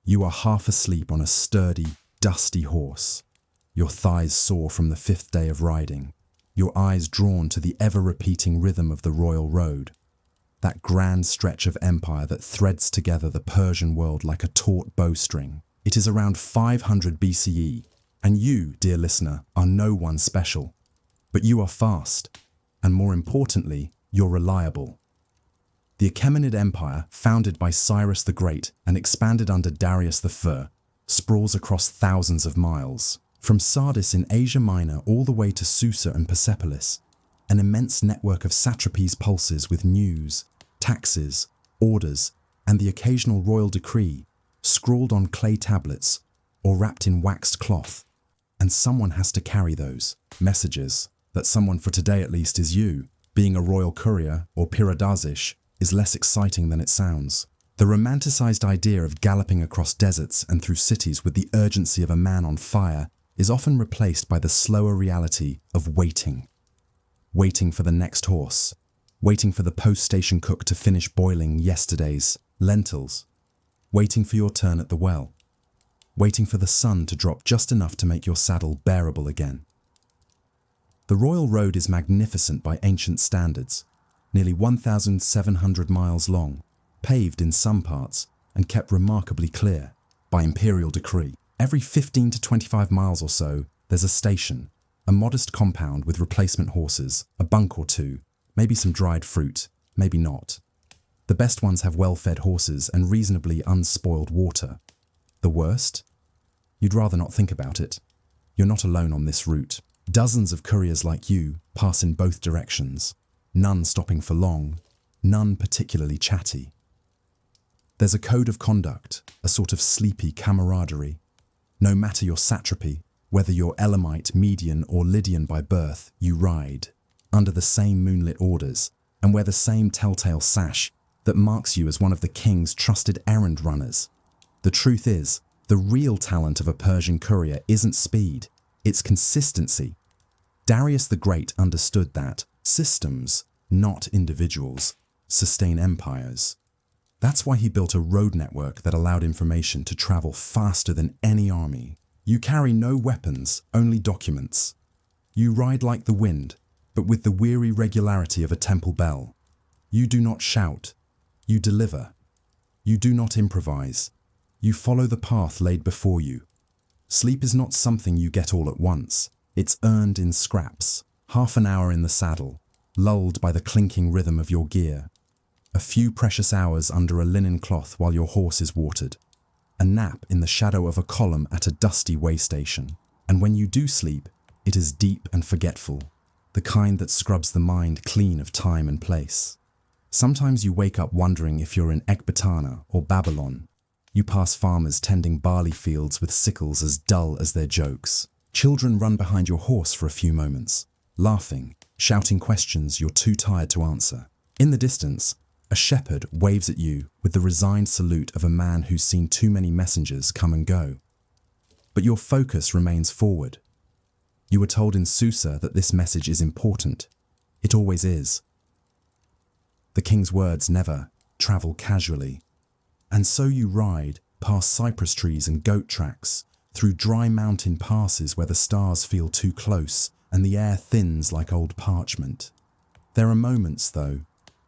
You are half asleep on a sturdy, dusty horse, your thighs sore from the 5th day of riding, your eyes drawn to the ever-repeating rhythm of the royal road, that grand stretch of empire that threads together the Persian world like a taut bowstring. It is around 500 BCE, and you, dear listener, are no one special. But you are fast, and more importantly, you're reliable. The Achaemenid Empire, founded by Cyrus the Great and expanded under Darius the Fur, sprawls across thousands of miles. From Sardis in Asia Minor all the way to Susa and Persepolis, an immense network of satrapies pulses with news, taxes, orders, and the occasional royal decree, scrawled on clay tablets or wrapped in waxed cloth. And someone has to carry those messages. That someone, for today at least, is you. Being a royal courier or piradazish is less exciting than it sounds. The romanticized idea of galloping across deserts and through cities with the urgency of a man on fire is often replaced by the slower reality of waiting. Waiting for the next horse, waiting for the post-station cook to finish boiling yesterday's lentils, waiting for your turn at the well, waiting for the sun to drop just enough to make your saddle bearable again. The Royal Road is magnificent by ancient standards, nearly 1,700 miles long, paved in some parts and kept remarkably clear by imperial decree. Every 15 to 25 miles or so, there's a station, a modest compound with replacement horses, a bunk or two, maybe some dried fruit, maybe not. The best ones have well-fed horses and reasonably unspoiled water. The worst? You'd rather not think about it. You're not alone on this route. Dozens of couriers like you pass in both directions, none stopping for long, none particularly chatty. There's a code of conduct, a sort of sleepy camaraderie. No matter your satrapy, whether you're Elamite, Median, or Lydian by birth, you ride, under the same moonlit orders, and wear the same telltale sash that marks you as one of the king's trusted errand runners. The truth is, the real talent of a Persian courier isn't speed, it's consistency. Darius the Great understood that systems, not individuals, sustain empires. That's why he built a road network that allowed information to travel faster than any army. You carry no weapons, only documents. You ride like the wind, but with the weary regularity of a temple bell. You do not shout. You deliver. You do not improvise. You follow the path laid before you. Sleep is not something you get all at once. It's earned in scraps. Half an hour in the saddle, lulled by the clinking rhythm of your gear. A few precious hours under a linen cloth while your horse is watered. A nap in the shadow of a column at a dusty way station. And when you do sleep, it is deep and forgetful, the kind that scrubs the mind clean of time and place. Sometimes you wake up wondering if you're in Ecbatana or Babylon. You pass farmers tending barley fields with sickles as dull as their jokes. Children run behind your horse for a few moments, laughing, shouting questions you're too tired to answer. In the distance, a shepherd waves at you with the resigned salute of a man who's seen too many messengers come and go. But your focus remains forward. You were told in Susa that this message is important. It always is. The king's words never travel casually. And so you ride past cypress trees and goat tracks, through dry mountain passes where the stars feel too close and the air thins like old parchment. There are moments, though,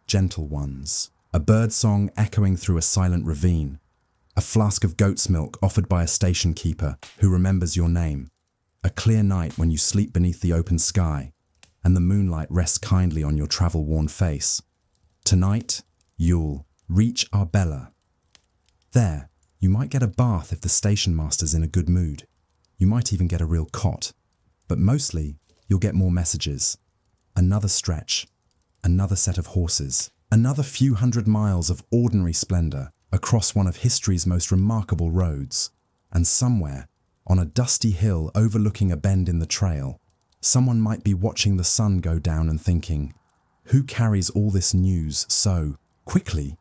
gentle ones. A bird song echoing through a silent ravine. A flask of goat's milk offered by a station keeper who remembers your name. A clear night when you sleep beneath the open sky and the moonlight rests kindly on your travel-worn face. Tonight, you'll reach Arbela. There, you might get a bath if the station master's in a good mood. You might even get a real cot. But mostly, you'll get more messages. Another stretch. Another set of horses. Another few hundred miles of ordinary splendor across one of history's most remarkable roads. And somewhere, on a dusty hill overlooking a bend in the trail, someone might be watching the sun go down and thinking, who carries all this news so quickly?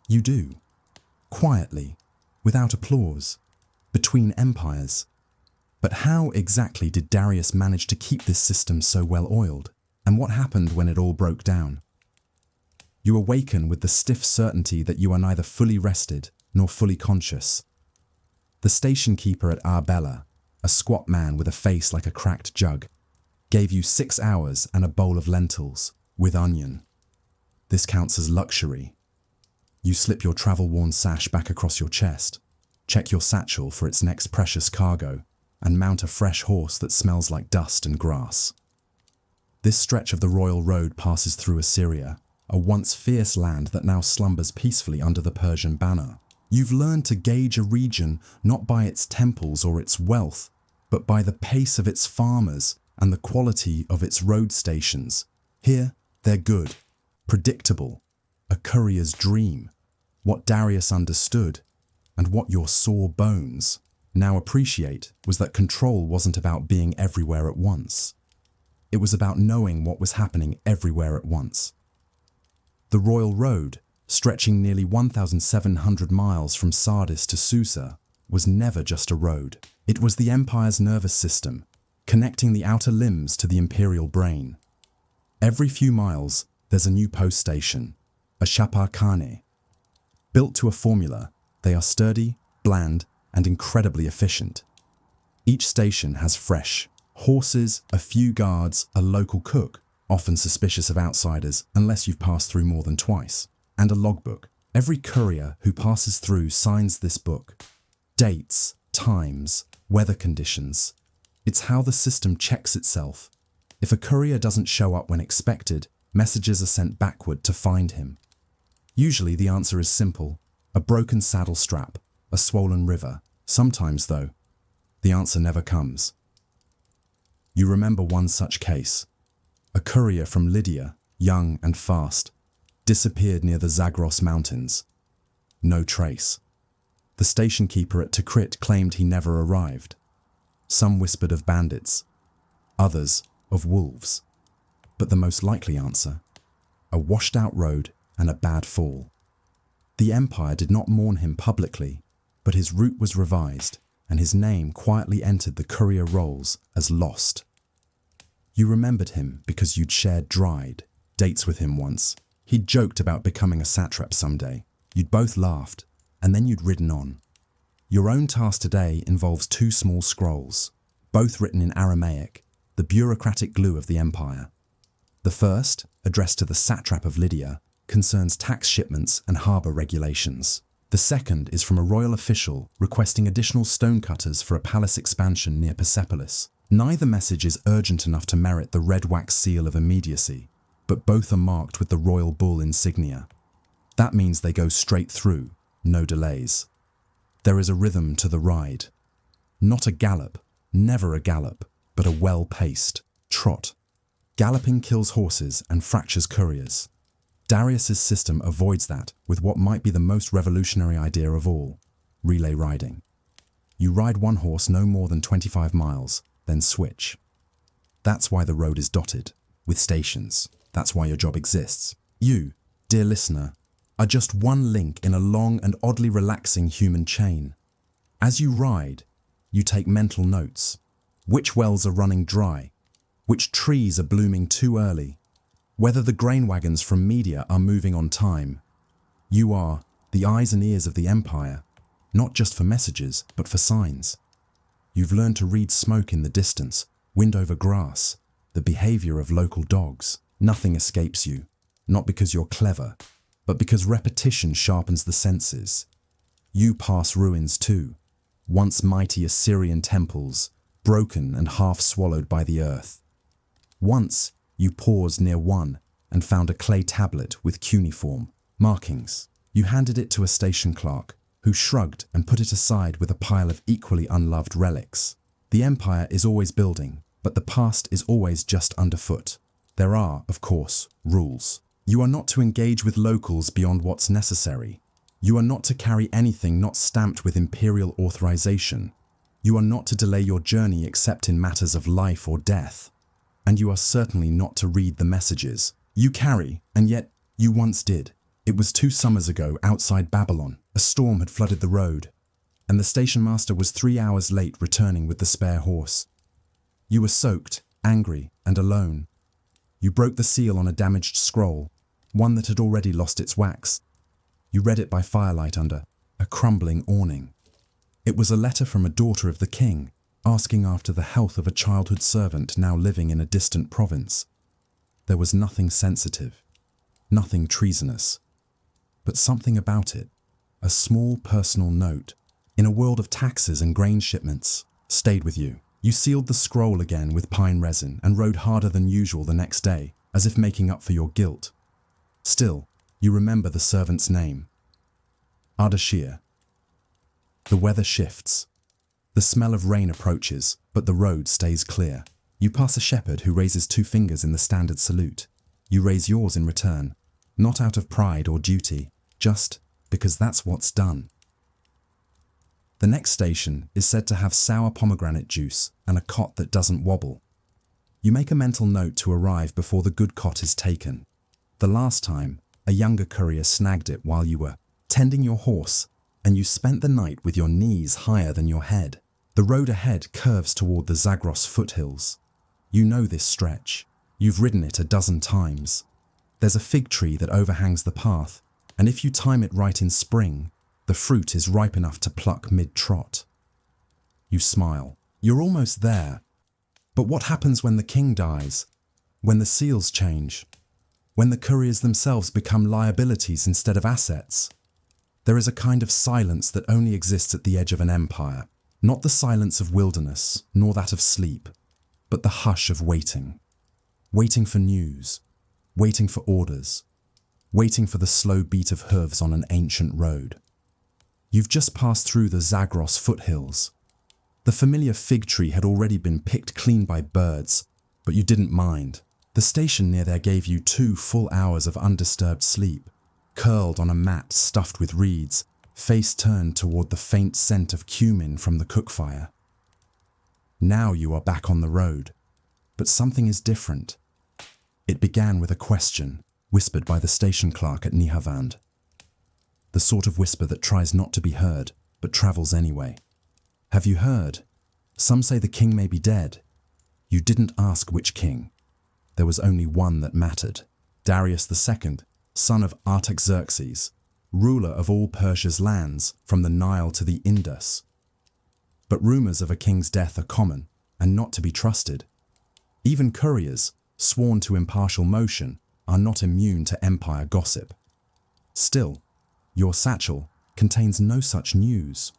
You do. Quietly, without applause, between empires. But how exactly did Darius manage to keep this system so well oiled? And what happened when it all broke down? You awaken with the stiff certainty that you are neither fully rested nor fully conscious. The station keeper at Arbella, a squat man with a face like a cracked jug, gave you 6 hours and a bowl of lentils, with onion. This counts as luxury. You slip your travel-worn sash back across your chest, check your satchel for its next precious cargo, and mount a fresh horse that smells like dust and grass. This stretch of the royal road passes through Assyria, a once fierce land that now slumbers peacefully under the Persian banner. You've learned to gauge a region not by its temples or its wealth, but by the pace of its farmers and the quality of its road stations. Here, they're good, predictable, a courier's dream, what Darius understood, and what your sore bones now appreciate was that control wasn't about being everywhere at once. It was about knowing what was happening everywhere at once. The Royal Road, stretching nearly 1,700 miles from Sardis to Susa, was never just a road. It was the Empire's nervous system, connecting the outer limbs to the imperial brain. Every few miles, there's a new post station, a chaparkhane. Built to a formula, they are sturdy, bland, and incredibly efficient. Each station has fresh horses, a few guards, a local cook, often suspicious of outsiders unless you've passed through more than twice, and a logbook. Every courier who passes through signs this book. Dates, times, weather conditions. It's how the system checks itself. If a courier doesn't show up when expected, messages are sent backward to find him. Usually the answer is simple: a broken saddle strap, a swollen river. Sometimes, though, the answer never comes. You remember one such case. A courier from Lydia, young and fast, disappeared near the Zagros Mountains. No trace. The station keeper at Tikrit claimed he never arrived. Some whispered of bandits, others of wolves. But the most likely answer: a washed-out road and a bad fall. The Empire did not mourn him publicly, but his route was revised, and his name quietly entered the courier rolls as lost. You remembered him because you'd shared dried dates with him once. He'd joked about becoming a satrap someday. You'd both laughed, and then you'd ridden on. Your own task today involves 2 small scrolls, both written in Aramaic, the bureaucratic glue of the Empire. The first, addressed to the satrap of Lydia, concerns tax shipments and harbour regulations. The second is from a royal official requesting additional stonecutters for a palace expansion near Persepolis. Neither message is urgent enough to merit the red wax seal of immediacy, but both are marked with the royal bull insignia. That means they go straight through, no delays. There is a rhythm to the ride. Not a gallop, never a gallop, but a well-paced trot. Galloping kills horses and fractures couriers. Darius's system avoids that with what might be the most revolutionary idea of all: relay riding. You ride one horse no more than 25 miles, then switch. That's why the road is dotted with stations. That's why your job exists. You, dear listener, are just one link in a long and oddly relaxing human chain. As you ride, you take mental notes. Which wells are running dry? Which trees are blooming too early? Whether the grain wagons from media are moving on time. You are the eyes and ears of the Empire, not just for messages, but for signs. You've learned to read smoke in the distance, wind over grass, the behavior of local dogs. Nothing escapes you, not because you're clever, but because repetition sharpens the senses. You pass ruins too, once mighty Assyrian temples, broken and half swallowed by the earth. Once, you paused near one and found a clay tablet with cuneiform markings. You handed it to a station clerk, who shrugged and put it aside with a pile of equally unloved relics. The Empire is always building, but the past is always just underfoot. There are, of course, rules. You are not to engage with locals beyond what's necessary. You are not to carry anything not stamped with imperial authorization. You are not to delay your journey except in matters of life or death. And you are certainly not to read the messages you carry, and yet you once did. It was 2 summers ago outside Babylon. A storm had flooded the road, and the station master was 3 hours late returning with the spare horse. You were soaked, angry, and alone. You broke the seal on a damaged scroll, one that had already lost its wax. You read it by firelight under a crumbling awning. It was a letter from a daughter of the king, asking after the health of a childhood servant now living in a distant province. There was nothing sensitive, nothing treasonous, but something about it, a small personal note, in a world of taxes and grain shipments, stayed with you. You sealed the scroll again with pine resin and rode harder than usual the next day, as if making up for your guilt. Still, you remember the servant's name. Ardashir. The weather shifts. The smell of rain approaches, but the road stays clear. You pass a shepherd who raises 2 fingers in the standard salute. You raise yours in return, not out of pride or duty, just because that's what's done. The next station is said to have sour pomegranate juice and a cot that doesn't wobble. You make a mental note to arrive before the good cot is taken. The last time, a younger courier snagged it while you were tending your horse, and you spent the night with your knees higher than your head. The road ahead curves toward the Zagros foothills. You know this stretch. You've ridden it a dozen times. There's a fig tree that overhangs the path, and if you time it right in spring, the fruit is ripe enough to pluck mid-trot. You smile. You're almost there. But what happens when the king dies? When the seals change? When the couriers themselves become liabilities instead of assets? There is a kind of silence that only exists at the edge of an empire. Not the silence of wilderness, nor that of sleep, but the hush of waiting. Waiting for news. Waiting for orders. Waiting for the slow beat of hooves on an ancient road. You've just passed through the Zagros foothills. The familiar fig tree had already been picked clean by birds, but you didn't mind. The station near there gave you 2 full hours of undisturbed sleep, curled on a mat stuffed with reeds, face turned toward the faint scent of cumin from the cook fire. Now you are back on the road, but something is different. It began with a question, whispered by the station clerk at Nihavand. The sort of whisper that tries not to be heard, but travels anyway. Have you heard? Some say the king may be dead. You didn't ask which king. There was only one that mattered. Darius II, son of Artaxerxes, ruler of all Persia's lands, from the Nile to the Indus. But rumors of a king's death are common, and not to be trusted. Even couriers, sworn to impartial motion, are not immune to empire gossip. Still, your satchel contains no such news.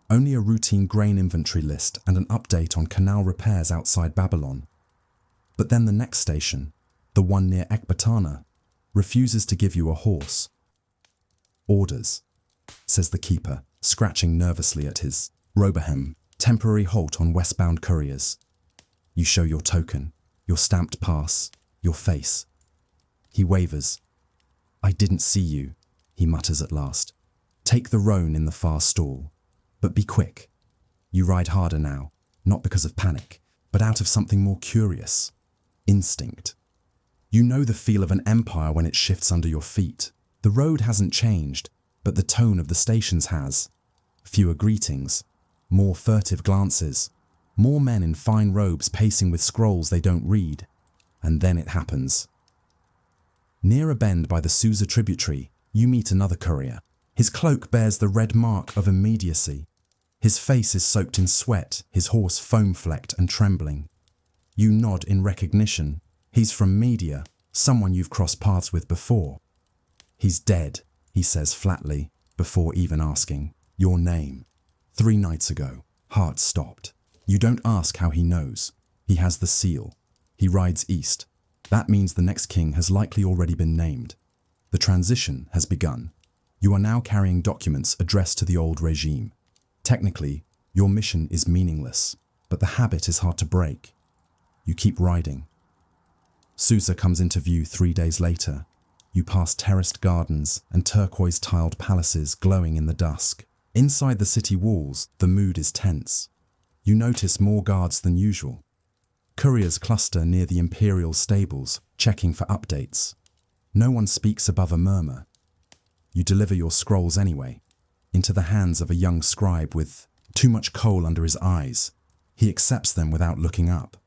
Only a routine grain inventory list and an update on canal repairs outside Babylon. But then the next station, the one near Ecbatana, refuses to give you a horse. Orders, says the keeper, scratching nervously at his Robohem, temporary halt on westbound couriers. You show your token, your stamped pass, your face. He wavers. I didn't see you, he mutters at last. Take the roan in the far stall. But be quick. You ride harder now, not because of panic, but out of something more curious. Instinct. You know the feel of an empire when it shifts under your feet. The road hasn't changed, but the tone of the stations has. Fewer greetings, more furtive glances, more men in fine robes pacing with scrolls they don't read. And then it happens. Near a bend by the Susa tributary, you meet another courier. His cloak bears the red mark of immediacy. His face is soaked in sweat, his horse foam-flecked and trembling. You nod in recognition. He's from Media, someone you've crossed paths with before. He's dead, he says flatly, before even asking. Your name. 3 nights ago. Heart stopped. You don't ask how he knows. He has the seal. He rides east. That means the next king has likely already been named. The transition has begun. You are now carrying documents addressed to the old regime. Technically, your mission is meaningless, but the habit is hard to break. You keep riding. Susa comes into view 3 days later. You pass terraced gardens and turquoise-tiled palaces glowing in the dusk. Inside the city walls, the mood is tense. You notice more guards than usual. Couriers cluster near the imperial stables, checking for updates. No one speaks above a murmur. You deliver your scrolls anyway, into the hands of a young scribe with too much coal under his eyes. He accepts them without looking up.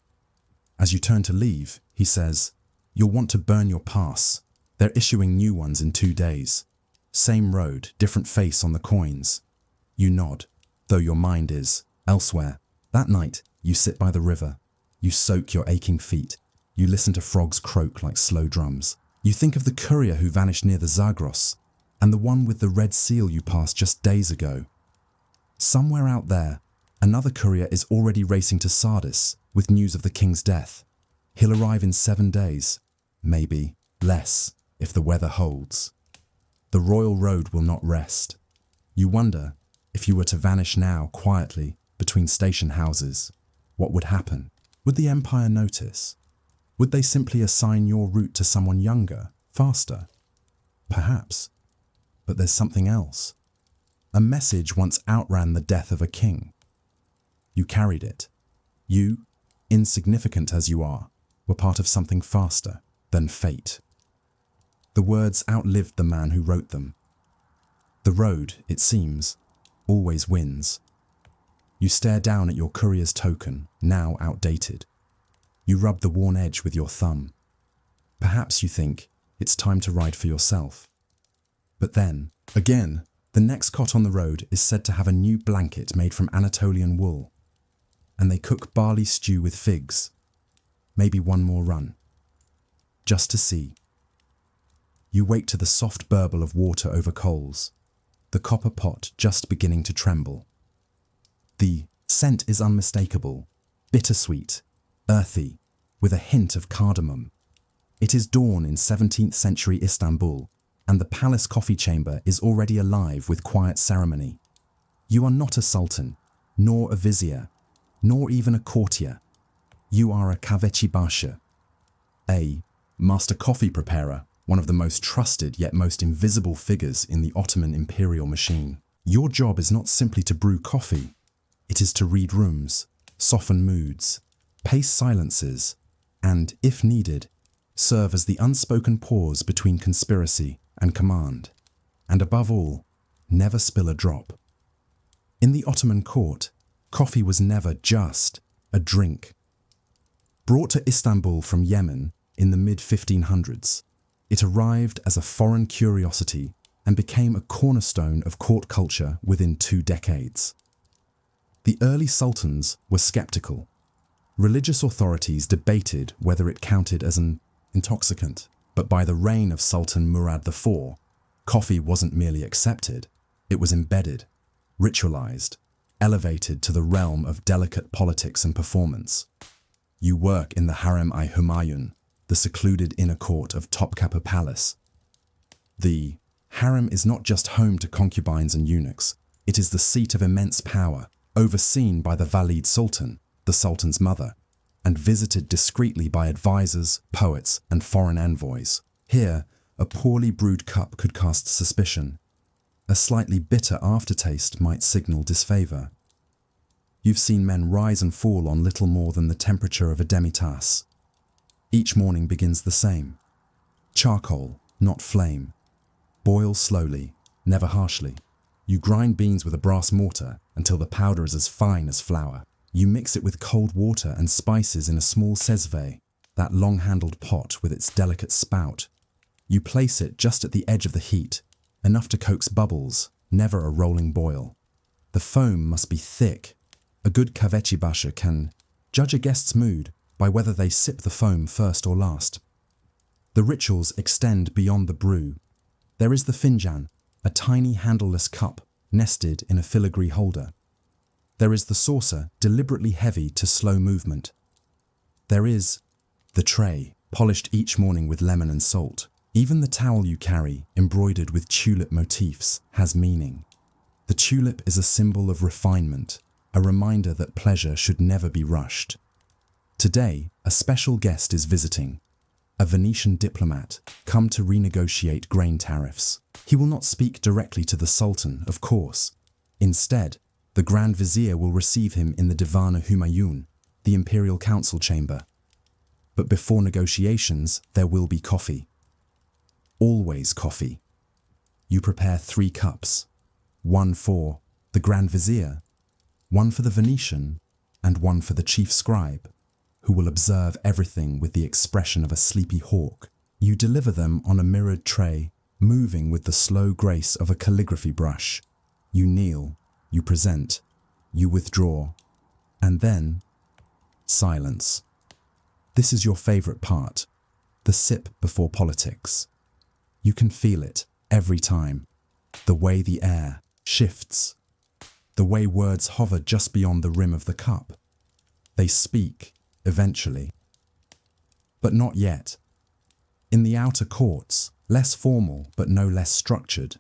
As you turn to leave, he says, "You'll want to burn your pass. They're issuing new ones in 2 days. Same road, different face on the coins." You nod. though your mind is elsewhere. That night, you sit by the river. You soak your aching feet. You listen to frogs croak like slow drums. You think of the courier who vanished near the Zagros, and the one with the red seal you passed just days ago. Somewhere out there, another courier is already racing to Sardis with news of the king's death. He'll arrive in 7 days, maybe less, if the weather holds. The royal road will not rest. You wonder, if you were to vanish now quietly between station houses, what would happen? Would the Empire notice? Would they simply assign your route to someone younger, faster? Perhaps. But there's something else. A message once outran the death of a king. You carried it. You, insignificant as you are, were part of something faster than fate. The words outlived the man who wrote them. The road, it seems, always wins. You stare down at your courier's token, now outdated. You rub the worn edge with your thumb. Perhaps you think it's time to ride for yourself. But then, again, the next cot on the road is said to have a new blanket made from Anatolian wool. And they cook barley stew with figs. Maybe one more run. Just to see. You wake to the soft burble of water over coals, the copper pot just beginning to tremble. The scent is unmistakable, bittersweet, earthy, with a hint of cardamom. It is dawn in 17th century Istanbul, and the palace coffee chamber is already alive with quiet ceremony. You are not a sultan, nor a vizier, nor even a courtier. You are a kahveci, a master coffee preparer, one of the most trusted yet most invisible figures in the Ottoman imperial machine. Your job is not simply to brew coffee. It is to read rooms, soften moods, pace silences, and, if needed, serve as the unspoken pause between conspiracy and command. And above all, never spill a drop. In the Ottoman court, coffee was never just a drink. Brought to Istanbul from Yemen in the mid-1500s, it arrived as a foreign curiosity and became a cornerstone of court culture within 2 decades. The early sultans were skeptical. Religious authorities debated whether it counted as an intoxicant, but by the reign of Sultan Murad IV, coffee wasn't merely accepted, it was embedded, ritualized, elevated to the realm of delicate politics and performance. You work in the Harem-i-Humayun, the secluded inner court of Topkapı Palace. The harem is not just home to concubines and eunuchs, it is the seat of immense power, overseen by the Valide Sultan, the Sultan's mother, and visited discreetly by advisors, poets, and foreign envoys. Here, a poorly brewed cup could cast suspicion. A slightly bitter aftertaste might signal disfavor. You've seen men rise and fall on little more than the temperature of a demitasse. Each morning begins the same. Charcoal, not flame. Boil slowly, never harshly. You grind beans with a brass mortar until the powder is as fine as flour. You mix it with cold water and spices in a small sezve, that long-handled pot with its delicate spout. You place it just at the edge of the heat, enough to coax bubbles, never a rolling boil. The foam must be thick. A good kahveci can judge a guest's mood by whether they sip the foam first or last. The rituals extend beyond the brew. There is the finjan, a tiny handleless cup nested in a filigree holder. There is the saucer, deliberately heavy to slow movement. There is the tray, polished each morning with lemon and salt. Even the towel you carry, embroidered with tulip motifs, has meaning. The tulip is a symbol of refinement, a reminder that pleasure should never be rushed. Today, a special guest is visiting, a Venetian diplomat, come to renegotiate grain tariffs. He will not speak directly to the Sultan, of course. Instead, the Grand Vizier will receive him in the Divan-i Humayun, the Imperial Council chamber. But before negotiations, there will be coffee. Always coffee. You prepare 3 cups, one for the Grand Vizier, one for the Venetian, and one for the chief scribe, who will observe everything with the expression of a sleepy hawk. You deliver them on a mirrored tray, moving with the slow grace of a calligraphy brush. You kneel, you present, You withdraw, and then silence. This is your favorite part, the sip before politics. You can feel it every time, the way the air shifts, the way words hover just beyond the rim of the cup. They speak, eventually. But not yet. In the outer courts, less formal but no less structured,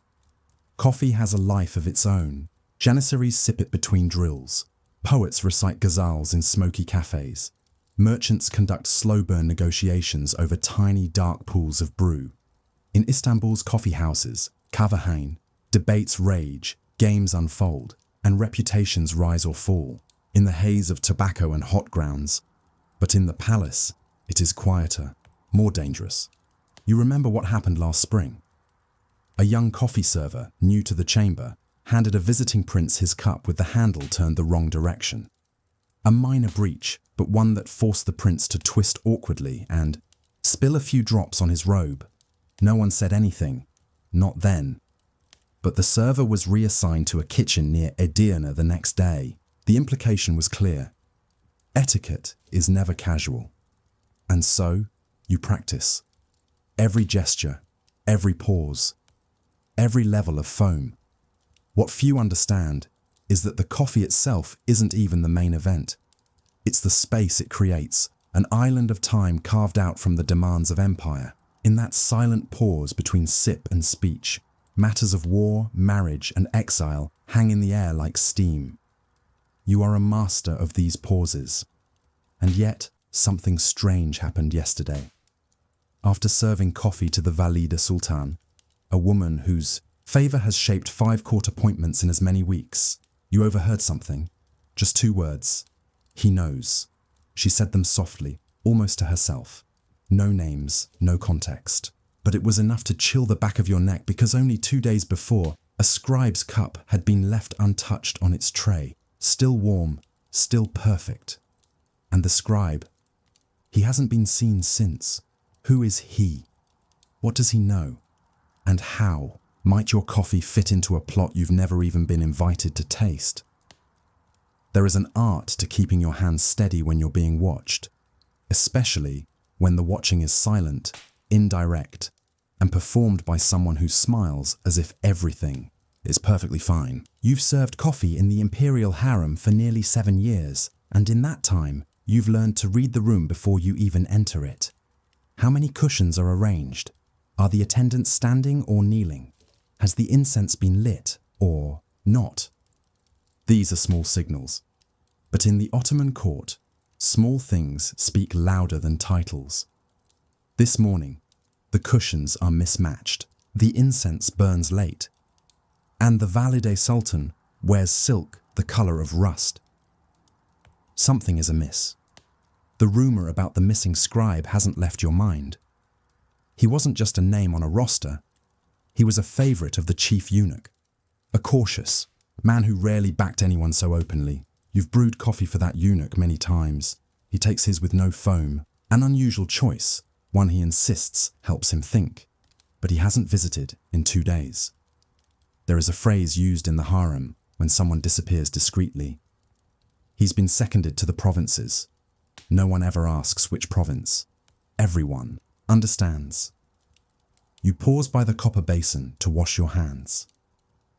coffee has a life of its own. Janissaries sip it between drills. Poets recite ghazals in smoky cafes. Merchants conduct slow-burn negotiations over tiny dark pools of brew. In Istanbul's coffee houses, kahvehain, debates rage, games unfold, and reputations rise or fall in the haze of tobacco and hot grounds. But in the palace, it is quieter, more dangerous. You remember what happened last spring? A young coffee server, new to the chamber, handed a visiting prince his cup with the handle turned the wrong direction. A minor breach, but one that forced the prince to twist awkwardly and spill a few drops on his robe. No one said anything, not then. But the server was reassigned to a kitchen near Edirne the next day. The implication was clear. Etiquette is never casual. And so, you practice. Every gesture, every pause, every level of foam. What few understand is that the coffee itself isn't even the main event. It's the space it creates, an island of time carved out from the demands of empire. In that silent pause between sip and speech, matters of war, marriage, and exile hang in the air like steam. You are a master of these pauses. And yet, something strange happened yesterday. After serving coffee to the Valide Sultan, a woman whose favor has shaped 5 court appointments in as many weeks, you overheard something. Just 2 words. He knows. She said them softly, almost to herself. No names, no context. But it was enough to chill the back of your neck because only 2 days before, a scribe's cup had been left untouched on its tray, still warm, still perfect. And the scribe, he hasn't been seen since. Who is he? What does he know? And how might your coffee fit into a plot you've never even been invited to taste? There is an art to keeping your hands steady when you're being watched, especially when the watching is silent, indirect, and performed by someone who smiles as if everything is perfectly fine. You've served coffee in the imperial harem for nearly 7 years, and in that time, you've learned to read the room before you even enter it. How many cushions are arranged? Are the attendants standing or kneeling? Has the incense been lit or not? These are small signals. But in the Ottoman court, small things speak louder than titles. This morning, the cushions are mismatched, the incense burns late, and the Valide Sultan wears silk the color of rust. Something is amiss. The rumor about the missing scribe hasn't left your mind. He wasn't just a name on a roster. He was a favorite of the chief eunuch, a cautious man who rarely backed anyone so openly. You've brewed coffee for that eunuch many times. He takes his with no foam, an unusual choice, one he insists helps him think. But he hasn't visited in 2 days. There is a phrase used in the harem when someone disappears discreetly. He's been seconded to the provinces. No one ever asks which province. Everyone understands. You pause by the copper basin to wash your hands.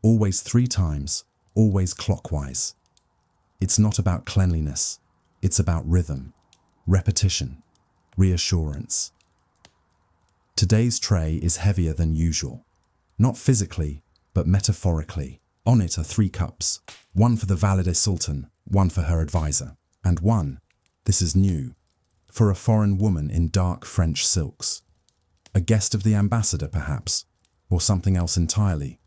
Always 3 times, always clockwise. It's not about cleanliness. It's about rhythm, repetition, reassurance. Today's tray is heavier than usual. Not physically, but metaphorically. On it are 3 cups. 1 for the Valide Sultan, 1 for her advisor, and 1, this is new, for a foreign woman in dark French silks. A guest of the ambassador, perhaps, or something else entirely.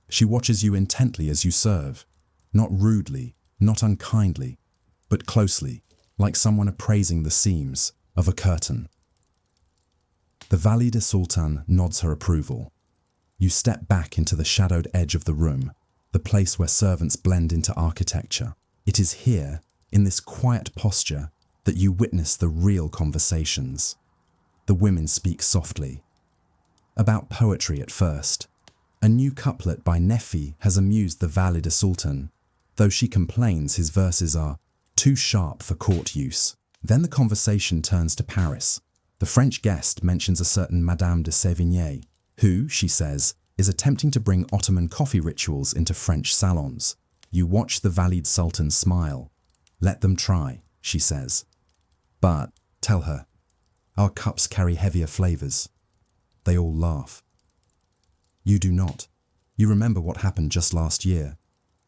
She watches you intently as you serve, not rudely, not unkindly, but closely, like someone appraising the seams of a curtain. The Valide Sultan nods her approval. You step back into the shadowed edge of the room, the place where servants blend into architecture. It is here, in this quiet posture, that you witness the real conversations. The women speak softly. About poetry at first. A new couplet by Nefi has amused the Valide Sultan. Though she complains his verses are too sharp for court use. Then the conversation turns to Paris. The French guest mentions a certain Madame de Sévigné, who, she says, is attempting to bring Ottoman coffee rituals into French salons. You watch the Valide Sultan smile. Let them try, she says. But, tell her, our cups carry heavier flavors. They all laugh. You do not. You remember what happened just last year,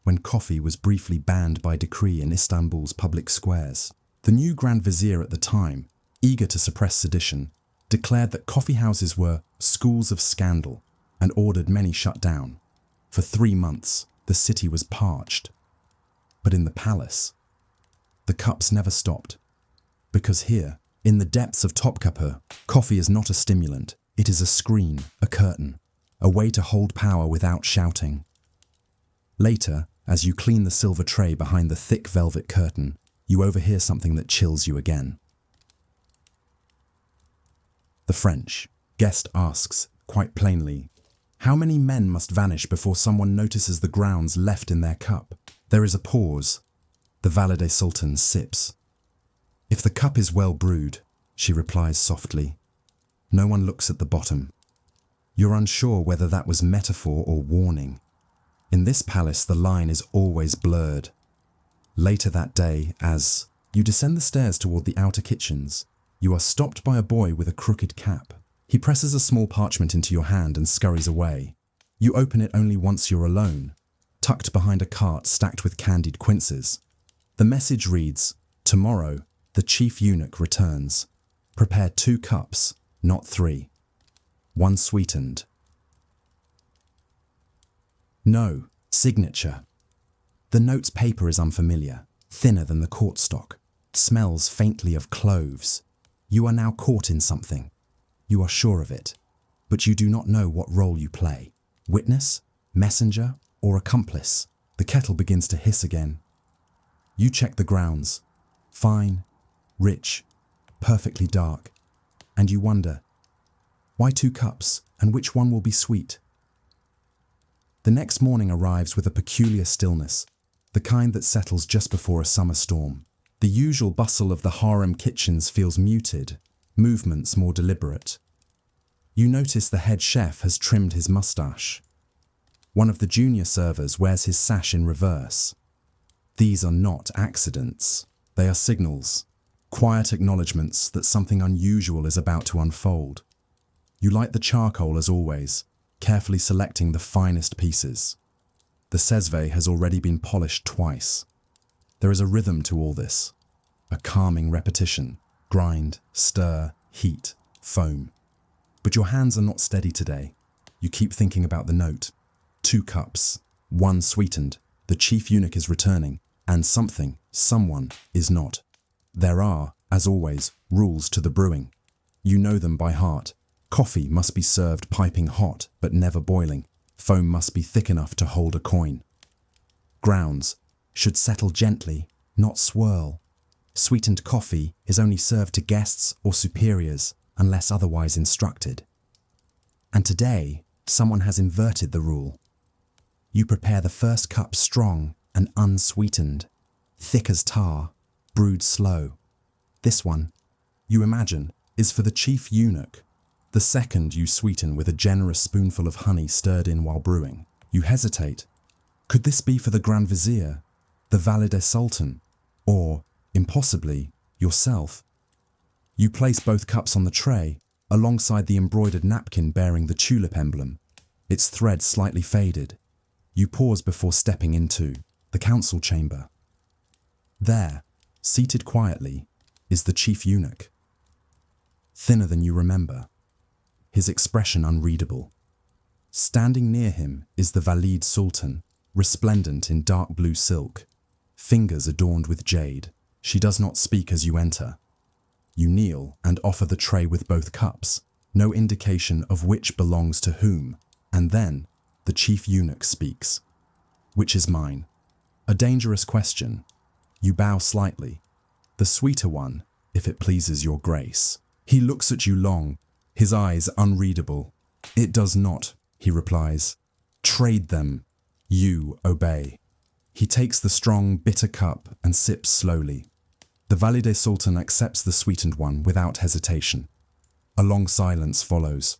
when coffee was briefly banned by decree in Istanbul's public squares. The new Grand Vizier at the time, eager to suppress sedition, declared that coffee houses were schools of scandal and ordered many shut down. For 3 months, the city was parched. But in the palace, the cups never stopped. Because here, in the depths of Topkapi, coffee is not a stimulant. It is a screen, a curtain, a way to hold power without shouting. Later, as you clean the silver tray behind the thick velvet curtain, you overhear something that chills you again. The French guest asks, quite plainly, how many men must vanish before someone notices the grounds left in their cup? There is a pause. The Valide Sultan sips. If the cup is well brewed, she replies softly. No one looks at the bottom. You're unsure whether that was metaphor or warning. In this palace, the line is always blurred. Later that day, as you descend the stairs toward the outer kitchens, you are stopped by a boy with a crooked cap. He presses a small parchment into your hand and scurries away. You open it only once you're alone, tucked behind a cart stacked with candied quinces. The message reads, tomorrow, the chief eunuch returns. Prepare 2 cups, not 3. 1 sweetened. No, signature. The note's paper is unfamiliar, thinner than the court stock, smells faintly of cloves. You are now caught in something. You are sure of it, but you do not know what role you play. Witness, messenger, or accomplice. The kettle begins to hiss again. You check the grounds. Fine, rich, perfectly dark. And you wonder, why 2 cups, and which one will be sweet? The next morning arrives with a peculiar stillness, the kind that settles just before a summer storm. The usual bustle of the harem kitchens feels muted, movements more deliberate. You notice the head chef has trimmed his mustache. One of the junior servers wears his sash in reverse. These are not accidents. They are signals, quiet acknowledgements that something unusual is about to unfold. You light the charcoal as always, carefully selecting the finest pieces. The sesve has already been polished twice. There is a rhythm to all this, a calming repetition, grind, stir, heat, foam. But your hands are not steady today. You keep thinking about the note. 2 cups, 1 sweetened, the chief eunuch is returning, and someone is not. There are, as always, rules to the brewing. You know them by heart. Coffee must be served piping hot, but never boiling. Foam must be thick enough to hold a coin. Grounds should settle gently, not swirl. Sweetened coffee is only served to guests or superiors unless otherwise instructed. And today, someone has inverted the rule. You prepare the first cup strong and unsweetened, thick as tar, brewed slow. This one, you imagine, is for the chief eunuch. The second you sweeten with a generous spoonful of honey stirred in while brewing. You hesitate. Could this be for the Grand Vizier, the Valide Sultan, or, impossibly, yourself? You place both cups on the tray, alongside the embroidered napkin bearing the tulip emblem, its thread slightly faded. You pause before stepping into the council chamber. There, seated quietly, is the chief eunuch. Thinner than you remember, his expression unreadable. Standing near him is the Valide Sultan, resplendent in dark blue silk, fingers adorned with jade. She does not speak as you enter. You kneel and offer the tray with both cups, no indication of which belongs to whom, and then the chief eunuch speaks. Which is mine? A dangerous question. You bow slightly. The sweeter one, if it pleases your grace. He looks at you long, his eyes unreadable. It does not, he replies. Trade them. You obey. He takes the strong, bitter cup and sips slowly. The Valide Sultan accepts the sweetened one without hesitation. A long silence follows.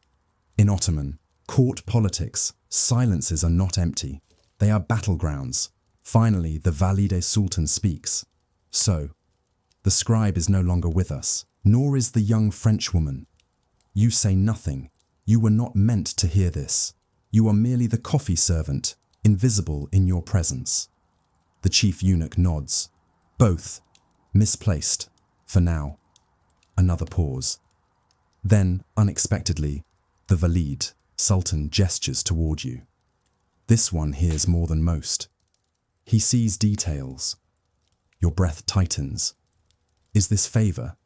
In Ottoman, court politics, silences are not empty. They are battlegrounds. Finally, the Valide Sultan speaks. So, the scribe is no longer with us, nor is the young Frenchwoman. You say nothing. You were not meant to hear this. You are merely the coffee servant, invisible in your presence. The chief eunuch nods. Both misplaced, for now. Another pause. Then, unexpectedly, the Valide Sultan gestures toward you. This one hears more than most. He sees details. Your breath tightens. Is this favor,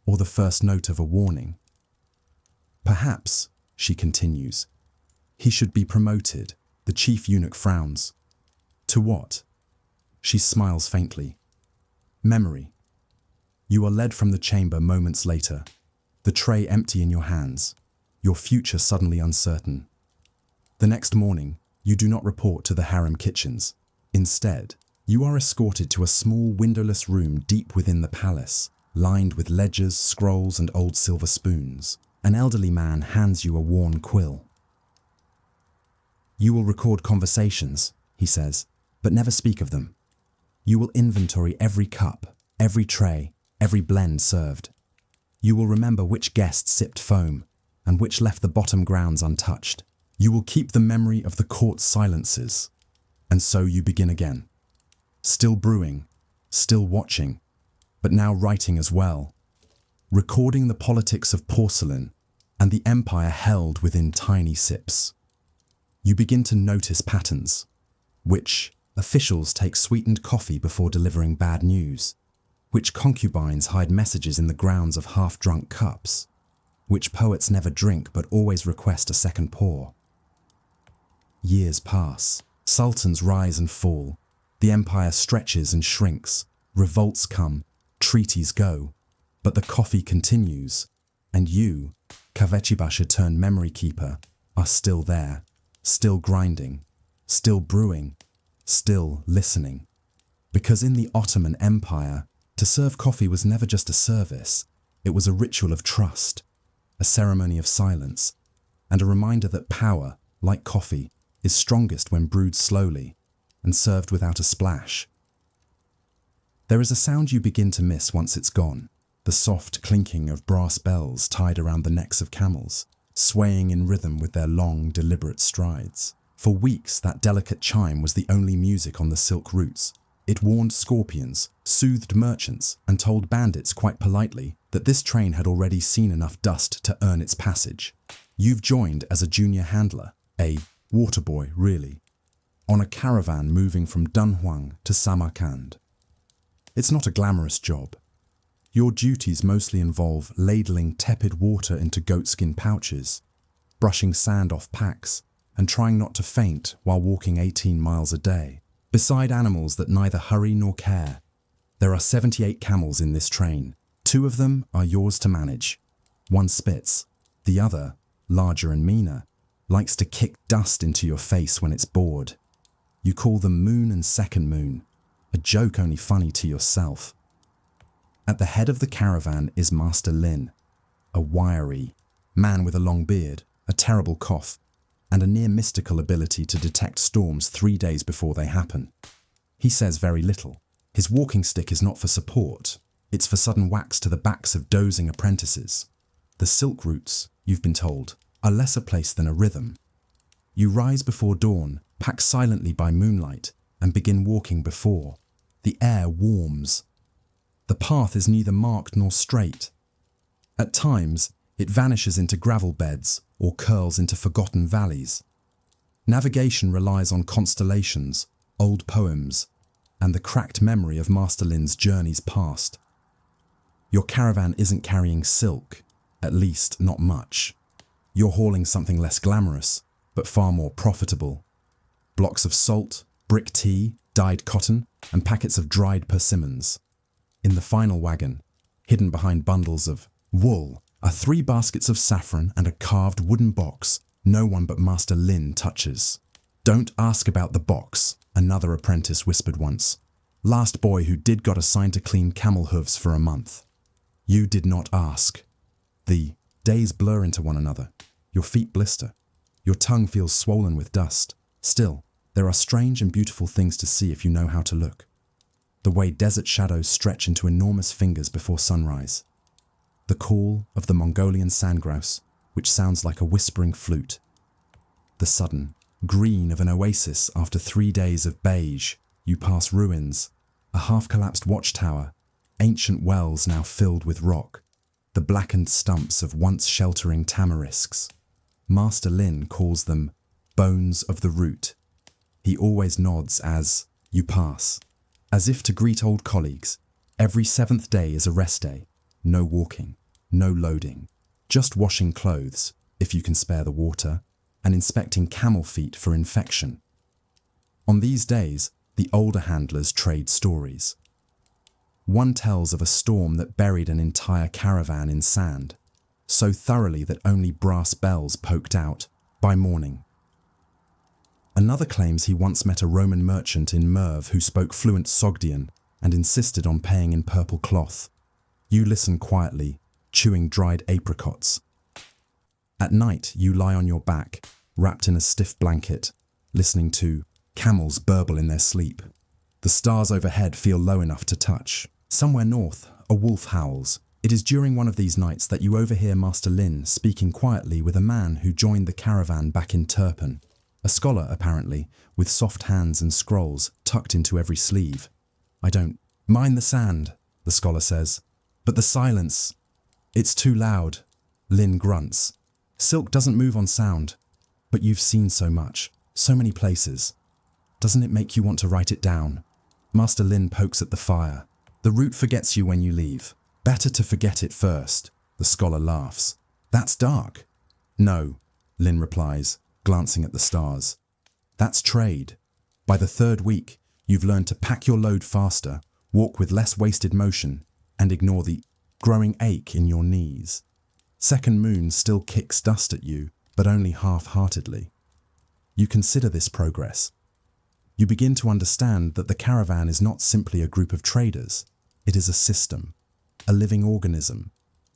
or the first note of a warning? Perhaps, she continues, he should be promoted. The chief eunuch frowns. To what? She smiles faintly. Memory. You are led from the chamber moments later, the tray empty in your hands, your future suddenly uncertain. The next morning, you do not report to the harem kitchens. Instead, you are escorted to a small windowless room deep within the palace, lined with ledgers, scrolls, and old silver spoons. An elderly man hands you a worn quill. You will record conversations, he says, but never speak of them. You will inventory every cup, every tray, every blend served. You will remember which guest sipped foam and which left the bottom grounds untouched. You will keep the memory of the court's silences. And so you begin again. Still brewing, still watching, but now writing as well. Recording the politics of porcelain and the empire held within tiny sips. You begin to notice patterns. Which officials take sweetened coffee before delivering bad news? Which concubines hide messages in the grounds of half-drunk cups? Which poets never drink but always request a second pour? Years pass. Sultans rise and fall. The empire stretches and shrinks. Revolts come. Treaties go. But the coffee continues. And you, Kavechibasha turned memory keeper, are still there. Still grinding. Still brewing. Still listening. Because in the Ottoman Empire, to serve coffee was never just a service. It was a ritual of trust, a ceremony of silence, and a reminder that power, like coffee, is strongest when brewed slowly and served without a splash. There is a sound you begin to miss once it's gone, the soft clinking of brass bells tied around the necks of camels, swaying in rhythm with their long, deliberate strides. For weeks, that delicate chime was the only music on the silk routes. It warned scorpions, soothed merchants, and told bandits quite politely that this train had already seen enough dust to earn its passage. You've joined as a junior handler, a water boy, really, on a caravan moving from Dunhuang to Samarkand. It's not a glamorous job. Your duties mostly involve ladling tepid water into goatskin pouches, brushing sand off packs, and trying not to faint while walking 18 miles a day. Beside animals that neither hurry nor care, there are 78 camels in this train. 2 of them are yours to manage. One spits. The other, larger and meaner, likes to kick dust into your face when it's bored. You call them Moon and Second Moon, a joke only funny to yourself. At the head of the caravan is Master Lin, a wiry man with a long beard, a terrible cough, and a near mystical ability to detect storms 3 days before they happen. He says very little. His walking stick is not for support, it's for sudden whacks to the backs of dozing apprentices. The silk routes, you've been told, are less a place than a rhythm. You rise before dawn, pack silently by moonlight, and begin walking before. The air warms. The path is neither marked nor straight. At times, it vanishes into gravel beds or curls into forgotten valleys. Navigation relies on constellations, old poems, and the cracked memory of Master Lin's journeys past. Your caravan isn't carrying silk, at least not much. You're hauling something less glamorous, but far more profitable. Blocks of salt, brick tea, dyed cotton, and packets of dried persimmons. In the final wagon, hidden behind bundles of wool, are 3 baskets of saffron and a carved wooden box no one but Master Lin touches. Don't ask about the box, another apprentice whispered once. Last boy who did got assigned to clean camel hooves for a month. You did not ask. The days blur into one another. Your feet blister. Your tongue feels swollen with dust. Still, there are strange and beautiful things to see if you know how to look. The way desert shadows stretch into enormous fingers before sunrise. The call of the Mongolian sandgrouse, which sounds like a whispering flute. The sudden green of an oasis after 3 days of beige. You pass ruins, a half-collapsed watchtower, ancient wells now filled with rock, the blackened stumps of once sheltering tamarisks. Master Lin calls them bones of the root. He always nods as you pass, as if to greet old colleagues. Every 7th day is a rest day. No walking, no loading, just washing clothes, if you can spare the water, and inspecting camel feet for infection. On these days, the older handlers trade stories. One tells of a storm that buried an entire caravan in sand, so thoroughly that only brass bells poked out by morning. Another claims he once met a Roman merchant in Merv who spoke fluent Sogdian and insisted on paying in purple cloth. You listen quietly, chewing dried apricots. At night, you lie on your back, wrapped in a stiff blanket, listening to camels burble in their sleep. The stars overhead feel low enough to touch. Somewhere north, a wolf howls. It is during one of these nights that you overhear Master Lin speaking quietly with a man who joined the caravan back in Turpan. A scholar, apparently, with soft hands and scrolls tucked into every sleeve. I don't mind the sand, the scholar says, but the silence, it's too loud. Lin grunts. Silk doesn't move on sound, but you've seen so much, so many places. Doesn't it make you want to write it down? Master Lin pokes at the fire. The root forgets you when you leave. Better to forget it first, the scholar laughs. That's dark. No, Lin replies, glancing at the stars. That's trade. By the 3rd week, you've learned to pack your load faster, walk with less wasted motion, and ignore the growing ache in your knees. Second moon still kicks dust at you, but only half-heartedly. You consider this progress. You begin to understand that the caravan is not simply a group of traders. It is a system, a living organism.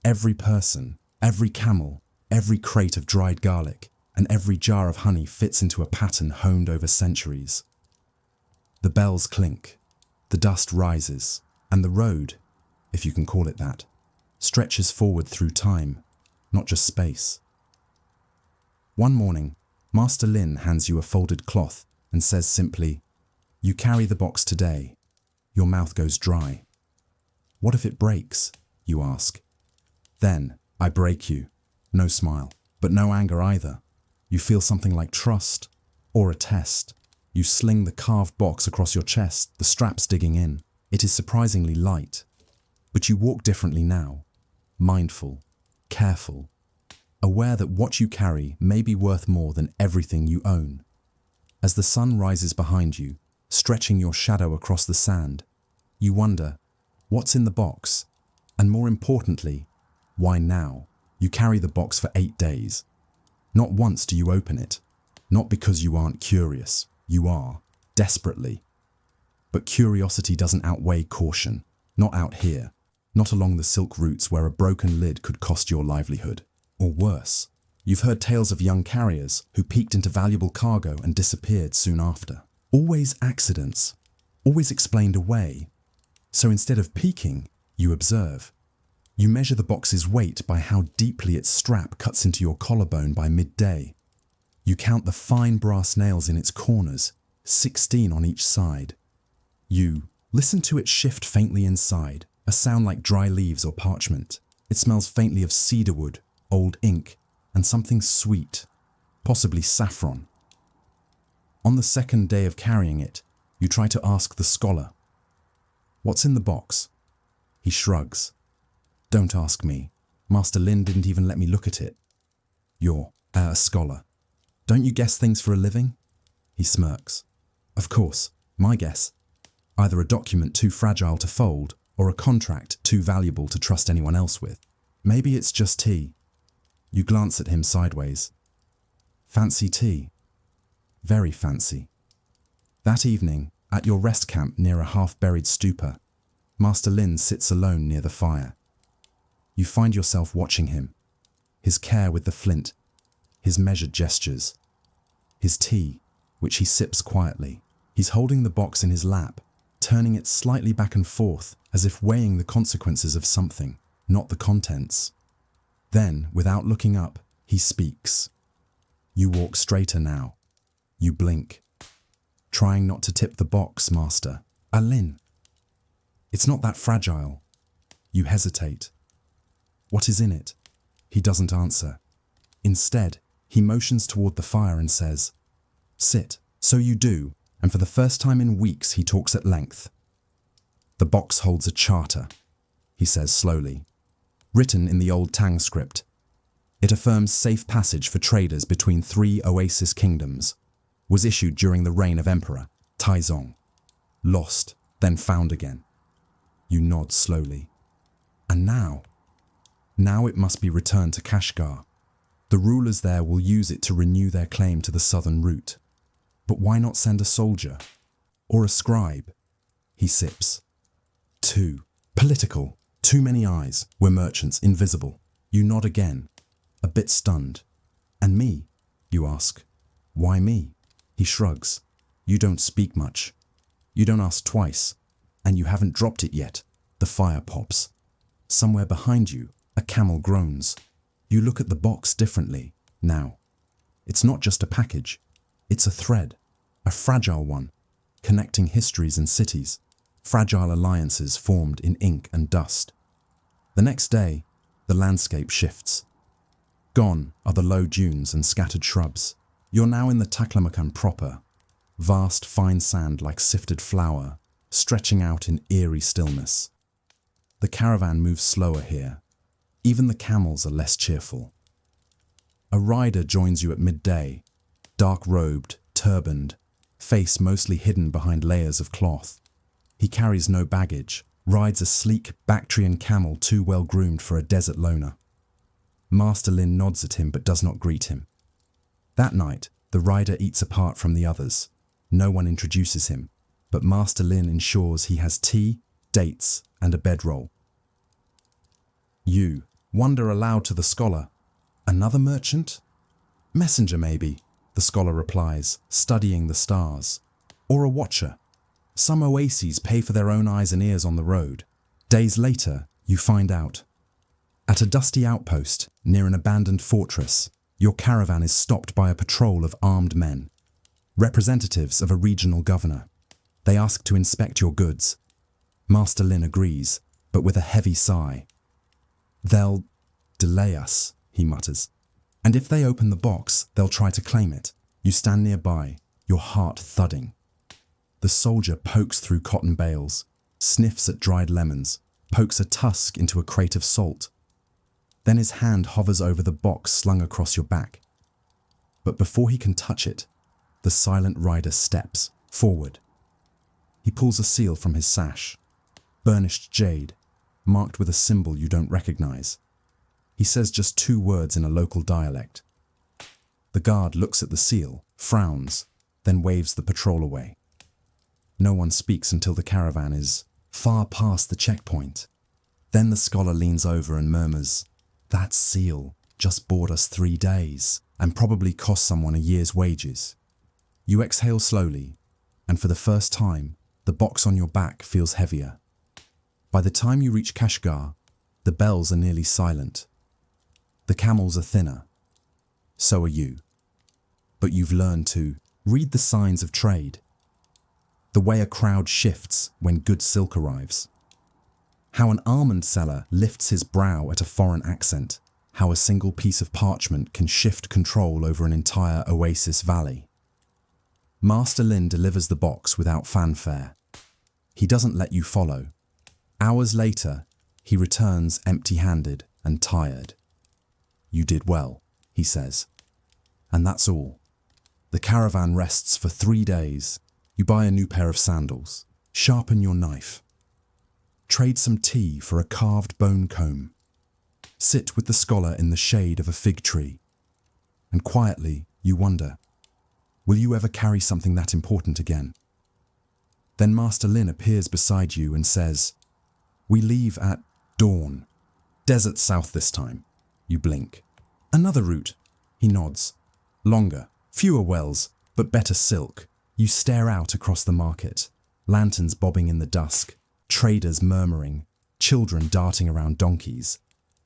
Every person, every camel, every crate of dried garlic, and every jar of honey fits into a pattern honed over centuries. The bells clink, the dust rises, and the road, if you can call it that, stretches forward through time, not just space. One morning, Master Lin hands you a folded cloth and says simply, "You carry the box today." Your mouth goes dry. "What if it breaks?" you ask. Then, "I break you." No smile, but no anger either. You feel something like trust, or a test. You sling the carved box across your chest, the straps digging in. It is surprisingly light. But you walk differently now, mindful, careful, aware that what you carry may be worth more than everything you own. As the sun rises behind you, stretching your shadow across the sand, you wonder, what's in the box? And more importantly, why now? You carry the box for 8 days. Not once do you open it. Not because you aren't curious. You are, desperately. But curiosity doesn't outweigh caution. Not out here. Not along the silk routes where a broken lid could cost your livelihood. Or worse. You've heard tales of young carriers who peeked into valuable cargo and disappeared soon after. Always accidents. Always explained away. So instead of peeking, you observe. You measure the box's weight by how deeply its strap cuts into your collarbone by midday. You count the fine brass nails in its corners, 16 on each side. You listen to it shift faintly inside, a sound like dry leaves or parchment. It smells faintly of cedarwood, old ink, and something sweet, possibly saffron. On the 2nd day of carrying it, you try to ask the scholar, "What's in the box?" He shrugs. "Don't ask me. Master Lin didn't even let me look at it." "You're a scholar. Don't you guess things for a living?" He smirks. "Of course, my guess. Either a document too fragile to fold, or a contract too valuable to trust anyone else with. Maybe it's just tea." You glance at him sideways. "Fancy tea?" "Very fancy." That evening, at your rest camp near a half-buried stupa, Master Lin sits alone near the fire. You find yourself watching him, his care with the flint, his measured gestures, his tea, which he sips quietly. He's holding the box in his lap, turning it slightly back and forth as if weighing the consequences of something, not the contents. Then, without looking up, he speaks. You walk straighter now. You blink. Trying not to tip the box, Master. Lin. It's not that fragile. You hesitate. What is in it? He doesn't answer. Instead, he motions toward the fire and says, Sit. So you do, and for the first time in weeks he talks at length. The box holds a charter, he says slowly, written in the old Tang script. It affirms safe passage for traders between 3 oasis kingdoms, was issued during the reign of Emperor Taizong. Lost, then found again. You nod slowly. And now? Now it must be returned to Kashgar. The rulers there will use it to renew their claim to the southern route. But why not send a soldier? Or a scribe? He sips. 2. Political. Too many eyes. We're merchants, invisible. You nod again, a bit stunned. And me? You ask. Why me? He shrugs. You don't speak much. You don't ask twice. And you haven't dropped it yet. The fire pops. Somewhere behind you, a camel groans. You look at the box differently now. It's not just a package. It's a thread, a fragile one, connecting histories and cities, fragile alliances formed in ink and dust. The next day, the landscape shifts. Gone are the low dunes and scattered shrubs. You're now in the Taklamakan proper, vast fine sand like sifted flour, stretching out in eerie stillness. The caravan moves slower here. Even the camels are less cheerful. A rider joins you at midday, dark-robed, turbaned, face mostly hidden behind layers of cloth. He carries no baggage, rides a sleek Bactrian camel too well groomed for a desert loner. Master Lin nods at him but does not greet him. That night, the rider eats apart from the others. No one introduces him, but Master Lin ensures he has tea, dates, and a bedroll. You wonder aloud to the scholar, Another merchant? Messenger, maybe, the scholar replies, studying the stars. Or a watcher. Some oases pay for their own eyes and ears on the road. Days later, you find out. At a dusty outpost, near an abandoned fortress, your caravan is stopped by a patrol of armed men, representatives of a regional governor. They ask to inspect your goods. Master Lin agrees, but with a heavy sigh. They'll delay us, he mutters. And if they open the box, they'll try to claim it. You stand nearby, your heart thudding. The soldier pokes through cotton bales, sniffs at dried lemons, pokes a tusk into a crate of salt. Then his hand hovers over the box slung across your back. But before he can touch it, the silent rider steps forward. He pulls a seal from his sash, burnished jade, marked with a symbol you don't recognize. He says just 2 words in a local dialect. The guard looks at the seal, frowns, then waves the patrol away. No one speaks until the caravan is far past the checkpoint. Then the scholar leans over and murmurs, "That seal just bought us 3 days and probably cost someone a year's wages." You exhale slowly, and for the first time, the box on your back feels heavier. By the time you reach Kashgar, the bells are nearly silent. The camels are thinner. So are you. But you've learned to read the signs of trade. The way a crowd shifts when good silk arrives. How an almond seller lifts his brow at a foreign accent. How a single piece of parchment can shift control over an entire oasis valley. Master Lin delivers the box without fanfare. He doesn't let you follow. Hours later, he returns empty-handed and tired. "You did well," he says. And that's all. The caravan rests for 3 days. You buy a new pair of sandals. Sharpen your knife. Trade some tea for a carved bone comb. Sit with the scholar in the shade of a fig tree. And quietly, you wonder, will you ever carry something that important again? Then Master Lin appears beside you and says, "We leave at dawn. Desert south this time." You blink. "Another route." He nods. "Longer, fewer wells, but better silk." You stare out across the market, lanterns bobbing in the dusk, traders murmuring, children darting around donkeys.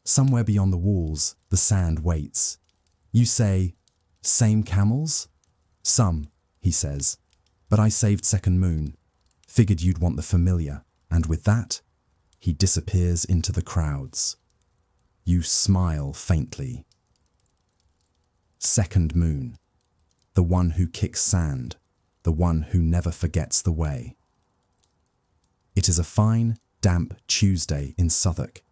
Somewhere beyond the walls, the sand waits. You say, "Same camels?" "Some," he says, "but I saved Second Moon. Figured you'd want the familiar." And with that, he disappears into the crowds. You smile faintly. Second Moon. The one who kicks sand. The one who never forgets the way. It is a fine, damp Tuesday in Southwark,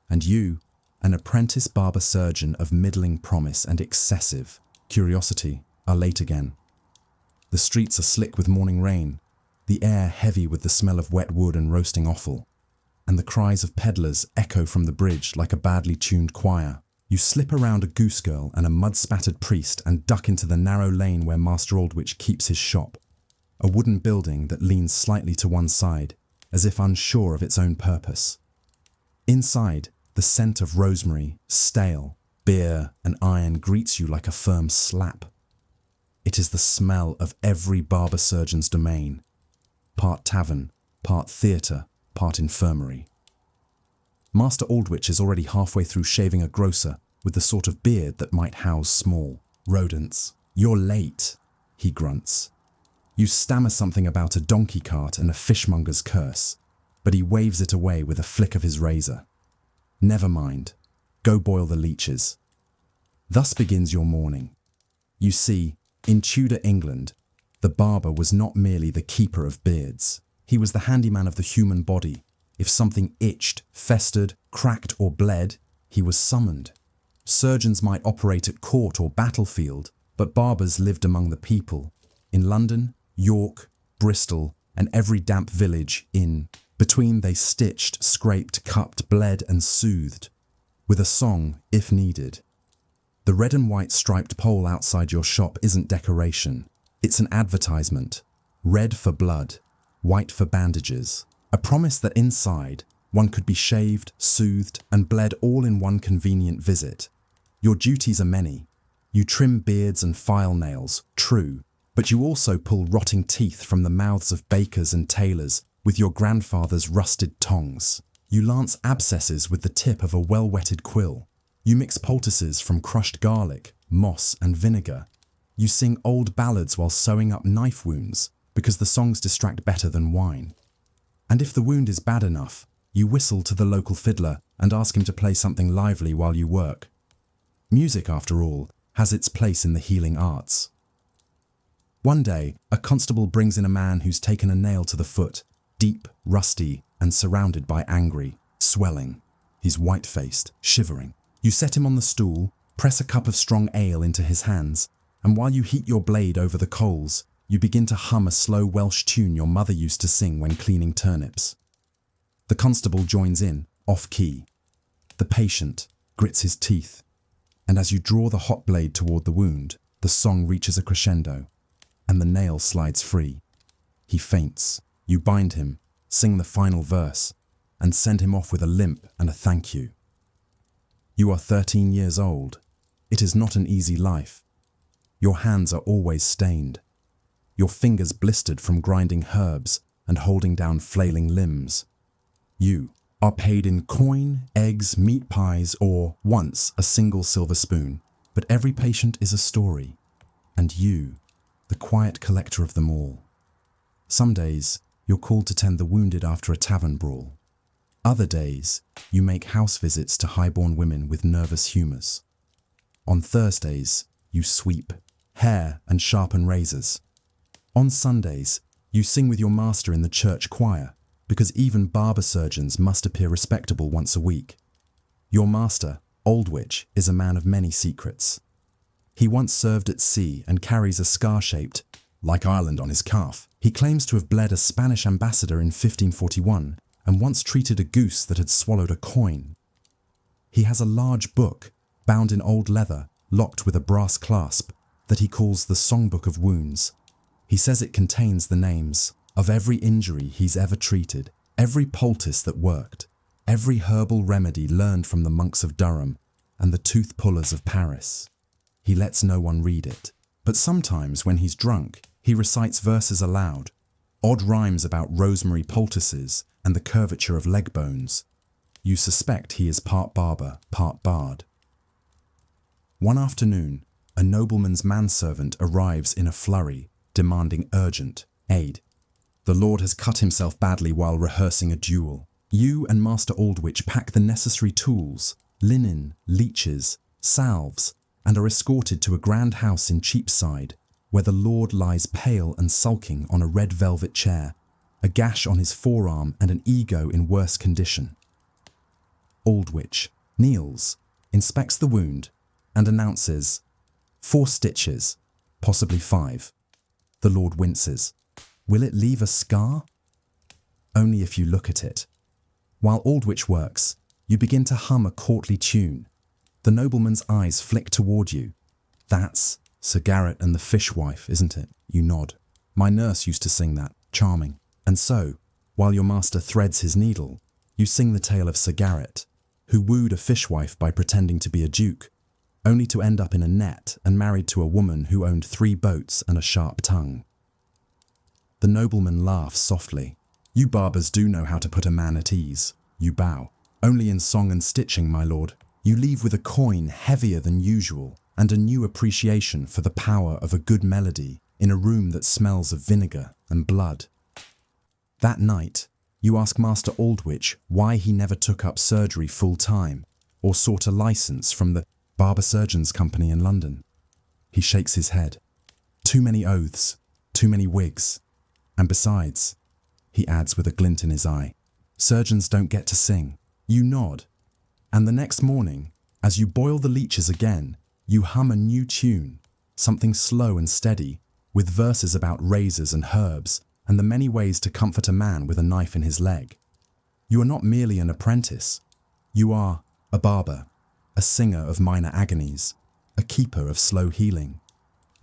and you, an apprentice barber surgeon of middling promise and excessive curiosity, are late again. The streets are slick with morning rain, the air heavy with the smell of wet wood and roasting offal, and the cries of peddlers echo from the bridge like a badly tuned choir. You slip around a goose girl and a mud-spattered priest and duck into the narrow lane where Master Aldwych keeps his shop, a wooden building that leans slightly to one side, as if unsure of its own purpose. Inside, the scent of rosemary, stale, beer, and iron greets you like a firm slap. It is the smell of every barber surgeon's domain, part tavern, part theatre, part infirmary. Master Aldwych is already halfway through shaving a grocer with the sort of beard that might house small rodents. "You're late," he grunts. You stammer something about a donkey cart and a fishmonger's curse, but he waves it away with a flick of his razor. "Never mind. Go boil the leeches." Thus begins your morning. You see, in Tudor England, the barber was not merely the keeper of beards. He was the handyman of the human body. If something itched, festered, cracked, or bled, he was summoned. Surgeons might operate at court or battlefield, but barbers lived among the people. In London, York, Bristol, and every damp village in between they stitched, scraped, cupped, bled, and soothed, with a song if needed. The red and white striped pole outside your shop isn't decoration. It's an advertisement. Red for blood, white for bandages. A promise that inside, one could be shaved, soothed, and bled all in one convenient visit. Your duties are many. You trim beards and file nails, true, but you also pull rotting teeth from the mouths of bakers and tailors with your grandfather's rusted tongs. You lance abscesses with the tip of a well-wetted quill. You mix poultices from crushed garlic, moss, and vinegar. You sing old ballads while sewing up knife wounds, because the songs distract better than wine. And if the wound is bad enough, you whistle to the local fiddler and ask him to play something lively while you work. Music, after all, has its place in the healing arts. One day, a constable brings in a man who's taken a nail to the foot, deep, rusty, and surrounded by angry, swelling. He's white-faced, shivering. You set him on the stool, press a cup of strong ale into his hands, and while you heat your blade over the coals, you begin to hum a slow Welsh tune your mother used to sing when cleaning turnips. The constable joins in, off-key. The patient grits his teeth, and as you draw the hot blade toward the wound, the song reaches a crescendo, and the nail slides free. He faints. You bind him, sing the final verse, and send him off with a limp and a thank you. You are 13 years old. It is not an easy life. Your hands are always stained. Your fingers blistered from grinding herbs and holding down flailing limbs. You are paid in coin, eggs, meat pies, or, once, a single silver spoon. But every patient is a story, and you, the quiet collector of them all. Some days, you're called to tend the wounded after a tavern brawl. Other days, you make house visits to highborn women with nervous humours. On Thursdays, you sweep, hair and sharpen razors. On Sundays, you sing with your master in the church choir, because even barber surgeons must appear respectable once a week. Your master, Aldwych, is a man of many secrets. He once served at sea and carries a scar-shaped, like Ireland on his calf. He claims to have bled a Spanish ambassador in 1541 and once treated a goose that had swallowed a coin. He has a large book, bound in old leather, locked with a brass clasp, that he calls the Songbook of Wounds. He says it contains the names of every injury he's ever treated, every poultice that worked, every herbal remedy learned from the monks of Durham and the tooth pullers of Paris. He lets no one read it, but sometimes when he's drunk, he recites verses aloud, odd rhymes about rosemary poultices and the curvature of leg bones. You suspect he is part barber, part bard. One afternoon, a nobleman's manservant arrives in a flurry, demanding urgent aid. The lord has cut himself badly while rehearsing a duel. You and Master Aldwych pack the necessary tools, linen, leeches, salves, and are escorted to a grand house in Cheapside, where the lord lies pale and sulking on a red velvet chair, a gash on his forearm and an ego in worse condition. Aldwych kneels, inspects the wound, and announces, 4 stitches, possibly 5. The lord winces. Will it leave a scar? Only if you look at it. While Aldwych works, you begin to hum a courtly tune. The nobleman's eyes flick toward you. That's Sir Garrett and the Fishwife, isn't it? You nod. My nurse used to sing that. Charming. And so, while your master threads his needle, you sing the tale of Sir Garrett, who wooed a fishwife by pretending to be a duke, only to end up in a net and married to a woman who owned 3 boats and a sharp tongue. The nobleman laughs softly. You barbers do know how to put a man at ease. You bow. Only in song and stitching, my lord. You leave with a coin heavier than usual and a new appreciation for the power of a good melody in a room that smells of vinegar and blood. That night, you ask Master Aldwych why he never took up surgery full-time or sought a license from the Barber Surgeons Company in London. He shakes his head. Too many oaths, too many wigs. And besides, he adds with a glint in his eye, surgeons don't get to sing. You nod. And the next morning, as you boil the leeches again, you hum a new tune, something slow and steady, with verses about razors and herbs and the many ways to comfort a man with a knife in his leg. You are not merely an apprentice. You are a barber, a singer of minor agonies, a keeper of slow healing.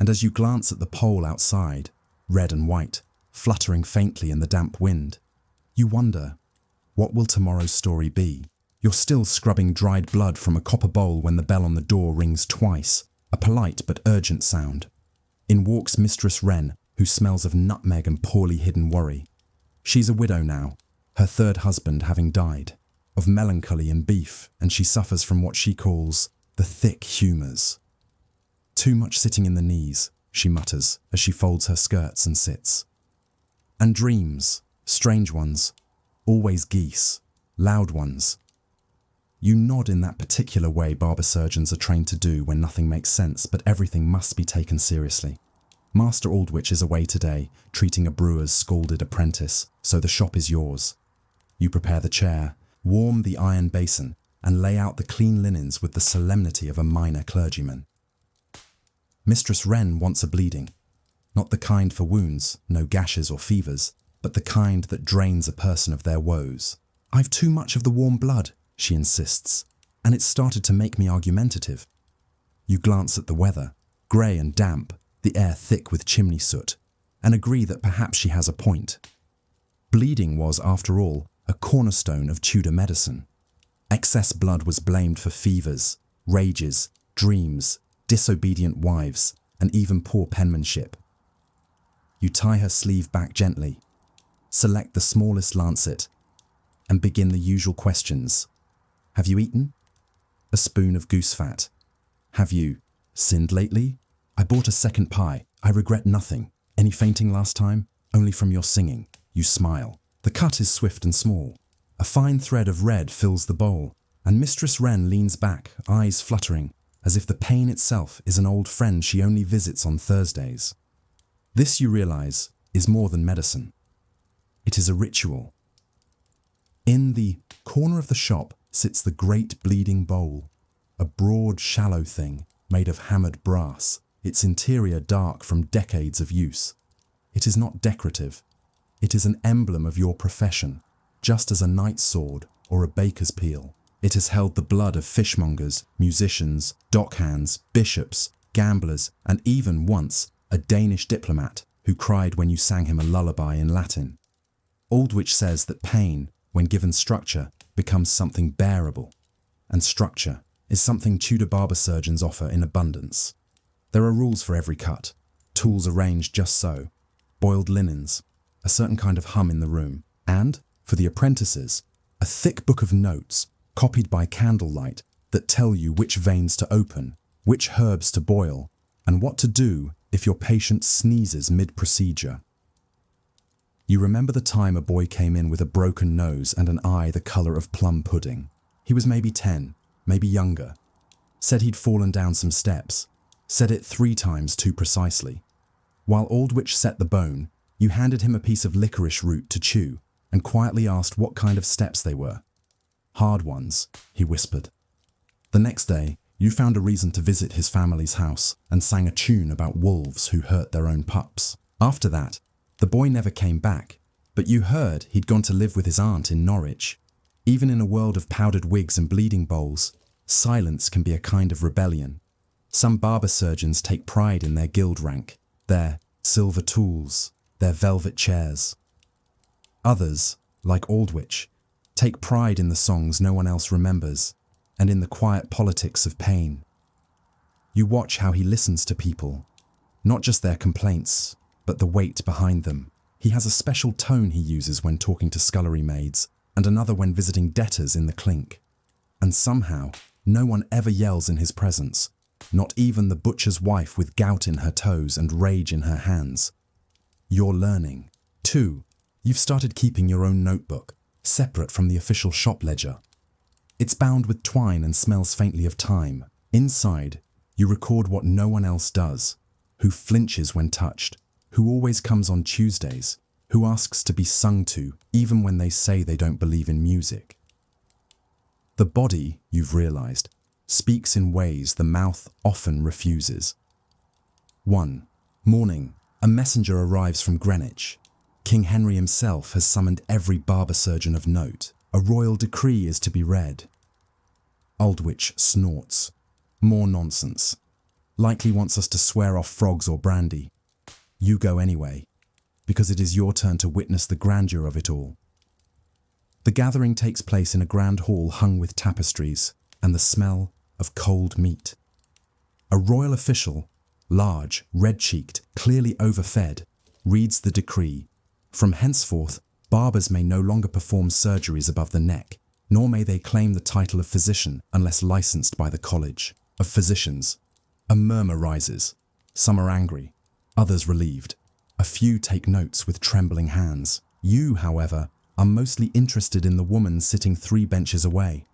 And as you glance at the pole outside, red and white, fluttering faintly in the damp wind, you wonder, what will tomorrow's story be? You're still scrubbing dried blood from a copper bowl when the bell on the door rings twice, a polite but urgent sound. In walks Mistress Wren, who smells of nutmeg and poorly hidden worry. She's a widow now, her 3rd husband having died, of melancholy and beef, and she suffers from what she calls the thick humours. Too much sitting in the knees, she mutters as she folds her skirts and sits. And dreams, strange ones, always geese, loud ones. You nod in that particular way barber surgeons are trained to do when nothing makes sense, but everything must be taken seriously. Master Aldwych is away today, treating a brewer's scalded apprentice, so the shop is yours. You prepare the chair, warm the iron basin, and lay out the clean linens with the solemnity of a minor clergyman. Mistress Wren wants a bleeding. Not the kind for wounds, no gashes or fevers, but the kind that drains a person of their woes. I've too much of the warm blood, she insists, and it's started to make me argumentative. You glance at the weather, grey and damp, the air thick with chimney soot, and agree that perhaps she has a point. Bleeding was, after all, a cornerstone of Tudor medicine. Excess blood was blamed for fevers, rages, dreams, disobedient wives, and even poor penmanship. You tie her sleeve back gently, select the smallest lancet, and begin the usual questions. Have you eaten? A spoon of goose fat. Have you sinned lately? I bought a 2nd pie. I regret nothing. Any fainting last time? Only from your singing. You smile. The cut is swift and small. A fine thread of red fills the bowl, and Mistress Wren leans back, eyes fluttering, as if the pain itself is an old friend she only visits on Thursdays. This, you realize, is more than medicine. It is a ritual. In the corner of the shop sits the great bleeding bowl, a broad, shallow thing made of hammered brass, its interior dark from decades of use. It is not decorative. It is an emblem of your profession, just as a knight's sword or a baker's peel. It has held the blood of fishmongers, musicians, dockhands, bishops, gamblers, and even once a Danish diplomat who cried when you sang him a lullaby in Latin. Aldwych says that pain, when given structure, becomes something bearable, and structure is something Tudor barber surgeons offer in abundance. There are rules for every cut, tools arranged just so, boiled linens, a certain kind of hum in the room, and, for the apprentices, a thick book of notes, copied by candlelight, that tell you which veins to open, which herbs to boil, and what to do if your patient sneezes mid-procedure. You remember the time a boy came in with a broken nose and an eye the colour of plum pudding. He was maybe 10, maybe younger. Said he'd fallen down some steps. Said it 3 times too precisely. While Aldwych set the bone, you handed him a piece of licorice root to chew and quietly asked what kind of steps they were. Hard ones, he whispered. The next day, you found a reason to visit his family's house and sang a tune about wolves who hurt their own pups. After that, the boy never came back, but you heard he'd gone to live with his aunt in Norwich. Even in a world of powdered wigs and bleeding bowls, silence can be a kind of rebellion. Some barber surgeons take pride in their guild rank, their silver tools, their velvet chairs. Others, like Aldwych, take pride in the songs no one else remembers, and in the quiet politics of pain. You watch how he listens to people, not just their complaints, but the weight behind them. He has a special tone he uses when talking to scullery maids, and another when visiting debtors in the clink. And somehow, no one ever yells in his presence, not even the butcher's wife with gout in her toes and rage in her hands. You're learning. 2. You've started keeping your own notebook, separate from the official shop ledger. It's bound with twine and smells faintly of thyme. Inside, you record what no one else does, who flinches when touched, who always comes on Tuesdays, who asks to be sung to even when they say they don't believe in music. The body, you've realized, speaks in ways the mouth often refuses. 1. Morning. A messenger arrives from Greenwich. King Henry himself has summoned every barber surgeon of note. A royal decree is to be read. Aldwych snorts. More nonsense. Likely wants us to swear off frogs or brandy. You go anyway, because it is your turn to witness the grandeur of it all. The gathering takes place in a grand hall hung with tapestries and the smell of cold meat. A royal official, large, red-cheeked, clearly overfed, reads the decree. From henceforth, barbers may no longer perform surgeries above the neck, nor may they claim the title of physician unless licensed by the College of Physicians. A murmur rises. Some are angry, others relieved. A few take notes with trembling hands. You, however, are mostly interested in the woman sitting 3 benches away.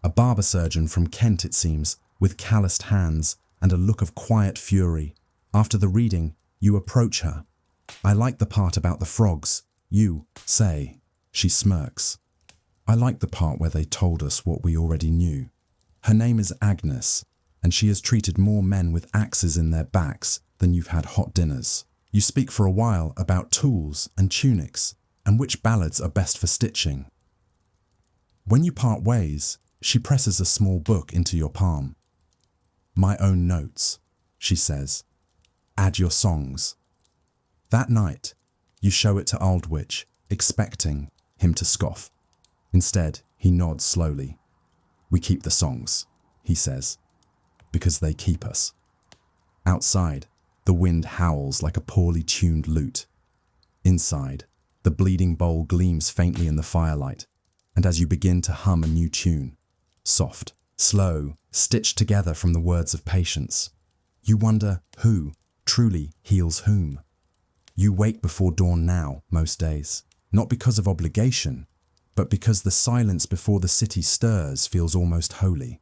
A barber surgeon from Kent, it seems, with calloused hands and a look of quiet fury. After the reading, you approach her. I like the part about the frogs, you say. She smirks. I like the part where they told us what we already knew. Her name is Agnes, and she has treated more men with axes in their backs than you've had hot dinners. You speak for a while about tools and tunics, and which ballads are best for stitching. When you part ways, she presses a small book into your palm. My own notes, she says. Add your songs. That night, you show it to Aldwych, expecting him to scoff. Instead, he nods slowly. We keep the songs, he says, because they keep us. Outside, the wind howls like a poorly tuned lute. Inside, the bleeding bowl gleams faintly in the firelight, and as you begin to hum a new tune, soft, slow, stitched together from the words of patience, you wonder who truly heals whom. You wake before dawn now, most days, not because of obligation, but because the silence before the city stirs feels almost holy.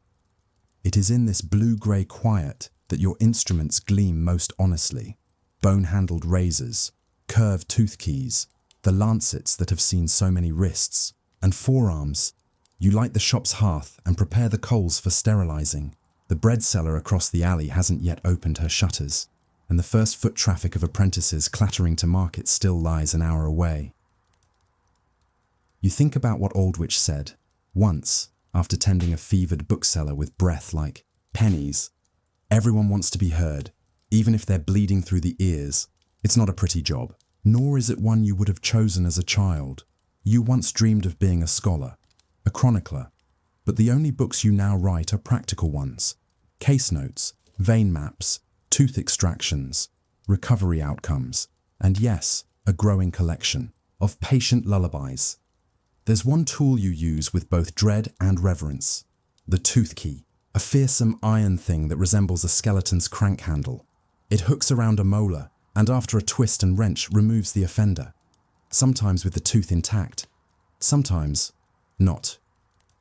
It is in this blue-grey quiet that your instruments gleam most honestly. Bone-handled razors, curved tooth keys, the lancets that have seen so many wrists, and forearms. You light the shop's hearth and prepare the coals for sterilizing. The bread seller across the alley hasn't yet opened her shutters, and the first foot traffic of apprentices clattering to market still lies an hour away. You think about what Aldwych said, once, after tending a fevered bookseller with breath like pennies. Everyone wants to be heard, even if they're bleeding through the ears. It's not a pretty job, nor is it one you would have chosen as a child. You once dreamed of being a scholar, a chronicler, but the only books you now write are practical ones. Case notes, vein maps, tooth extractions, recovery outcomes, and yes, a growing collection of patient lullabies. There's one tool you use with both dread and reverence, the tooth key, a fearsome iron thing that resembles a skeleton's crank handle. It hooks around a molar and after a twist and wrench removes the offender, sometimes with the tooth intact, sometimes not.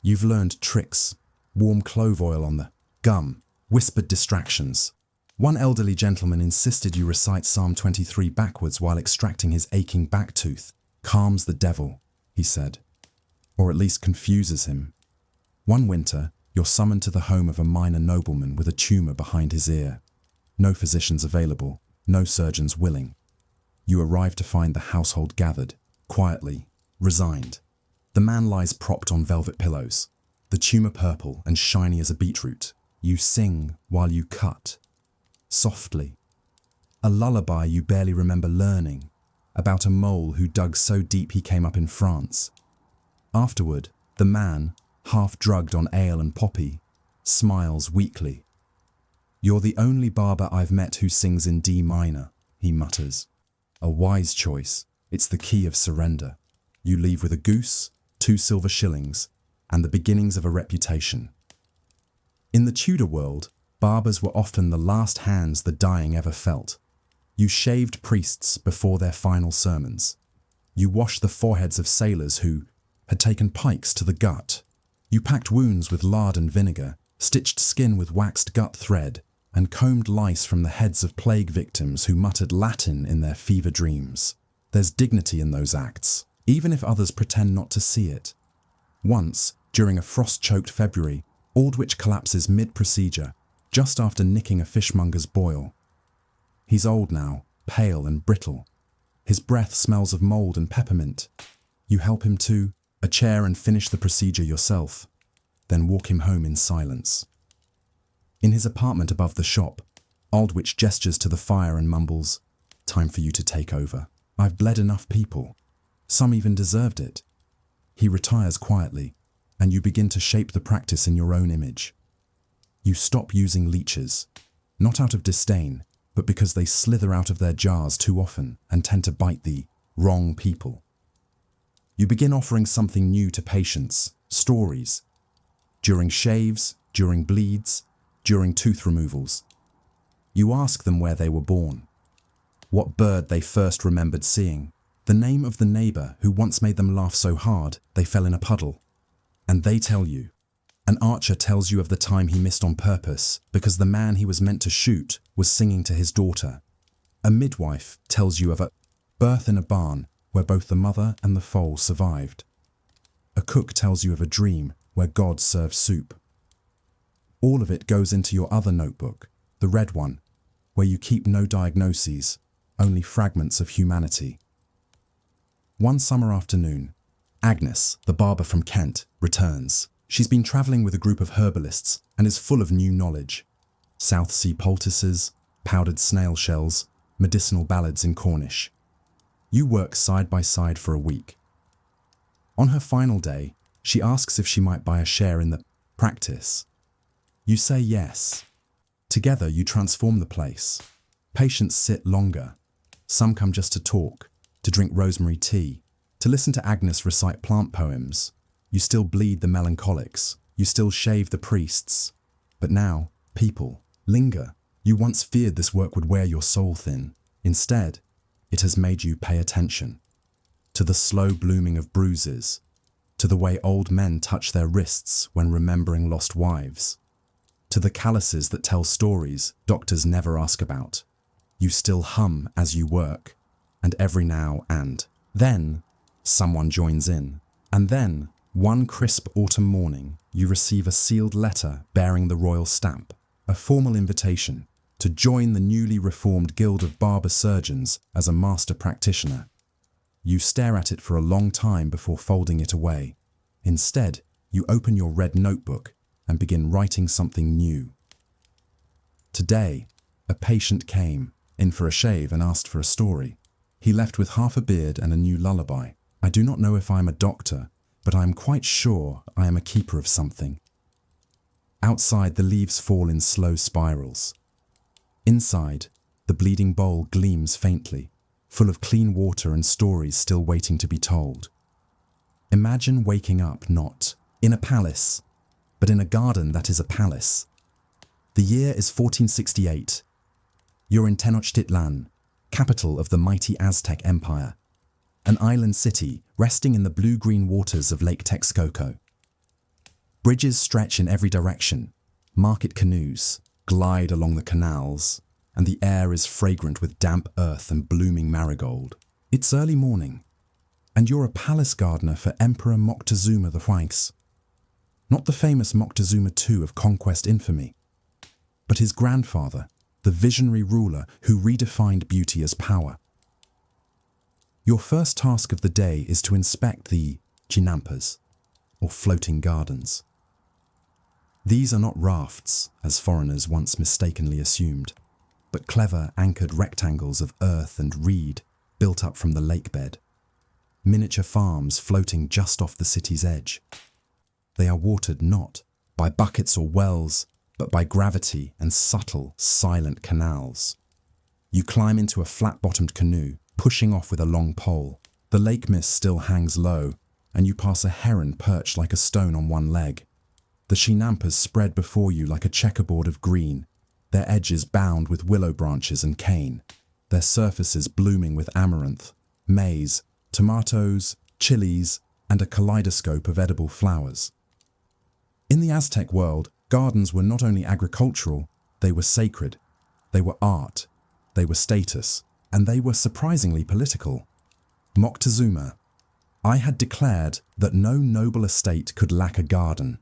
You've learned tricks, warm clove oil on the gum, whispered distractions. One elderly gentleman insisted you recite Psalm 23 backwards while extracting his aching back tooth. Calms the devil, he said, or at least confuses him. One winter, you're summoned to the home of a minor nobleman with a tumour behind his ear. No physicians available, no surgeons willing. You arrive to find the household gathered, quietly, resigned. The man lies propped on velvet pillows, the tumour purple and shiny as a beetroot. You sing while you cut, softly. A lullaby you barely remember learning, about a mole who dug so deep he came up in France. Afterward, the man, half drugged on ale and poppy, smiles weakly. You're the only barber I've met who sings in D minor, he mutters. A wise choice. It's the key of surrender. You leave with a goose, 2 silver shillings, and the beginnings of a reputation. In the Tudor world, barbers were often the last hands the dying ever felt. You shaved priests before their final sermons. You washed the foreheads of sailors who had taken pikes to the gut. You packed wounds with lard and vinegar, stitched skin with waxed gut thread, and combed lice from the heads of plague victims who muttered Latin in their fever dreams. There's dignity in those acts, even if others pretend not to see it. Once, during a frost-choked February, Aldwych collapses mid-procedure, just after nicking a fishmonger's boil. He's old now, pale and brittle. His breath smells of mould and peppermint. You help him to a chair and finish the procedure yourself, then walk him home in silence. In his apartment above the shop, Aldwych gestures to the fire and mumbles, "Time for you to take over. I've bled enough people. Some even deserved it." He retires quietly, and you begin to shape the practice in your own image. You stop using leeches, not out of disdain, but because they slither out of their jars too often and tend to bite the wrong people. You begin offering something new to patients, stories. During shaves, during bleeds, during tooth removals. You ask them where they were born, what bird they first remembered seeing, the name of the neighbour who once made them laugh so hard they fell in a puddle. And they tell you. An archer tells you of the time he missed on purpose because the man he was meant to shoot was singing to his daughter. A midwife tells you of a birth in a barn where both the mother and the foal survived. A cook tells you of a dream where God served soup. All of it goes into your other notebook, the red one, where you keep no diagnoses, only fragments of humanity. One summer afternoon, Agnes, the barber from Kent, returns. She's been travelling with a group of herbalists and is full of new knowledge. South Sea poultices, powdered snail shells, medicinal ballads in Cornish. You work side by side for a week. On her final day, she asks if she might buy a share in the practice. You say yes. Together you transform the place. Patients sit longer. Some come just to talk, to drink rosemary tea, to listen to Agnes recite plant poems. You still bleed the melancholics. You still shave the priests. But now, people linger. You once feared this work would wear your soul thin. Instead, it has made you pay attention. To the slow blooming of bruises. To the way old men touch their wrists when remembering lost wives. To the calluses that tell stories doctors never ask about. You still hum as you work, and every now and then someone joins in. And then, one crisp autumn morning, you receive a sealed letter bearing the royal stamp, a formal invitation to join the newly reformed Guild of Barber Surgeons as a master practitioner. You stare at it for a long time before folding it away. Instead, you open your red notebook and begin writing something new. Today, a patient came, in for a shave and asked for a story. He left with half a beard and a new lullaby. I do not know if I am a doctor, but I am quite sure I am a keeper of something. Outside, the leaves fall in slow spirals. Inside, the bleeding bowl gleams faintly, full of clean water and stories still waiting to be told. Imagine waking up not in a palace, but in a garden that is a palace. The year is 1468. You're in Tenochtitlan, capital of the mighty Aztec Empire, an island city resting in the blue-green waters of Lake Texcoco. Bridges stretch in every direction, market canoes glide along the canals, and the air is fragrant with damp earth and blooming marigold. It's early morning, and you're a palace gardener for Emperor Moctezuma I. Not the famous Moctezuma II of conquest infamy, but his grandfather, the visionary ruler who redefined beauty as power. Your first task of the day is to inspect the chinampas, or floating gardens. These are not rafts, as foreigners once mistakenly assumed, but clever anchored rectangles of earth and reed built up from the lake bed. Miniature farms floating just off the city's edge. They are watered not by buckets or wells, but by gravity and subtle, silent canals. You climb into a flat-bottomed canoe, pushing off with a long pole. The lake mist still hangs low, and you pass a heron perched like a stone on one leg. The chinampas spread before you like a checkerboard of green, their edges bound with willow branches and cane, their surfaces blooming with amaranth, maize, tomatoes, chilies, and a kaleidoscope of edible flowers. In the Aztec world, gardens were not only agricultural, they were sacred, they were art, they were status, and they were surprisingly political. Moctezuma, I had declared that no noble estate could lack a garden.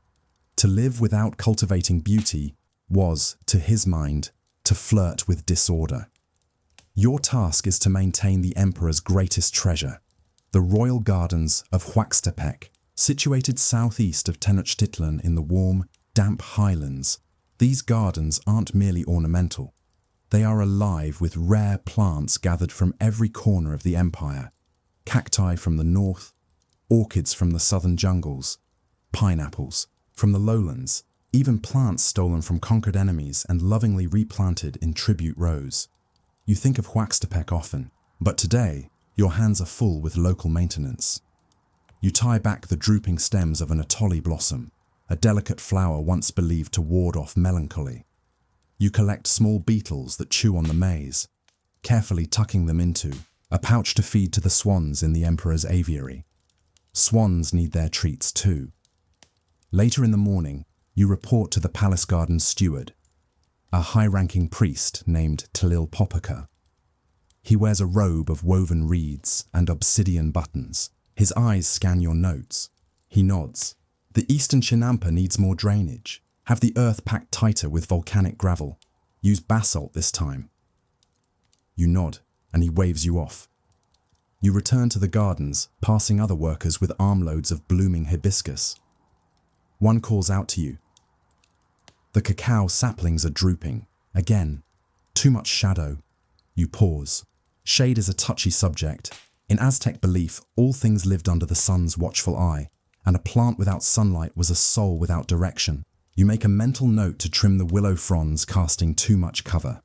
To live without cultivating beauty was, to his mind, to flirt with disorder. Your task is to maintain the emperor's greatest treasure, the royal gardens of Huaxtepec, situated southeast of Tenochtitlan in the warm, damp highlands. These gardens aren't merely ornamental. They are alive with rare plants gathered from every corner of the empire. Cacti from the north, orchids from the southern jungles, pineapples from the lowlands, even plants stolen from conquered enemies and lovingly replanted in tribute rows. You think of Huaxtepec often, but today your hands are full with local maintenance. You tie back the drooping stems of an atolli blossom, a delicate flower once believed to ward off melancholy. You collect small beetles that chew on the maize, carefully tucking them into a pouch to feed to the swans in the emperor's aviary. Swans need their treats too. Later in the morning, you report to the palace garden steward, a high-ranking priest named Tlilpopoca. He wears a robe of woven reeds and obsidian buttons. His eyes scan your notes. He nods. The eastern chinampa needs more drainage. Have the earth packed tighter with volcanic gravel. Use basalt this time. You nod, and he waves you off. You return to the gardens, passing other workers with armloads of blooming hibiscus. One calls out to you. The cacao saplings are drooping. Again, too much shadow. You pause. Shade is a touchy subject. In Aztec belief, all things lived under the sun's watchful eye, and a plant without sunlight was a soul without direction. You make a mental note to trim the willow fronds casting too much cover.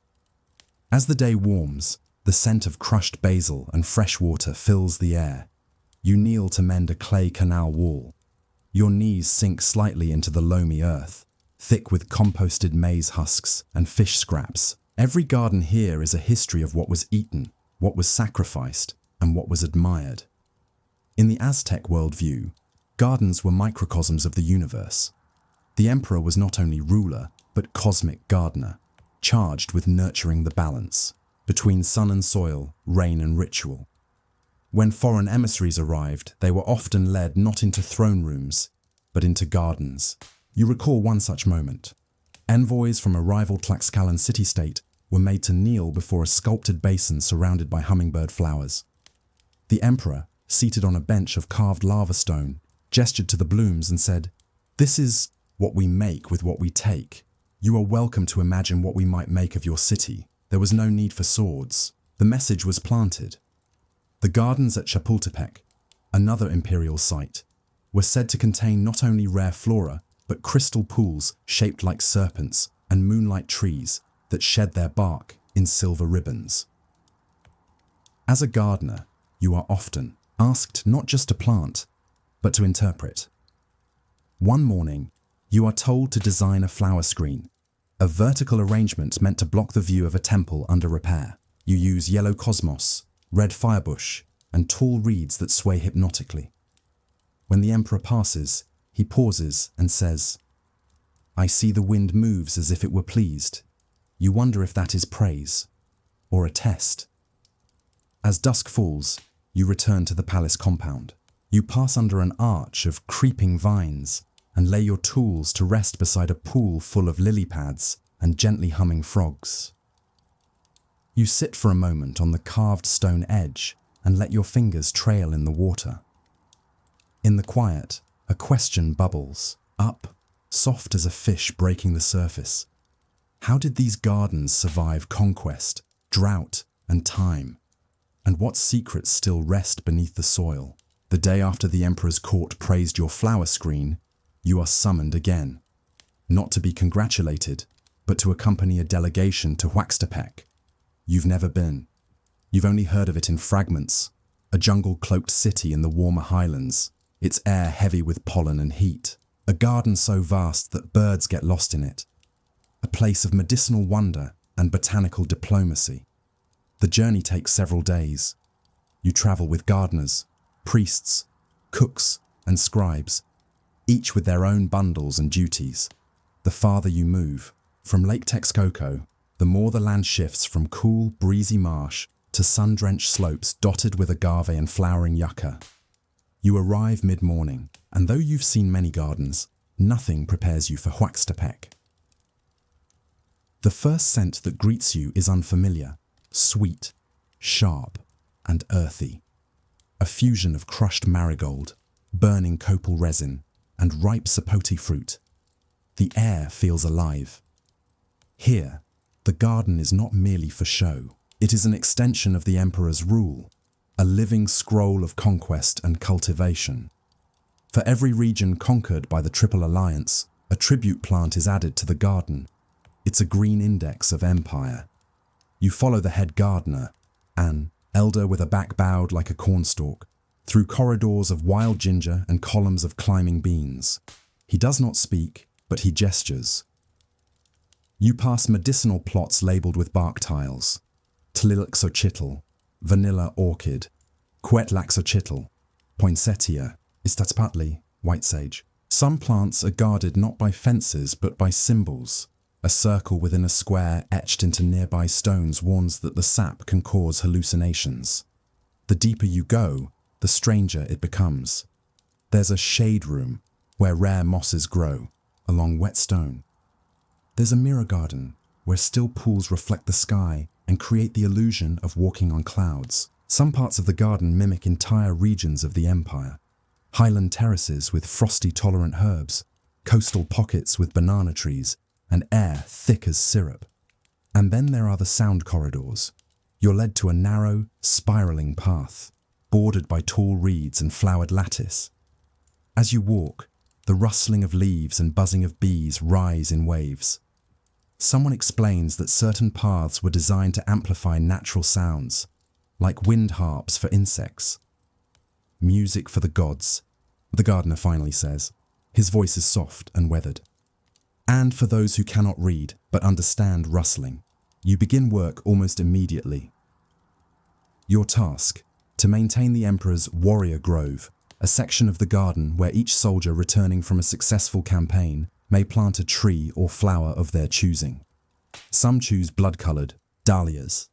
As the day warms, the scent of crushed basil and fresh water fills the air. You kneel to mend a clay canal wall. Your knees sink slightly into the loamy earth, thick with composted maize husks and fish scraps. Every garden here is a history of what was eaten, what was sacrificed, and what was admired. In the Aztec worldview, gardens were microcosms of the universe. The emperor was not only ruler, but cosmic gardener, charged with nurturing the balance between sun and soil, rain and ritual. When foreign emissaries arrived, they were often led not into throne rooms, but into gardens. You recall one such moment. Envoys from a rival Tlaxcalan city-state were made to kneel before a sculpted basin surrounded by hummingbird flowers. The emperor, seated on a bench of carved lava stone, gestured to the blooms and said, "This is what we make with what we take. You are welcome to imagine what we might make of your city." There was no need for swords. The message was planted. The gardens at Chapultepec, another imperial site, were said to contain not only rare flora, but crystal pools shaped like serpents and moonlight trees that shed their bark in silver ribbons. As a gardener, you are often asked not just to plant, but to interpret. One morning, you are told to design a flower screen, a vertical arrangement meant to block the view of a temple under repair. You use yellow cosmos, red firebush, and tall reeds that sway hypnotically. When the emperor passes, he pauses and says, "I see the wind moves as if it were pleased." You wonder if that is praise or a test. As dusk falls, you return to the palace compound. You pass under an arch of creeping vines and lay your tools to rest beside a pool full of lily pads and gently humming frogs. You sit for a moment on the carved stone edge and let your fingers trail in the water. In the quiet, a question bubbles up, soft as a fish breaking the surface. How did these gardens survive conquest, drought, and time? And what secrets still rest beneath the soil? The day after the emperor's court praised your flower screen, you are summoned again. Not to be congratulated, but to accompany a delegation to Huaxtepec. You've never been. You've only heard of it in fragments, a jungle-cloaked city in the warmer highlands, its air heavy with pollen and heat, a garden so vast that birds get lost in it, a place of medicinal wonder and botanical diplomacy. The journey takes several days. You travel with gardeners, priests, cooks, and scribes, each with their own bundles and duties. The farther you move, from Lake Texcoco, the more the land shifts from cool, breezy marsh to sun-drenched slopes dotted with agave and flowering yucca. You arrive mid-morning, and though you've seen many gardens, nothing prepares you for Huaxtepec. The first scent that greets you is unfamiliar, sweet, sharp, and earthy. A fusion of crushed marigold, burning copal resin, and ripe sapote fruit. The air feels alive. Here, the garden is not merely for show. It is an extension of the emperor's rule, a living scroll of conquest and cultivation. For every region conquered by the Triple Alliance, a tribute plant is added to the garden. It's a green index of empire. You follow the head gardener, an elder with a back bowed like a cornstalk, through corridors of wild ginger and columns of climbing beans. He does not speak, but he gestures. You pass medicinal plots labelled with bark tiles, Tlilaxochitl, vanilla orchid, Quetzalcoatl, poinsettia, Istatspatli, white sage. Some plants are guarded not by fences but by symbols. A circle within a square etched into nearby stones warns that the sap can cause hallucinations. The deeper you go, the stranger it becomes. There's a shade room where rare mosses grow, along wet stone. There's a mirror garden where still pools reflect the sky and create the illusion of walking on clouds. Some parts of the garden mimic entire regions of the empire. Highland terraces with frosty-tolerant herbs, coastal pockets with banana trees, and air thick as syrup. And then there are the sound corridors. You're led to a narrow, spiraling path, bordered by tall reeds and flowered lattice. As you walk, the rustling of leaves and buzzing of bees rise in waves. Someone explains that certain paths were designed to amplify natural sounds, like wind harps for insects. Music for the gods, the gardener finally says. His voice is soft and weathered. And for those who cannot read but understand rustling, you begin work almost immediately. Your task, to maintain the emperor's warrior grove, a section of the garden where each soldier returning from a successful campaign may plant a tree or flower of their choosing. Some choose blood-coloured dahlias,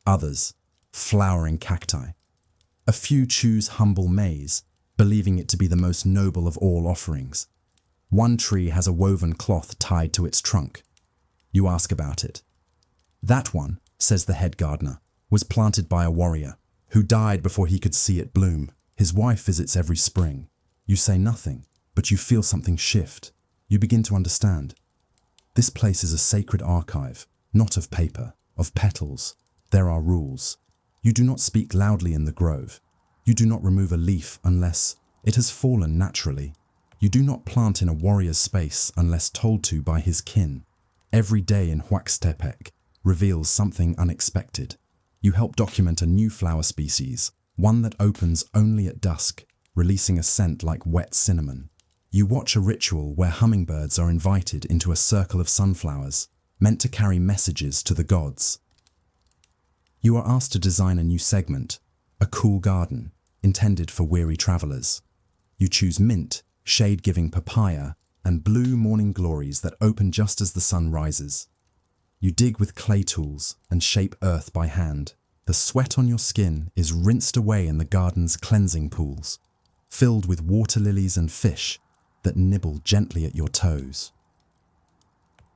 others flowering cacti. A few choose humble maize, believing it to be the most noble of all offerings. One tree has a woven cloth tied to its trunk. You ask about it. That one, says the head gardener, was planted by a warrior who died before he could see it bloom. His wife visits every spring. You say nothing, but you feel something shift. You begin to understand. This place is a sacred archive, not of paper, of petals, there are rules. You do not speak loudly in the grove. You do not remove a leaf unless it has fallen naturally. You do not plant in a warrior's space unless told to by his kin. Every day in Huaxtepec reveals something unexpected. You help document a new flower species, one that opens only at dusk, releasing a scent like wet cinnamon. You watch a ritual where hummingbirds are invited into a circle of sunflowers, meant to carry messages to the gods. You are asked to design a new segment, a cool garden, intended for weary travelers. You choose mint, shade-giving papaya, and blue morning glories that open just as the sun rises. You dig with clay tools and shape earth by hand. The sweat on your skin is rinsed away in the garden's cleansing pools, filled with water lilies and fish that nibble gently at your toes.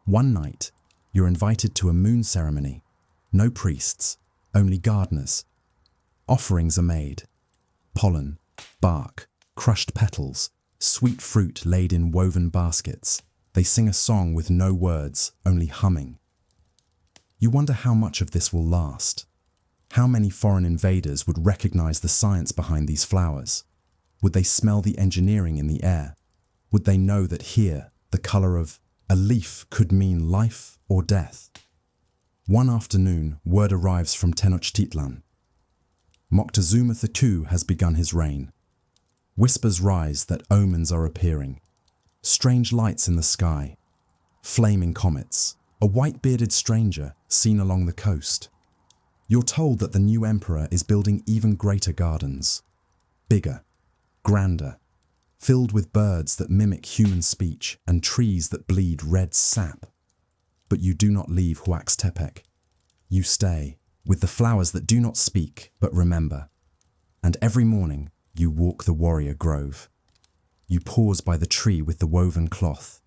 One night, you're invited to a moon ceremony. No priests, only gardeners. Offerings are made. Pollen, bark, crushed petals, sweet fruit laid in woven baskets. They sing a song with no words, only humming. You wonder how much of this will last. How many foreign invaders would recognize the science behind these flowers? Would they smell the engineering in the air? Would they know that here, the color of a leaf could mean life or death? One afternoon, word arrives from Tenochtitlan. Moctezuma II has begun his reign. Whispers rise that omens are appearing. Strange lights in the sky, flaming comets, a white-bearded stranger seen along the coast. You're told that the new emperor is building even greater gardens. Bigger, grander, filled with birds that mimic human speech and trees that bleed red sap. But you do not leave Huaxtepec. You stay, with the flowers that do not speak but remember. And every morning, you walk the warrior grove. You pause by the tree with the woven cloth.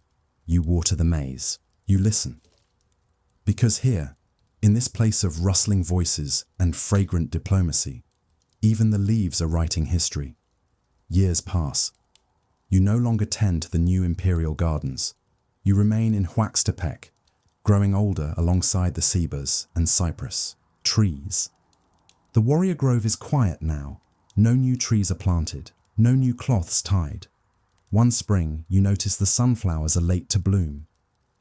You water the maize. You listen. Because here, in this place of rustling voices and fragrant diplomacy, even the leaves are writing history. Years pass. You no longer tend to the new imperial gardens. You remain in Huaxtepec, growing older alongside the cebas and cypress, trees. The warrior grove is quiet now. No new trees are planted, no new cloths tied. One spring, you notice the sunflowers are late to bloom.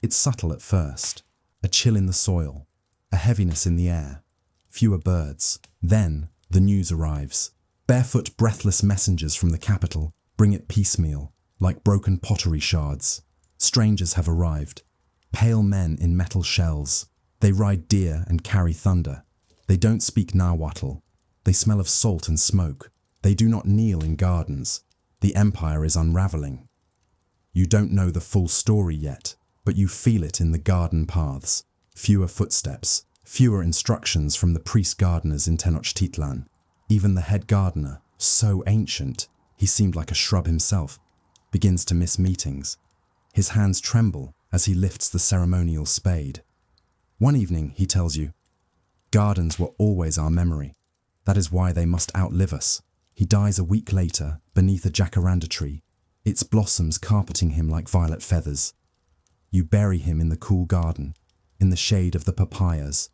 It's subtle at first, a chill in the soil, a heaviness in the air, fewer birds. Then, the news arrives. Barefoot, breathless messengers from the capital bring it piecemeal, like broken pottery shards. Strangers have arrived, pale men in metal shells. They ride deer and carry thunder. They don't speak Nahuatl. They smell of salt and smoke. They do not kneel in gardens. The empire is unraveling. You don't know the full story yet, but you feel it in the garden paths. Fewer footsteps, fewer instructions from the priest gardeners in Tenochtitlan. Even the head gardener, so ancient, he seemed like a shrub himself, begins to miss meetings. His hands tremble as he lifts the ceremonial spade. One evening, he tells you, "Gardens were always our memory. That is why they must outlive us." He dies a week later beneath a jacaranda tree, its blossoms carpeting him like violet feathers. You bury him in the cool garden, in the shade of the papayas.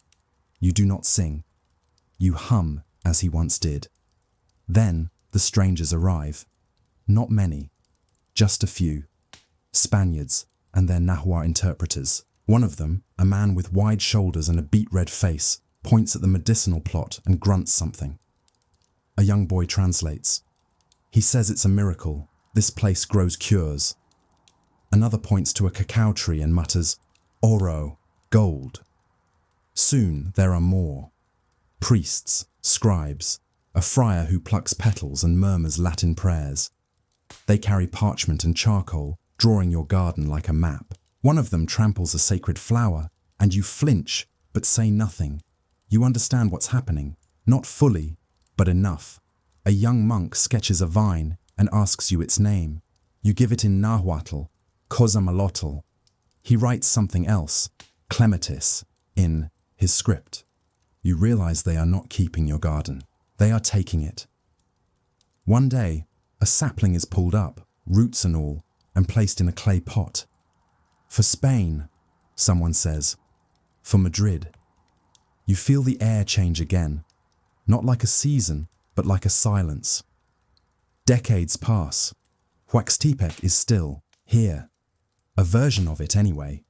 You do not sing. You hum as he once did. Then the strangers arrive. Not many, just a few. Spaniards and their Nahua interpreters. One of them, a man with wide shoulders and a beet-red face, points at the medicinal plot and grunts something. A young boy translates. He says it's a miracle. This place grows cures. Another points to a cacao tree and mutters, "Oro, gold." Soon there are more. Priests, scribes, a friar who plucks petals and murmurs Latin prayers. They carry parchment and charcoal, drawing your garden like a map. One of them tramples a sacred flower, and you flinch, but say nothing. You understand what's happening, not fully, but enough. A young monk sketches a vine and asks you its name. You give it in Nahuatl, Cozamalotl. He writes something else, Clematis, in his script. You realize they are not keeping your garden. They are taking it. One day, a sapling is pulled up, roots and all, and placed in a clay pot. For Spain, someone says. For Madrid. You feel the air change again, not like a season, but like a silence. Decades pass. Huaxtepec is still here. A version of it anyway.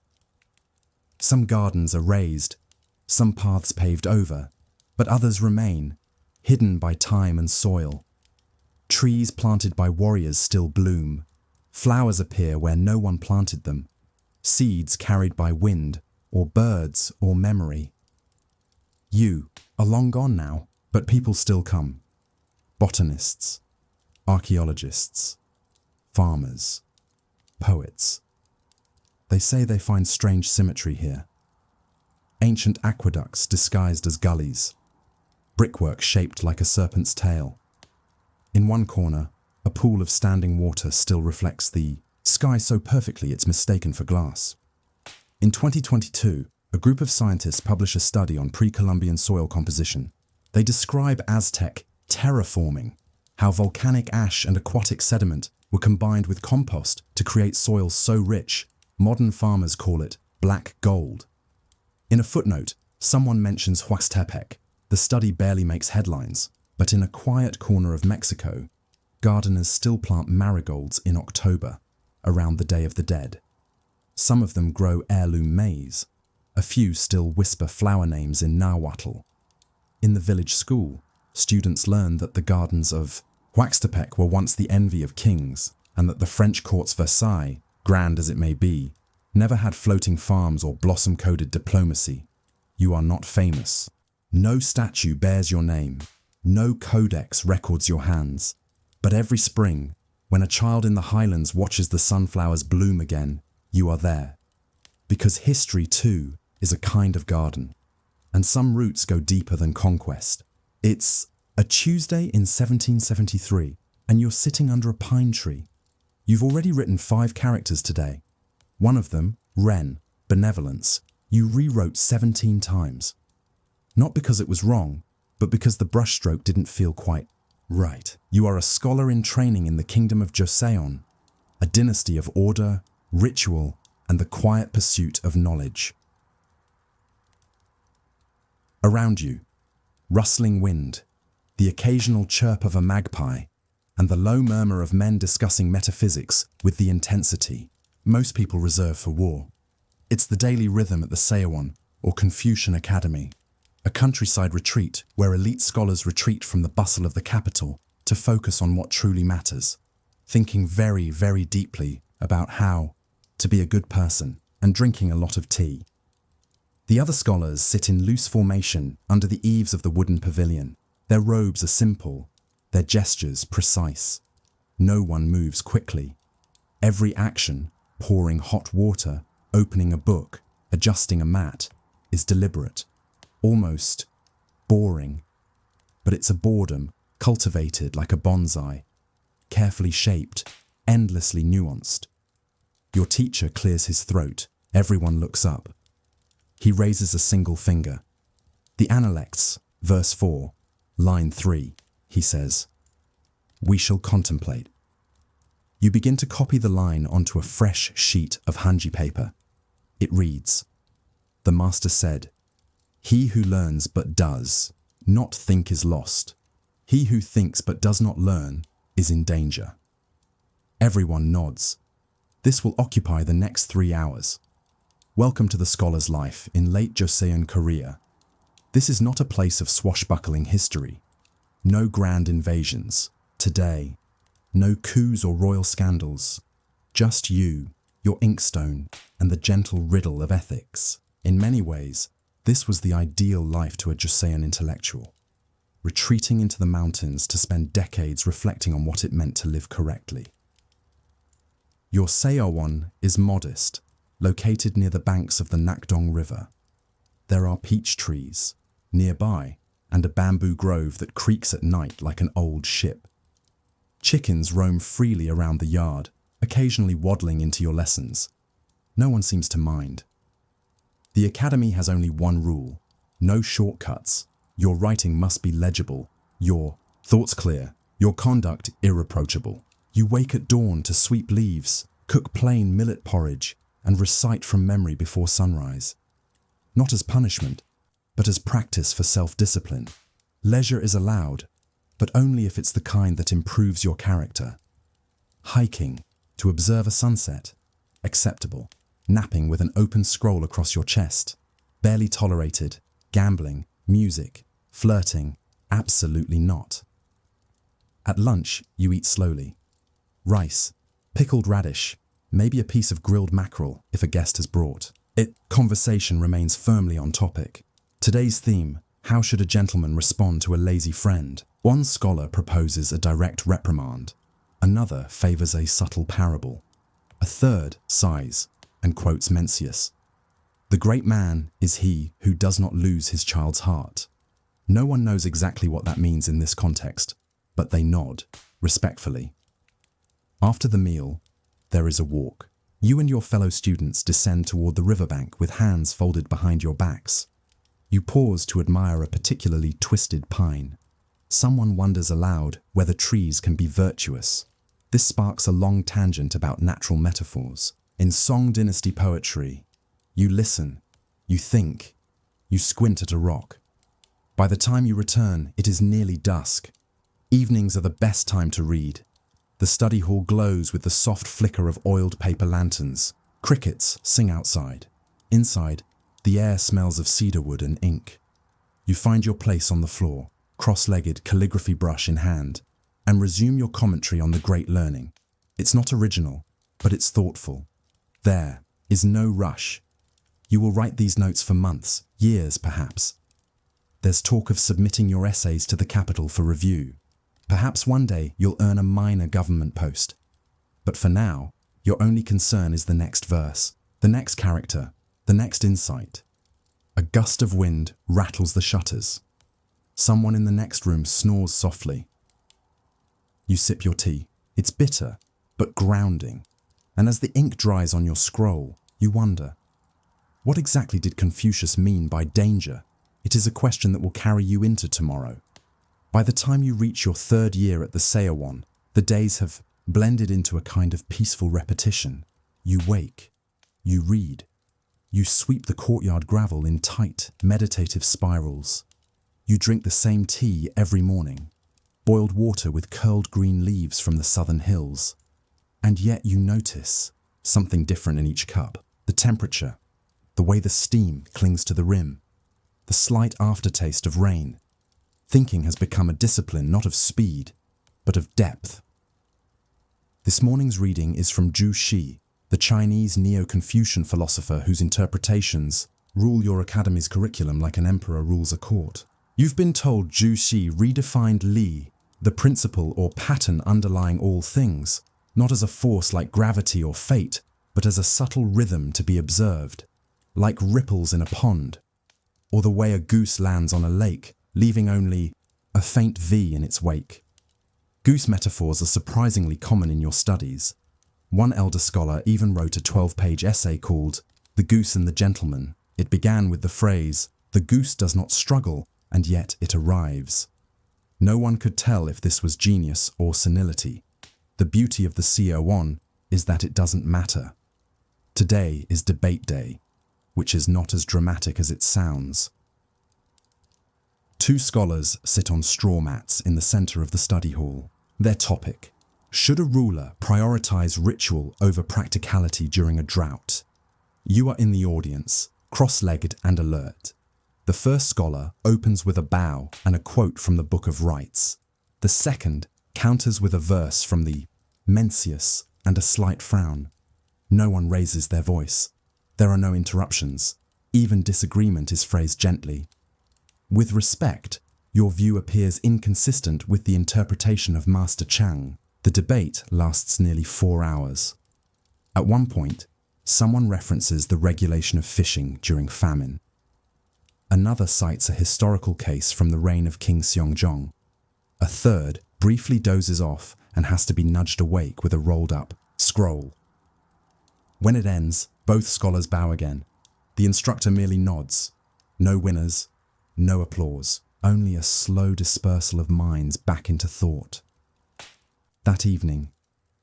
Some gardens are raised, some paths paved over, but others remain, hidden by time and soil. Trees planted by warriors still bloom. Flowers appear where no one planted them. Seeds carried by wind, or birds, or memory. You are long gone now, but people still come. Botanists, archaeologists, farmers, poets. They say they find strange symmetry here. Ancient aqueducts disguised as gullies. Brickwork shaped like a serpent's tail. In one corner, a pool of standing water still reflects the sky so perfectly it's mistaken for glass. In 2022, a group of scientists publish a study on pre-Columbian soil composition. They describe Aztec terraforming, how volcanic ash and aquatic sediment were combined with compost to create soils so rich, modern farmers call it black gold. In a footnote, someone mentions Huaxtepec. The study barely makes headlines, but in a quiet corner of Mexico, gardeners still plant marigolds in October, around the Day of the Dead. Some of them grow heirloom maize. A few still whisper flower names in Nahuatl. In the village school, students learn that the gardens of Huaxtepec were once the envy of kings, and that the French court's Versailles, grand as it may be, never had floating farms or blossom-coded diplomacy. You are not famous. No statue bears your name. No codex records your hands. But every spring, when a child in the highlands watches the sunflowers bloom again, you are there. Because history, too, is a kind of garden, and some roots go deeper than conquest. It's a Tuesday in 1773, and you're sitting under a pine tree. You've already written 5 characters today. One of them, Wren, benevolence, you rewrote 17 times. Not because it was wrong, but because the brushstroke didn't feel quite right. You are a scholar in training in the kingdom of Joseon, a dynasty of order, ritual, and the quiet pursuit of knowledge. Around you, rustling wind, the occasional chirp of a magpie, and the low murmur of men discussing metaphysics with the intensity most people reserve for war. It's the daily rhythm at the Seowon, or Confucian Academy, a countryside retreat where elite scholars retreat from the bustle of the capital to focus on what truly matters, thinking very, very deeply about how to be a good person and drinking a lot of tea. The other scholars sit in loose formation under the eaves of the wooden pavilion. Their robes are simple, their gestures precise. No one moves quickly. Every action, pouring hot water, opening a book, adjusting a mat, is deliberate, almost boring. But it's a boredom cultivated like a bonsai, carefully shaped, endlessly nuanced. Your teacher clears his throat. Everyone looks up. He raises a single finger. The Analects, verse 4, line 3, he says, "We shall contemplate." You begin to copy the line onto a fresh sheet of hanji paper. It reads, "The master said, 'He who learns but does not think is lost. He who thinks but does not learn is in danger.'" Everyone nods. This will occupy the next 3 hours. Welcome to the scholar's life in late Joseon Korea. This is not a place of swashbuckling history. No grand invasions. Today, no coups or royal scandals. Just you, your inkstone, and the gentle riddle of ethics. In many ways, this was the ideal life to a Joseon intellectual, retreating into the mountains to spend decades reflecting on what it meant to live correctly. Your Seowon is modest, located near the banks of the Nakdong River. There are peach trees nearby and a bamboo grove that creaks at night like an old ship. Chickens roam freely around the yard, occasionally waddling into your lessons. No one seems to mind. The academy has only one rule: no shortcuts. Your writing must be legible, your thoughts clear, your conduct irreproachable. You wake at dawn to sweep leaves, cook plain millet porridge, and recite from memory before sunrise. Not as punishment, but as practice for self-discipline. Leisure is allowed, but only if it's the kind that improves your character. Hiking, to observe a sunset, acceptable. Napping with an open scroll across your chest, barely tolerated. Gambling, music, flirting, absolutely not. At lunch, you eat slowly. Rice, pickled radish, maybe a piece of grilled mackerel if a guest has brought. Conversation remains firmly on topic. Today's theme, how should a gentleman respond to a lazy friend? One scholar proposes a direct reprimand. Another favours a subtle parable. A third sighs and quotes Mencius. The great man is he who does not lose his child's heart. No one knows exactly what that means in this context, but they nod, respectfully. After the meal, there is a walk. You and your fellow students descend toward the riverbank with hands folded behind your backs. You pause to admire a particularly twisted pine. Someone wonders aloud whether trees can be virtuous. This sparks a long tangent about natural metaphors. In Song Dynasty poetry, you listen, you think, you squint at a rock. By the time you return, it is nearly dusk. Evenings are the best time to read. The study hall glows with the soft flicker of oiled paper lanterns. Crickets sing outside. Inside, the air smells of cedarwood and ink. You find your place on the floor, cross-legged, calligraphy brush in hand, and resume your commentary on the great learning. It's not original, but it's thoughtful. There is no rush. You will write these notes for months, years perhaps. There's talk of submitting your essays to the Capitol for review. Perhaps one day you'll earn a minor government post. But for now, your only concern is the next verse, the next character, the next insight. A gust of wind rattles the shutters. Someone in the next room snores softly. You sip your tea. It's bitter, but grounding. And as the ink dries on your scroll, you wonder, what exactly did Confucius mean by danger? It is a question that will carry you into tomorrow. By the time you reach your third year at the Seowon, the days have blended into a kind of peaceful repetition. You wake, you read, you sweep the courtyard gravel in tight, meditative spirals. You drink the same tea every morning, boiled water with curled green leaves from the southern hills. And yet you notice something different in each cup. The temperature, the way the steam clings to the rim, the slight aftertaste of rain. Thinking has become a discipline not of speed, but of depth. This morning's reading is from Zhu Xi, the Chinese Neo-Confucian philosopher whose interpretations rule your academy's curriculum like an emperor rules a court. You've been told Zhu Xi redefined Li, the principle or pattern underlying all things, not as a force like gravity or fate, but as a subtle rhythm to be observed, like ripples in a pond, or the way a goose lands on a lake, leaving only a faint V in its wake. Goose metaphors are surprisingly common in your studies. One elder scholar even wrote a 12-page essay called The Goose and the Gentleman. It began with the phrase, "The goose does not struggle, and yet it arrives." No one could tell if this was genius or senility. The beauty of the CO1 is that it doesn't matter. Today is debate day, which is not as dramatic as it sounds. Two scholars sit on straw mats in the center of the study hall. Their topic: should a ruler prioritize ritual over practicality during a drought? You are in the audience, cross-legged and alert. The first scholar opens with a bow and a quote from the Book of Rites. The second counters with a verse from the Mencius and a slight frown. No one raises their voice. There are no interruptions. Even disagreement is phrased gently. With respect, your view appears inconsistent with the interpretation of Master Chang. The debate lasts nearly 4 hours. At one point, someone references the regulation of fishing during famine. Another cites a historical case from the reign of King Seongjong. A third briefly dozes off and has to be nudged awake with a rolled-up scroll. When it ends, both scholars bow again. The instructor merely nods. No winners, no applause, only a slow dispersal of minds back into thought. That evening,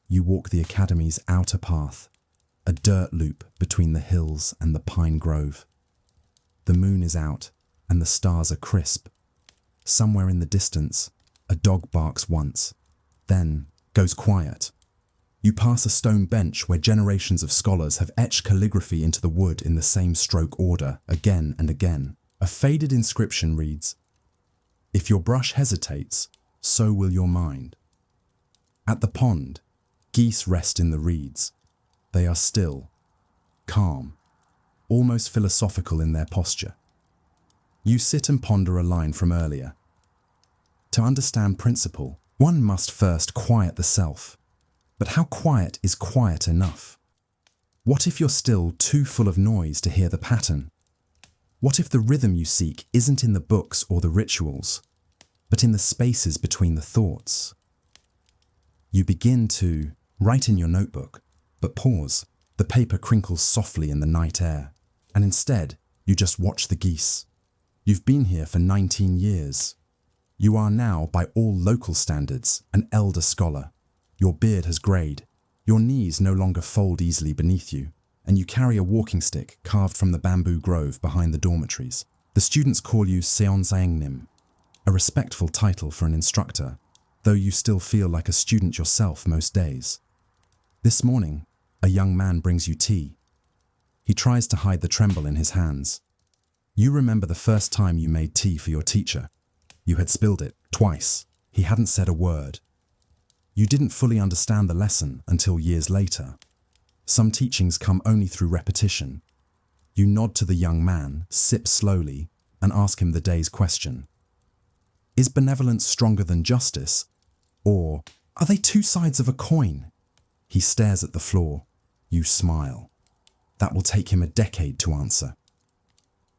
you walk the academy's outer path, a dirt loop between the hills and the pine grove. The moon is out, and the stars are crisp. Somewhere in the distance, a dog barks once, then goes quiet. You pass a stone bench where generations of scholars have etched calligraphy into the wood in the same stroke order again and again. A faded inscription reads, "If your brush hesitates, so will your mind." At the pond, geese rest in the reeds. They are still, calm, almost philosophical in their posture. You sit and ponder a line from earlier. To understand principle, one must first quiet the self. But how quiet is quiet enough? What if you're still too full of noise to hear the pattern? What if the rhythm you seek isn't in the books or the rituals, but in the spaces between the thoughts? You begin to write in your notebook, but pause. The paper crinkles softly in the night air, and instead, you just watch the geese. You've been here for 19 years. You are now, by all local standards, an elder scholar. Your beard has greyed, your knees no longer fold easily beneath you, and you carry a walking stick carved from the bamboo grove behind the dormitories. The students call you seansaengnim, a respectful title for an instructor, though you still feel like a student yourself most days. This morning, a young man brings you tea. He tries to hide the tremble in his hands. You remember the first time you made tea for your teacher. You had spilled it twice. He hadn't said a word. You didn't fully understand the lesson until years later. Some teachings come only through repetition. You nod to the young man, sip slowly, and ask him the day's question. Is benevolence stronger than justice? Or are they two sides of a coin? He stares at the floor. You smile. That will take him a decade to answer.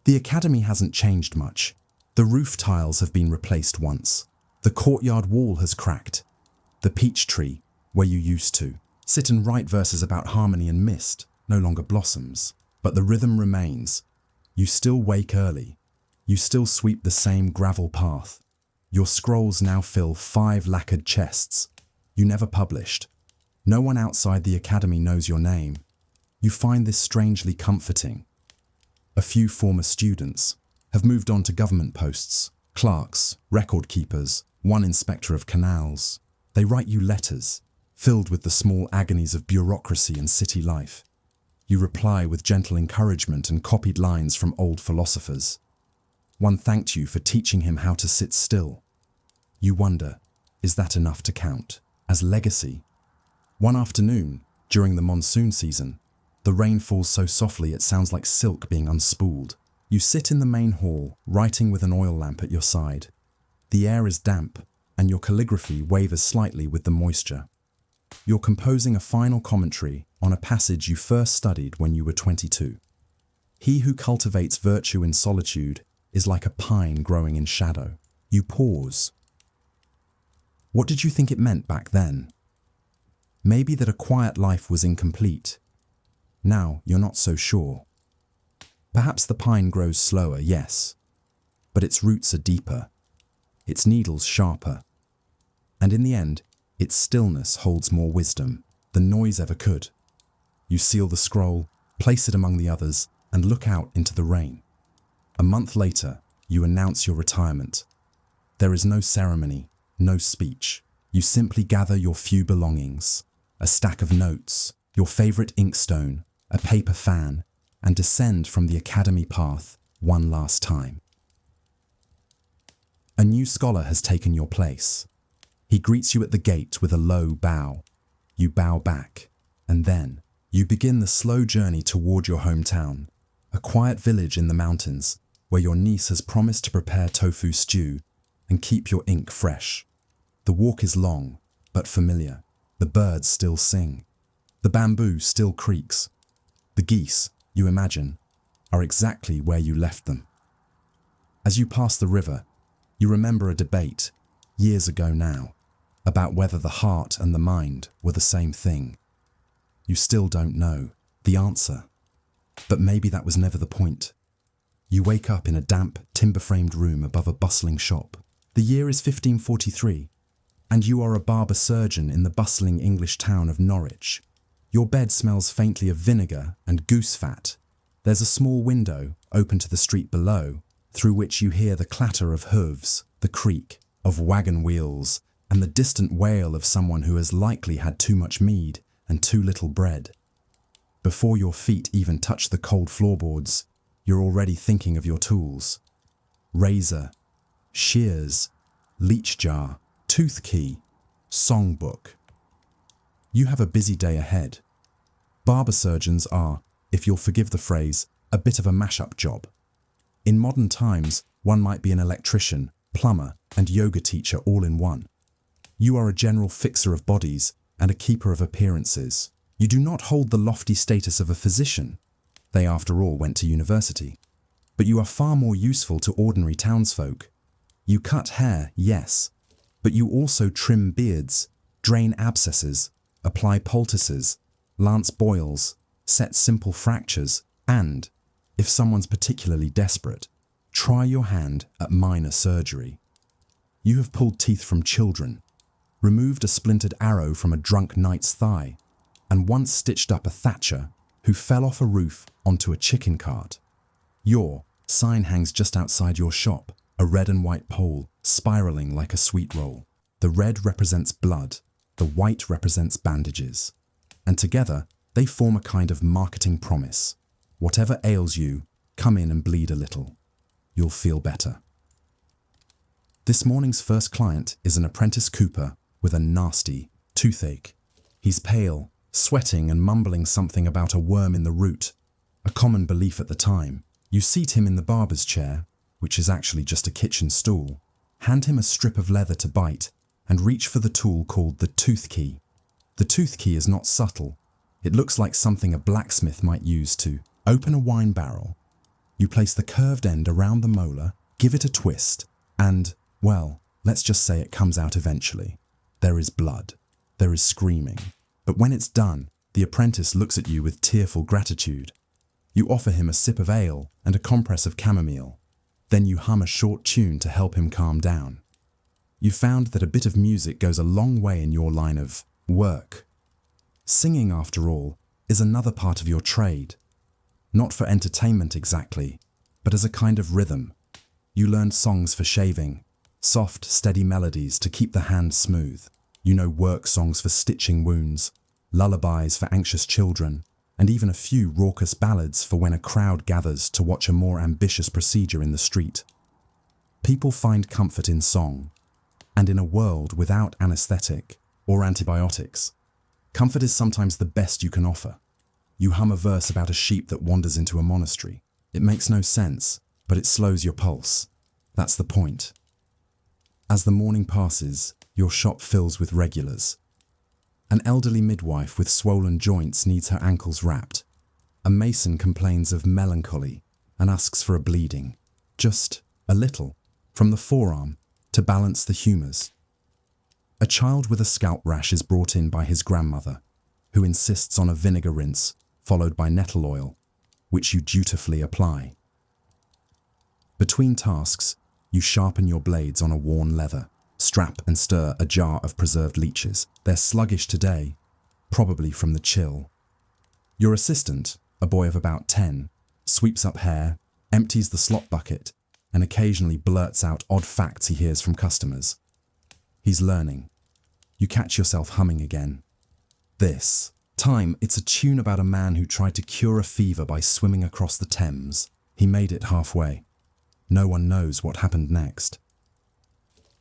The academy hasn't changed much. The roof tiles have been replaced once. The courtyard wall has cracked. The peach tree, where you used to sit and write verses about harmony and mist, no longer blossoms. But the rhythm remains. You still wake early. You still sweep the same gravel path. Your scrolls now fill 5 lacquered chests. You never published. No one outside the academy knows your name. You find this strangely comforting. A few former students have moved on to government posts, clerks, record keepers, one inspector of canals. They write you letters, filled with the small agonies of bureaucracy and city life. You reply with gentle encouragement and copied lines from old philosophers. One thanked you for teaching him how to sit still. You wonder, is that enough to count as legacy? One afternoon, during the monsoon season, the rain falls so softly it sounds like silk being unspooled. You sit in the main hall, writing with an oil lamp at your side. The air is damp, and your calligraphy wavers slightly with the moisture. You're composing a final commentary on a passage you first studied when you were 22. He who cultivates virtue in solitude is like a pine growing in shadow. You pause. What did you think it meant back then? Maybe that a quiet life was incomplete. Now you're not so sure. Perhaps the pine grows slower, yes, but its roots are deeper, its needles sharper, and in the end, its stillness holds more wisdom than noise ever could. You seal the scroll, place it among the others, and look out into the rain. A month later, you announce your retirement. There is no ceremony, no speech. You simply gather your few belongings, a stack of notes, your favorite inkstone, a paper fan, and descend from the academy path one last time. A new scholar has taken your place. He greets you at the gate with a low bow. You bow back, and then you begin the slow journey toward your hometown, a quiet village in the mountains where your niece has promised to prepare tofu stew and keep your ink fresh. The walk is long, but familiar. The birds still sing. The bamboo still creaks. The geese, you imagine, are exactly where you left them. As you pass the river, you remember a debate, years ago now, about whether the heart and the mind were the same thing. You still don't know the answer, but maybe that was never the point. You wake up in a damp, timber-framed room above a bustling shop. The year is 1543, and you are a barber surgeon in the bustling English town of Norwich. Your bed smells faintly of vinegar and goose fat. There's a small window open to the street below, through which you hear the clatter of hooves, the creak of wagon wheels, and the distant wail of someone who has likely had too much mead and too little bread. Before your feet even touch the cold floorboards, you're already thinking of your tools. Razor, shears, leech jar, tooth key, songbook. You have a busy day ahead. Barber surgeons are, if you'll forgive the phrase, a bit of a mash-up job. In modern times, one might be an electrician, plumber, and yoga teacher all in one. You are a general fixer of bodies and a keeper of appearances. You do not hold the lofty status of a physician. They, after all, went to university. But you are far more useful to ordinary townsfolk. You cut hair, yes, but you also trim beards, drain abscesses, apply poultices, lance boils, set simple fractures, and, if someone's particularly desperate, try your hand at minor surgery. You have pulled teeth from children, removed a splintered arrow from a drunk knight's thigh, and once stitched up a thatcher who fell off a roof onto a chicken cart. Your sign hangs just outside your shop, a red and white pole spiraling like a sweet roll. The red represents blood, the white represents bandages, and together they form a kind of marketing promise. Whatever ails you, come in and bleed a little. You'll feel better. This morning's first client is an apprentice cooper with a nasty toothache. He's pale, sweating and mumbling something about a worm in the root, a common belief at the time. You seat him in the barber's chair, which is actually just a kitchen stool, hand him a strip of leather to bite, and reach for the tool called the tooth key. The tooth key is not subtle. It looks like something a blacksmith might use to open a wine barrel. You place the curved end around the molar, give it a twist, and, well, let's just say it comes out eventually. There is blood. There is screaming. But when it's done, the apprentice looks at you with tearful gratitude. You offer him a sip of ale and a compress of chamomile. Then you hum a short tune to help him calm down. You found that a bit of music goes a long way in your line of work. Singing, after all, is another part of your trade. Not for entertainment exactly, but as a kind of rhythm. You learned songs for shaving, soft, steady melodies to keep the hand smooth. You know work songs for stitching wounds, lullabies for anxious children, and even a few raucous ballads for when a crowd gathers to watch a more ambitious procedure in the street. People find comfort in song, and in a world without anesthetic or antibiotics, comfort is sometimes the best you can offer. You hum a verse about a sheep that wanders into a monastery. It makes no sense, but it slows your pulse. That's the point. As the morning passes, your shop fills with regulars. An elderly midwife with swollen joints needs her ankles wrapped. A mason complains of melancholy and asks for a bleeding, just a little, from the forearm to balance the humours. A child with a scalp rash is brought in by his grandmother, who insists on a vinegar rinse followed by nettle oil, which you dutifully apply. Between tasks, you sharpen your blades on a worn leather, strap and stir a jar of preserved leeches. They're sluggish today, probably from the chill. Your assistant, a boy of about 10, sweeps up hair, empties the slop bucket, and occasionally blurts out odd facts he hears from customers. He's learning. You catch yourself humming again. This time, it's a tune about a man who tried to cure a fever by swimming across the Thames. He made it halfway. No one knows what happened next.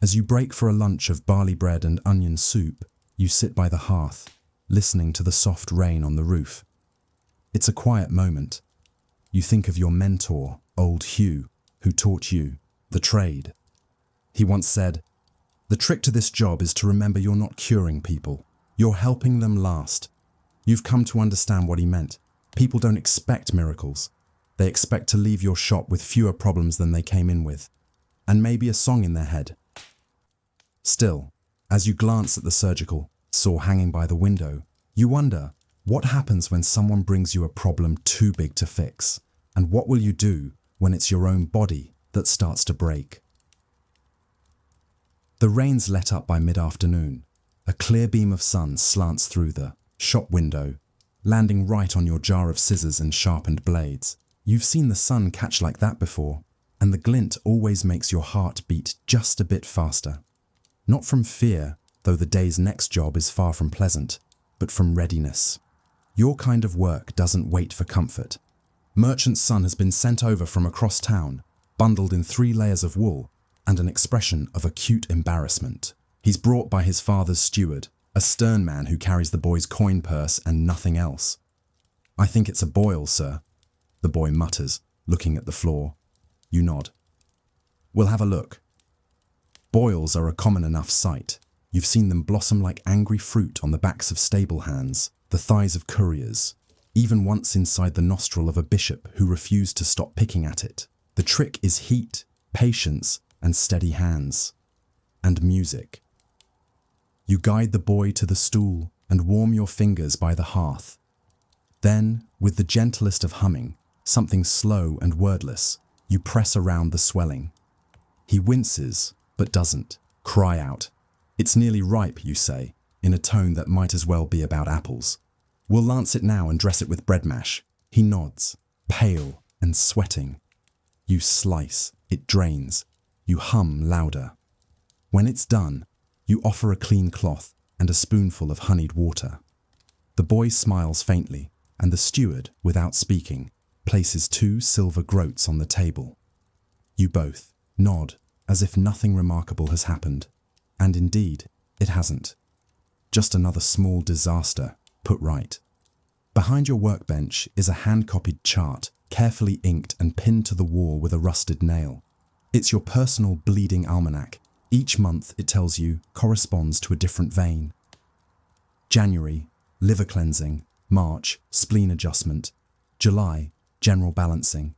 As you break for a lunch of barley bread and onion soup, you sit by the hearth, listening to the soft rain on the roof. It's a quiet moment. You think of your mentor, old Hugh, who taught you the trade. He once said, "The trick to this job is to remember you're not curing people. You're helping them last." You've come to understand what he meant. People don't expect miracles. They expect to leave your shop with fewer problems than they came in with, and maybe a song in their head. Still, as you glance at the surgical saw hanging by the window, you wonder what happens when someone brings you a problem too big to fix, and what will you do when it's your own body that starts to break? The rain's let up by mid-afternoon. A clear beam of sun slants through the shop window, landing right on your jar of scissors and sharpened blades. You've seen the sun catch like that before. and the glint always makes your heart beat just a bit faster. Not from fear, though the day's next job is far from pleasant, but from readiness. Your kind of work doesn't wait for comfort. Merchant's son has been sent over from across town, bundled in 3 layers of wool and an expression of acute embarrassment. He's brought by his father's steward, a stern man who carries the boy's coin purse and nothing else. "I think it's a boil, sir," the boy mutters, looking at the floor. You nod. "We'll have a look." Boils are a common enough sight. You've seen them blossom like angry fruit on the backs of stable hands, the thighs of couriers, even once inside the nostril of a bishop who refused to stop picking at it. The trick is heat, patience, and steady hands. And music. You guide the boy to the stool and warm your fingers by the hearth. Then, with the gentlest of humming, something slow and wordless, you press around the swelling. He winces, but doesn't. Cry out. "It's nearly ripe," you say, in a tone that might as well be about apples. "We'll lance it now and dress it with bread mash." He nods, pale and sweating. You slice, it drains. You hum louder. When it's done, you offer a clean cloth and a spoonful of honeyed water. The boy smiles faintly, and the steward, without speaking, places 2 silver groats on the table. You both nod as if nothing remarkable has happened, and indeed, it hasn't. Just another small disaster put right. Behind your workbench is a hand-copied chart, carefully inked and pinned to the wall with a rusted nail. It's your personal bleeding almanac. Each month, it tells you, corresponds to a different vein. January, liver cleansing. March, spleen adjustment. July, general balancing.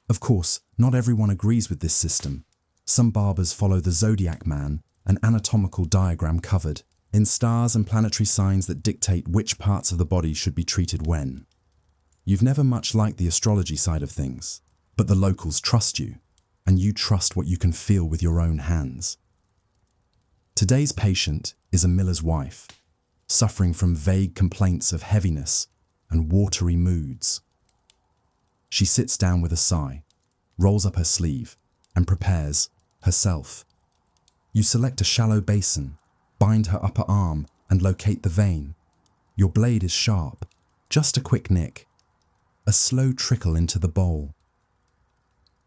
Of course, not everyone agrees with this system. Some barbers follow the zodiac man, an anatomical diagram covered in stars and planetary signs that dictate which parts of the body should be treated when. You've never much liked the astrology side of things, but the locals trust you, and you trust what you can feel with your own hands. Today's patient is a miller's wife, suffering from vague complaints of heaviness and watery moods. She sits down with a sigh, rolls up her sleeve, and prepares herself. You select a shallow basin, bind her upper arm, and locate the vein. Your blade is sharp, just a quick nick, a slow trickle into the bowl.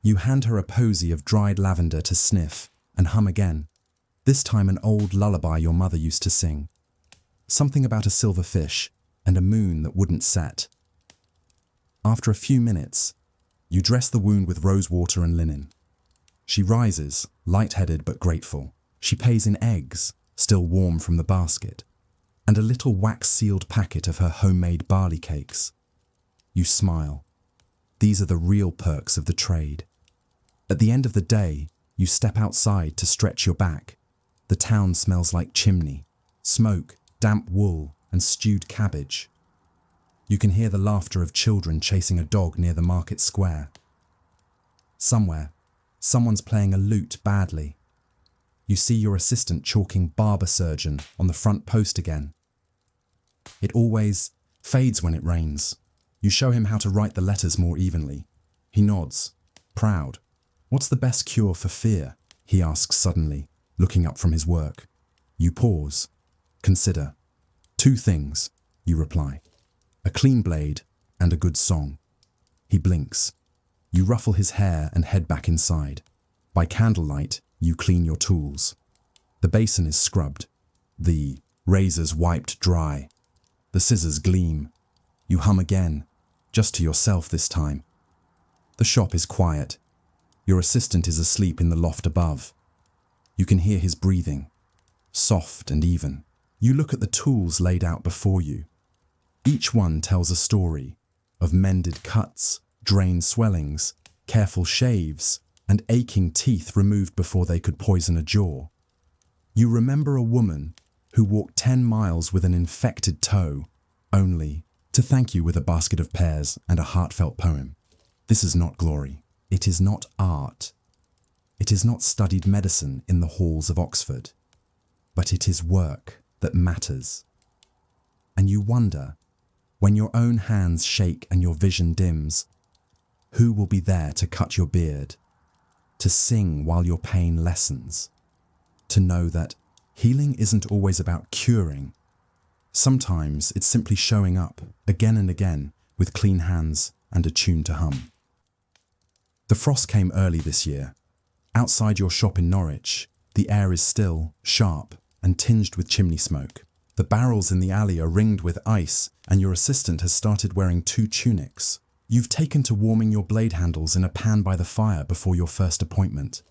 You hand her a posy of dried lavender to sniff and hum again, this time an old lullaby your mother used to sing. Something about a silver fish and a moon that wouldn't set. After a few minutes, you dress the wound with rose water and linen. She rises, light-headed but grateful. She pays in eggs, still warm from the basket, and a little wax-sealed packet of her homemade barley cakes. You smile. These are the real perks of the trade. At the end of the day, you step outside to stretch your back. The town smells like chimney, smoke, damp wool, and stewed cabbage. You can hear the laughter of children chasing a dog near the market square. Somewhere, someone's playing a lute badly. You see your assistant chalking barber surgeon on the front post again. It always fades when it rains. You show him how to write the letters more evenly. He nods, proud. "What's the best cure for fear?" he asks suddenly, looking up from his work. You pause. Consider. 2 things, you reply. A clean blade and a good song. He blinks. You ruffle his hair and head back inside. By candlelight, you clean your tools. The basin is scrubbed. The razors wiped dry. The scissors gleam. You hum again, just to yourself this time. The shop is quiet. Your assistant is asleep in the loft above. You can hear his breathing, soft and even. You look at the tools laid out before you. Each one tells a story of mended cuts, drained swellings, careful shaves, and aching teeth removed before they could poison a jaw. You remember a woman who walked 10 miles with an infected toe, only to thank you with a basket of pears and a heartfelt poem. This is not glory. It is not art. It is not studied medicine in the halls of Oxford. But it is work that matters. And you wonder, when your own hands shake and your vision dims, who will be there to cut your beard, to sing while your pain lessens, to know that healing isn't always about curing. Sometimes it's simply showing up again and again with clean hands and a tune to hum. The frost came early this year. Outside your shop in Norwich, the air is still, sharp, and tinged with chimney smoke. The barrels in the alley are ringed with ice, and your assistant has started wearing 2 tunics. You've taken to warming your blade handles in a pan by the fire before your first appointment.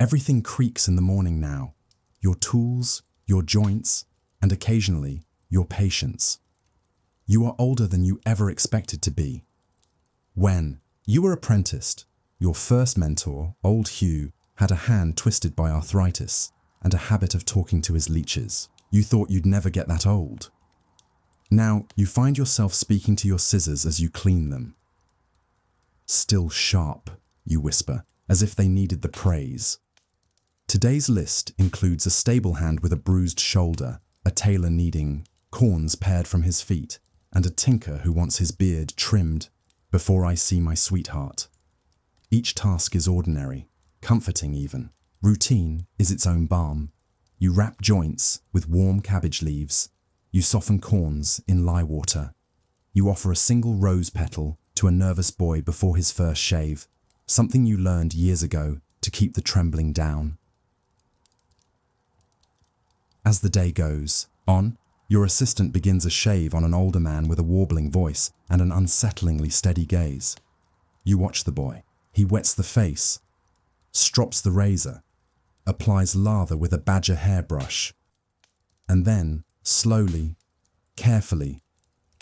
Everything creaks in the morning now. Your tools, your joints, and occasionally, your patience. You are older than you ever expected to be. When you were apprenticed, your first mentor, old Hugh, had a hand twisted by arthritis and a habit of talking to his leeches. You thought you'd never get that old. Now you find yourself speaking to your scissors as you clean them. Still sharp, you whisper, as if they needed the praise. Today's list includes a stable hand with a bruised shoulder, a tailor needing corns pared from his feet, and a tinker who wants his beard trimmed before I see my sweetheart. Each task is ordinary, comforting even. Routine is its own balm. You wrap joints with warm cabbage leaves. You soften corns in lye water. You offer a single rose petal to a nervous boy before his first shave, something you learned years ago to keep the trembling down. As the day goes on, your assistant begins a shave on an older man with a warbling voice and an unsettlingly steady gaze. You watch the boy. He wets the face, strops the razor, applies lather with a badger hairbrush, and then, slowly, carefully,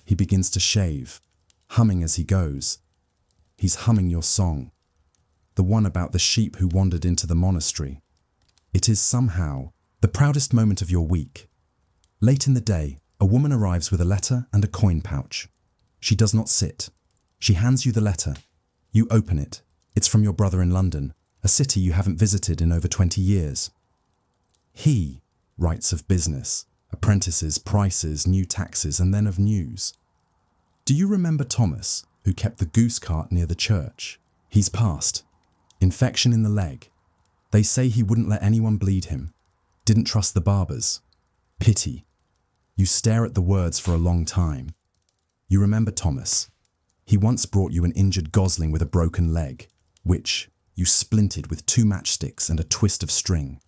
he begins to shave, humming as he goes. He's humming your song, the one about the sheep who wandered into the monastery. It is somehow the proudest moment of your week. Late in the day, a woman arrives with a letter and a coin pouch. She does not sit. She hands you the letter. You open it. It's from your brother in London, a city you haven't visited in over 20 years. He writes of business, apprentices, prices, new taxes, and then of news. Do you remember Thomas, who kept the goose cart near the church? He's passed. Infection in the leg. They say he wouldn't let anyone bleed him. Didn't trust the barbers. Pity. You stare at the words for a long time. You remember Thomas. He once brought you an injured gosling with a broken leg, which you splinted with 2 matchsticks and a twist of string.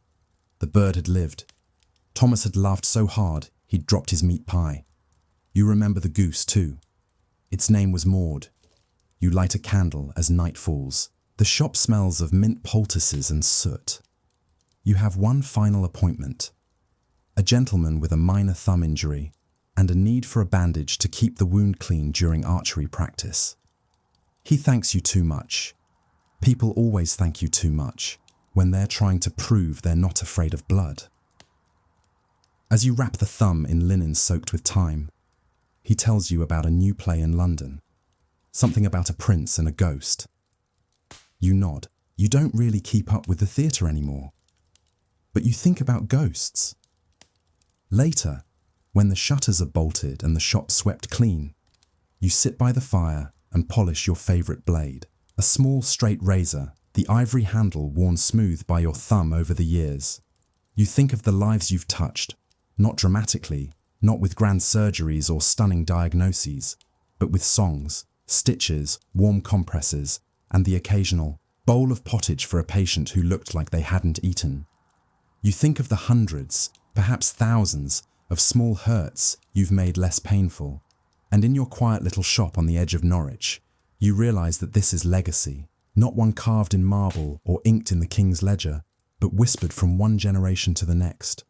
The bird had lived. Thomas had laughed so hard he'd dropped his meat pie. You remember the goose too. Its name was Maud. You light a candle as night falls. The shop smells of mint poultices and soot. You have one final appointment. A gentleman with a minor thumb injury and a need for a bandage to keep the wound clean during archery practice. He thanks you too much. People always thank you too much when they're trying to prove they're not afraid of blood. As you wrap the thumb in linen soaked with thyme, he tells you about a new play in London, something about a prince and a ghost. You nod. You don't really keep up with the theatre anymore, but you think about ghosts. Later, when the shutters are bolted and the shop swept clean, you sit by the fire and polish your favourite blade. A small straight razor, the ivory handle worn smooth by your thumb over the years. You think of the lives you've touched, not dramatically, not with grand surgeries or stunning diagnoses, but with songs, stitches, warm compresses, and the occasional bowl of pottage for a patient who looked like they hadn't eaten. You think of the hundreds, perhaps thousands, of small hurts you've made less painful, and in your quiet little shop on the edge of Norwich, you realise that this is legacy, not one carved in marble or inked in the King's Ledger, but whispered from one generation to the next.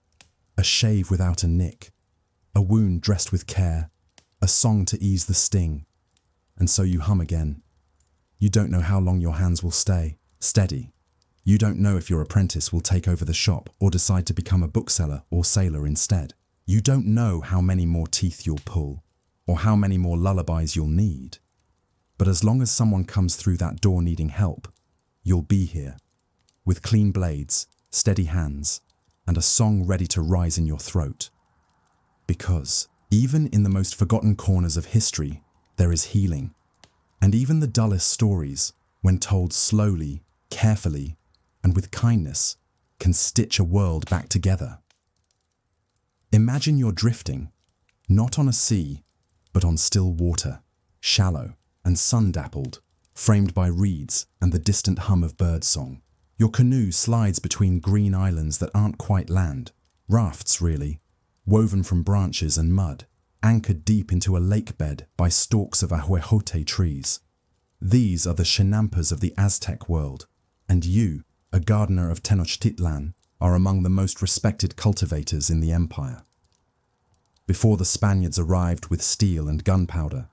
A shave without a nick, a wound dressed with care, a song to ease the sting. And so you hum again. You don't know how long your hands will stay steady. You don't know if your apprentice will take over the shop or decide to become a bookseller or sailor instead. You don't know how many more teeth you'll pull or how many more lullabies you'll need. But as long as someone comes through that door needing help, you'll be here, with clean blades, steady hands, and a song ready to rise in your throat. Because even in the most forgotten corners of history, there is healing. And even the dullest stories, when told slowly, carefully, and with kindness can stitch a world back together. Imagine you're drifting, not on a sea, but on still water, shallow and sun-dappled, framed by reeds and the distant hum of birdsong. Your canoe slides between green islands that aren't quite land, rafts really, woven from branches and mud, anchored deep into a lake bed by stalks of ahuejote trees. These are the chinampas of the Aztec world, and you, a gardener of Tenochtitlan, are among the most respected cultivators in the empire. Before the Spaniards arrived with steel and gunpowder,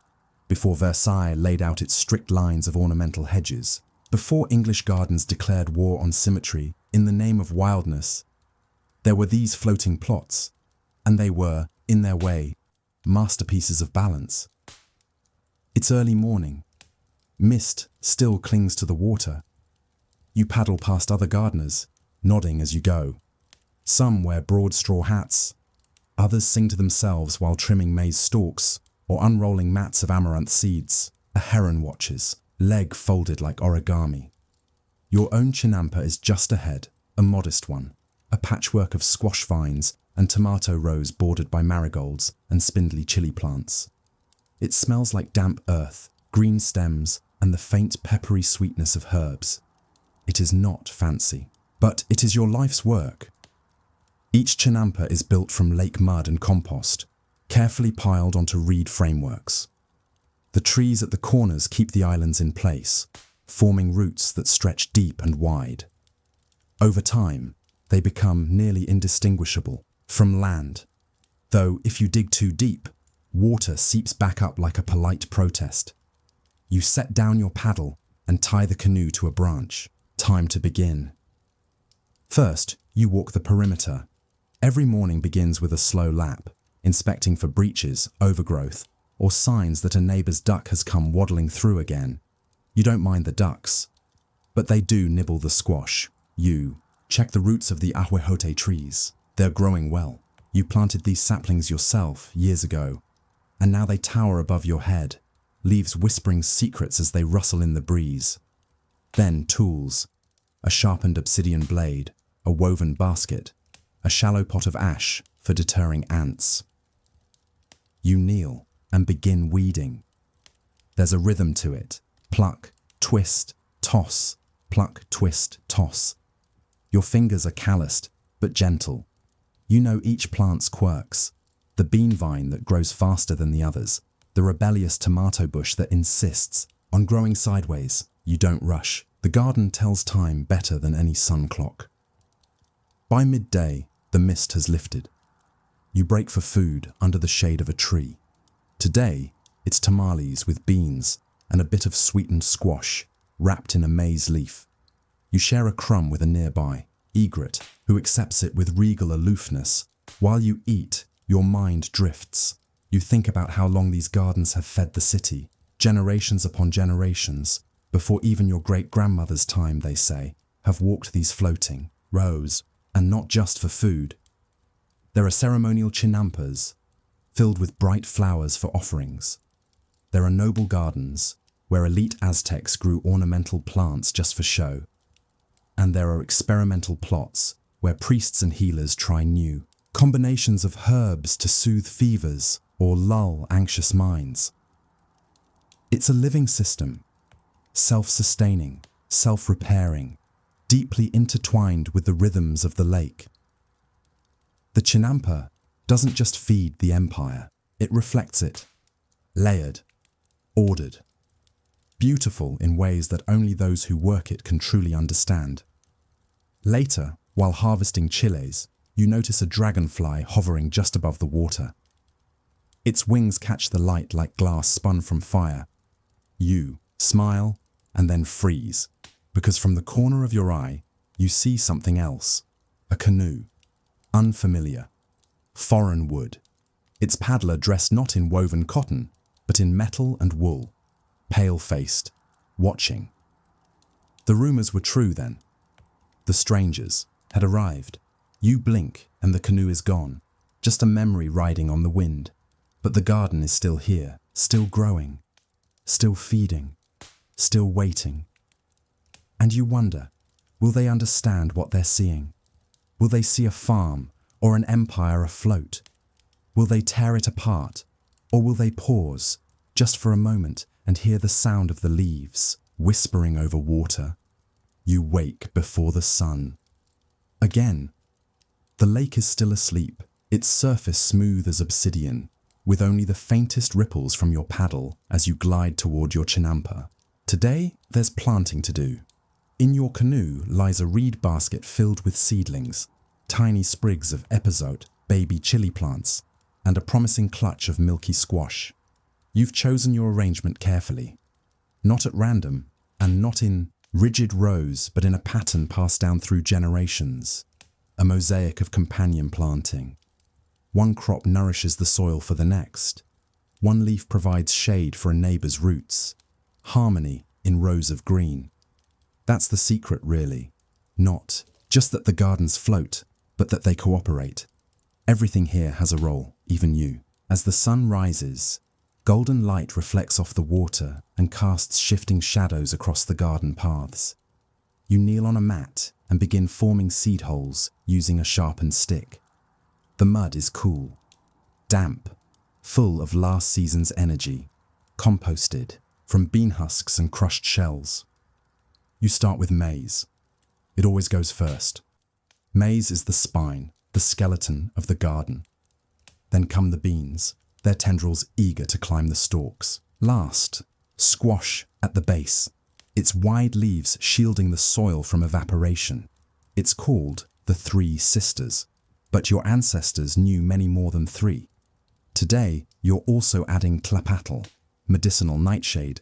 before Versailles laid out its strict lines of ornamental hedges, before English gardens declared war on symmetry in the name of wildness, there were these floating plots, and they were, in their way, masterpieces of balance. It's early morning. Mist still clings to the water. You paddle past other gardeners, nodding as you go. Some wear broad straw hats. Others sing to themselves while trimming maize stalks or unrolling mats of amaranth seeds. A heron watches, leg folded like origami. Your own chinampa is just ahead, a modest one, a patchwork of squash vines and tomato rows bordered by marigolds and spindly chili plants. It smells like damp earth, green stems, and the faint peppery sweetness of herbs. It is not fancy, but it is your life's work. Each chinampa is built from lake mud and compost, carefully piled onto reed frameworks. The trees at the corners keep the islands in place, forming roots that stretch deep and wide. Over time, they become nearly indistinguishable from land, though if you dig too deep, water seeps back up like a polite protest. You set down your paddle and tie the canoe to a branch. Time to begin. First, you walk the perimeter. Every morning begins with a slow lap, inspecting for breaches, overgrowth, or signs that a neighbour's duck has come waddling through again. You don't mind the ducks, but they do nibble the squash. You check the roots of the ahuejote trees. They're growing well. You planted these saplings yourself years ago, and now they tower above your head, leaves whispering secrets as they rustle in the breeze. Then tools, a sharpened obsidian blade, a woven basket, a shallow pot of ash for deterring ants. You kneel and begin weeding. There's a rhythm to it. Pluck, twist, toss, pluck, twist, toss. Your fingers are calloused, but gentle. You know each plant's quirks, the bean vine that grows faster than the others, the rebellious tomato bush that insists on growing sideways. You don't rush. The garden tells time better than any sun clock. By midday, the mist has lifted. You break for food under the shade of a tree. Today, it's tamales with beans and a bit of sweetened squash wrapped in a maize leaf. You share a crumb with a nearby egret who accepts it with regal aloofness. While you eat, your mind drifts. You think about how long these gardens have fed the city, generations upon generations, before even your great-grandmother's time, they say, have walked these floating rows, and not just for food. There are ceremonial chinampas, filled with bright flowers for offerings. There are noble gardens, where elite Aztecs grew ornamental plants just for show. And there are experimental plots, where priests and healers try new combinations of herbs to soothe fevers or lull anxious minds. It's a living system, self-sustaining, self-repairing, deeply intertwined with the rhythms of the lake. The chinampa doesn't just feed the empire, it reflects it, layered, ordered, beautiful in ways that only those who work it can truly understand. Later, while harvesting chiles, you notice a dragonfly hovering just above the water. Its wings catch the light like glass spun from fire. You smile and then freeze, because from the corner of your eye, you see something else. A canoe. Unfamiliar. Foreign wood. Its paddler dressed not in woven cotton, but in metal and wool. Pale-faced. Watching. The rumors were true then. The strangers had arrived. You blink and the canoe is gone. Just a memory riding on the wind. But the garden is still here, still growing, still feeding, still waiting. And you wonder, Will they understand what they're seeing? Will they see a farm or an empire afloat? Will they tear it apart? Or will they pause, just for a moment, and hear the sound of the leaves whispering over water? You wake before the sun. Again, the lake is still asleep, its surface smooth as obsidian, with only the faintest ripples from your paddle as you glide toward your chinampa. Today, there's planting to do. In your canoe lies a reed basket filled with seedlings, tiny sprigs of epazote, baby chili plants, and a promising clutch of milky squash. You've chosen your arrangement carefully, not at random, and not in rigid rows, but in a pattern passed down through generations, a mosaic of companion planting. One crop nourishes the soil for the next. One leaf provides shade for a neighbor's roots. Harmony in rows of green. That's the secret, really. Not just that the gardens float, but that they cooperate. Everything here has a role, even you. As the sun rises, golden light reflects off the water and casts shifting shadows across the garden paths. You kneel on a mat and begin forming seed holes using a sharpened stick. The mud is cool, damp, full of last season's energy, composted from bean husks and crushed shells. You start with maize. It always goes first. Maize is the spine, the skeleton of the garden. Then come the beans, their tendrils eager to climb the stalks. Last, squash at the base, its wide leaves shielding the soil from evaporation. It's called the Three Sisters, but your ancestors knew many more than three. Today, you're also adding tlapatl, medicinal nightshade,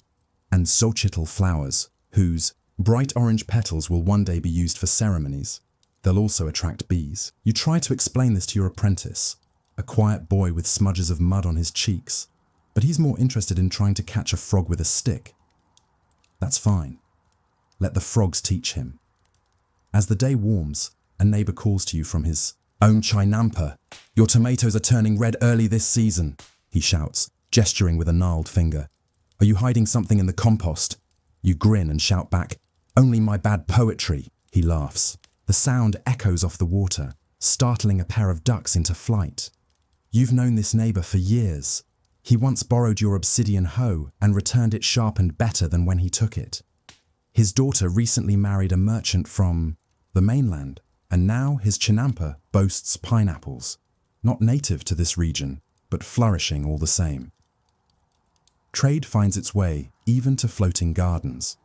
and xochitl flowers, whose bright orange petals will one day be used for ceremonies. They'll also attract bees. You try to explain this to your apprentice, a quiet boy with smudges of mud on his cheeks, but he's more interested in trying to catch a frog with a stick. That's fine. Let the frogs teach him. As the day warms, a neighbor calls to you from his own chinampa. "Your tomatoes are turning red early this season," he shouts, gesturing with a gnarled finger. "Are you hiding something in the compost?" You grin and shout back, "Only my bad poetry," he laughs. The sound echoes off the water, startling a pair of ducks into flight. You've known this neighbor for years. He once borrowed your obsidian hoe and returned it sharpened better than when he took it. His daughter recently married a merchant from the mainland, and now his chinampa boasts pineapples, not native to this region, but flourishing all the same. Trade finds its way even to floating gardens.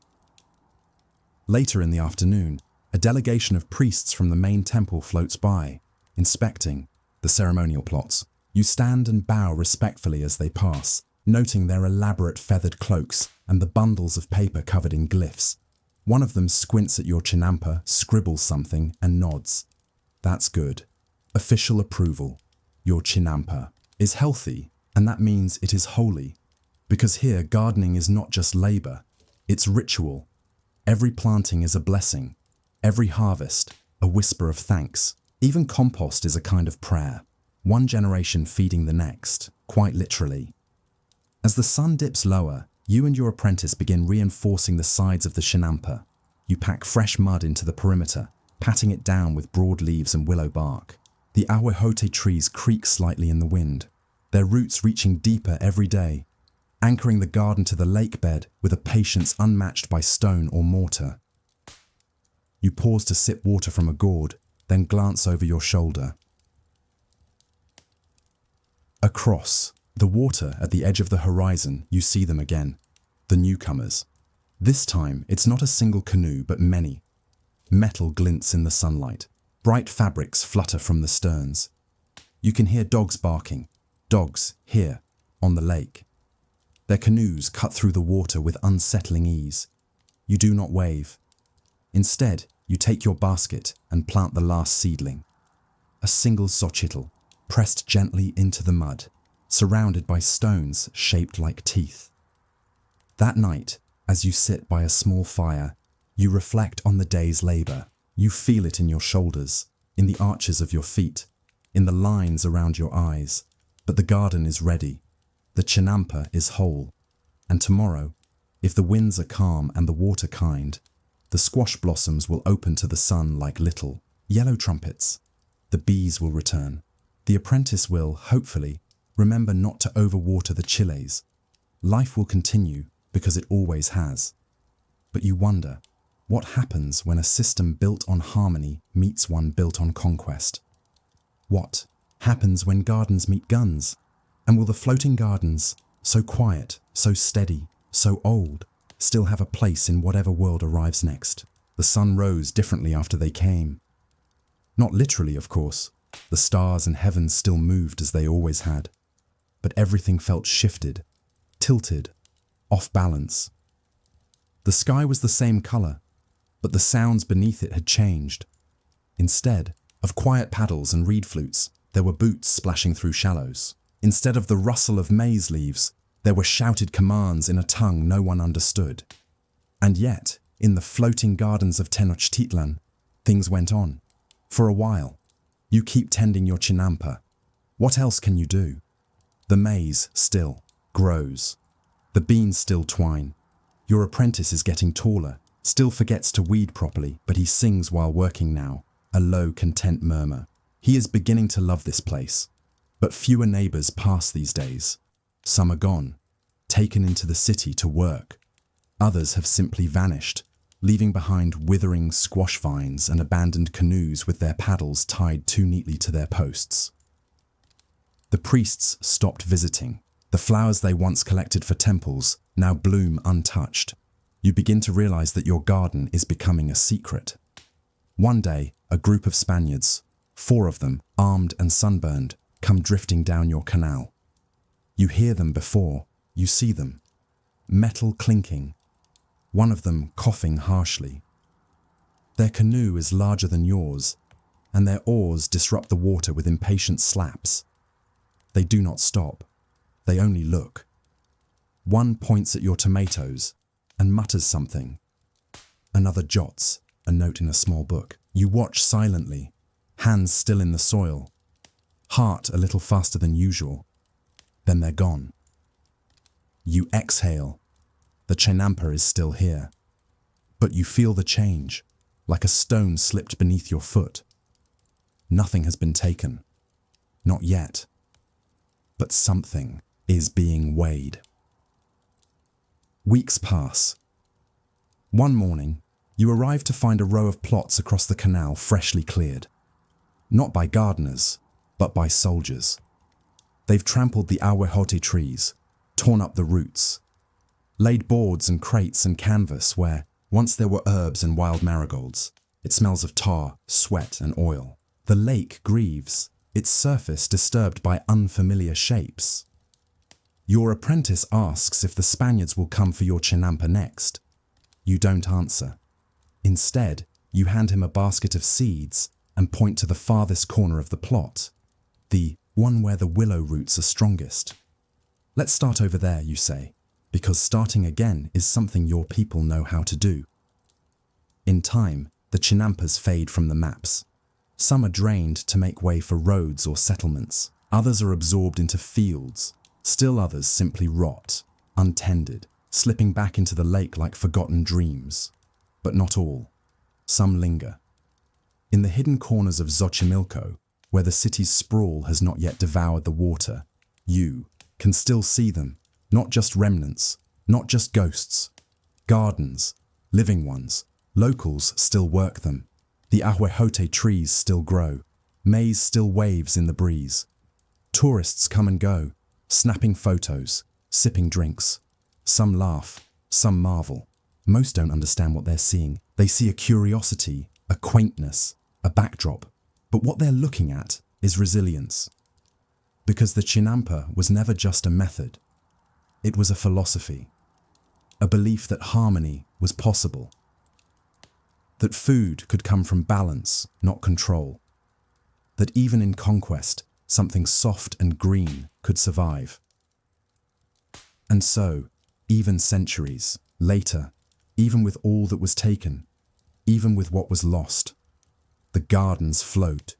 Later in the afternoon, a delegation of priests from the main temple floats by, inspecting the ceremonial plots. You stand and bow respectfully as they pass, noting their elaborate feathered cloaks and the bundles of paper covered in glyphs. One of them squints at your chinampa, scribbles something, and nods. That's good. Official approval. Your chinampa is healthy, and that means it is holy. Because here, gardening is not just labor, it's ritual. Every planting is a blessing. Every harvest, a whisper of thanks. Even compost is a kind of prayer. One generation feeding the next, quite literally. As the sun dips lower, you and your apprentice begin reinforcing the sides of the chinampa. You pack fresh mud into the perimeter, patting it down with broad leaves and willow bark. The ahuejote trees creak slightly in the wind, their roots reaching deeper every day, anchoring the garden to the lake bed with a patience unmatched by stone or mortar. You pause to sip water from a gourd, then glance over your shoulder. Across the water at the edge of the horizon, you see them again, the newcomers. This time, it's not a single canoe, but many. Metal glints in the sunlight. Bright fabrics flutter from the sterns. You can hear dogs barking. Dogs, here, on the lake. Their canoes cut through the water with unsettling ease. You do not wave. Instead, you take your basket and plant the last seedling. A single xochitl, pressed gently into the mud, surrounded by stones shaped like teeth. That night, as you sit by a small fire, you reflect on the day's labor. You feel it in your shoulders, in the arches of your feet, in the lines around your eyes. But the garden is ready. The chinampa is whole. And tomorrow, if the winds are calm and the water kind, The squash blossoms will open to the sun like little yellow trumpets. The bees will return. The apprentice will, hopefully, remember not to overwater the chiles. Life will continue because it always has. But you wonder, what happens when a system built on harmony meets one built on conquest? What happens when gardens meet guns? And will the floating gardens, so quiet, so steady, so old, still have a place in whatever world arrives next? The sun rose differently after they came. Not literally, of course. The stars and heavens still moved as they always had. But everything felt shifted, tilted, off balance. The sky was the same color, but the sounds beneath it had changed. Instead of quiet paddles and reed flutes, there were boots splashing through shallows. Instead of the rustle of maize leaves, there were shouted commands in a tongue no one understood. And yet, in the floating gardens of Tenochtitlan, things went on. For a while. You keep tending your chinampa. What else can you do? The maize still grows. The beans still twine. Your apprentice is getting taller, still forgets to weed properly, but he sings while working now, a low, content murmur. He is beginning to love this place. But fewer neighbors pass these days. Some are gone, taken into the city to work. Others have simply vanished, leaving behind withering squash vines and abandoned canoes with their paddles tied too neatly to their posts. The priests stopped visiting. The flowers they once collected for temples now bloom untouched. You begin to realize that your garden is becoming a secret. One day, a group of Spaniards, 4 of them, armed and sunburned, come drifting down your canal. You hear them before you see them. Metal clinking. One of them coughing harshly. Their canoe is larger than yours, and their oars disrupt the water with impatient slaps. They do not stop. They only look. One points at your tomatoes and mutters something. Another jots a note in a small book. You watch silently, hands still in the soil, heart a little faster than usual. Then they're gone. You exhale. The chinampa is still here. But you feel the change, like a stone slipped beneath your foot. Nothing has been taken. Not yet. But something is being weighed. Weeks pass. One morning, you arrive to find a row of plots across the canal freshly cleared. Not by gardeners, but by soldiers. They've trampled the ahuejote trees, torn up the roots, laid boards and crates and canvas where once there were herbs and wild marigolds. It smells of tar, sweat and oil. The lake grieves, its surface disturbed by unfamiliar shapes. Your apprentice asks if the Spaniards will come for your chinampa next. You don't answer. Instead, you hand him a basket of seeds and point to the farthest corner of the plot, the one where the willow roots are strongest. Let's start over there, you say, because starting again is something your people know how to do. In time, the chinampas fade from the maps. Some are drained to make way for roads or settlements. Others are absorbed into fields. Still others simply rot, untended, slipping back into the lake like forgotten dreams. But not all. Some linger. In the hidden corners of Xochimilco, where the city's sprawl has not yet devoured the water, you can still see them, not just remnants, not just ghosts. Gardens, living ones, locals still work them. The ahuejote trees still grow, maize still waves in the breeze. Tourists come and go, snapping photos, sipping drinks. Some laugh, some marvel. Most don't understand what they're seeing. They see a curiosity, a quaintness, a backdrop. But what they're looking at is resilience. Because the chinampa was never just a method. It was a philosophy. A belief that harmony was possible. That food could come from balance, not control. That even in conquest, something soft and green could survive. And so, even centuries later, even with all that was taken, even with what was lost, the gardens float.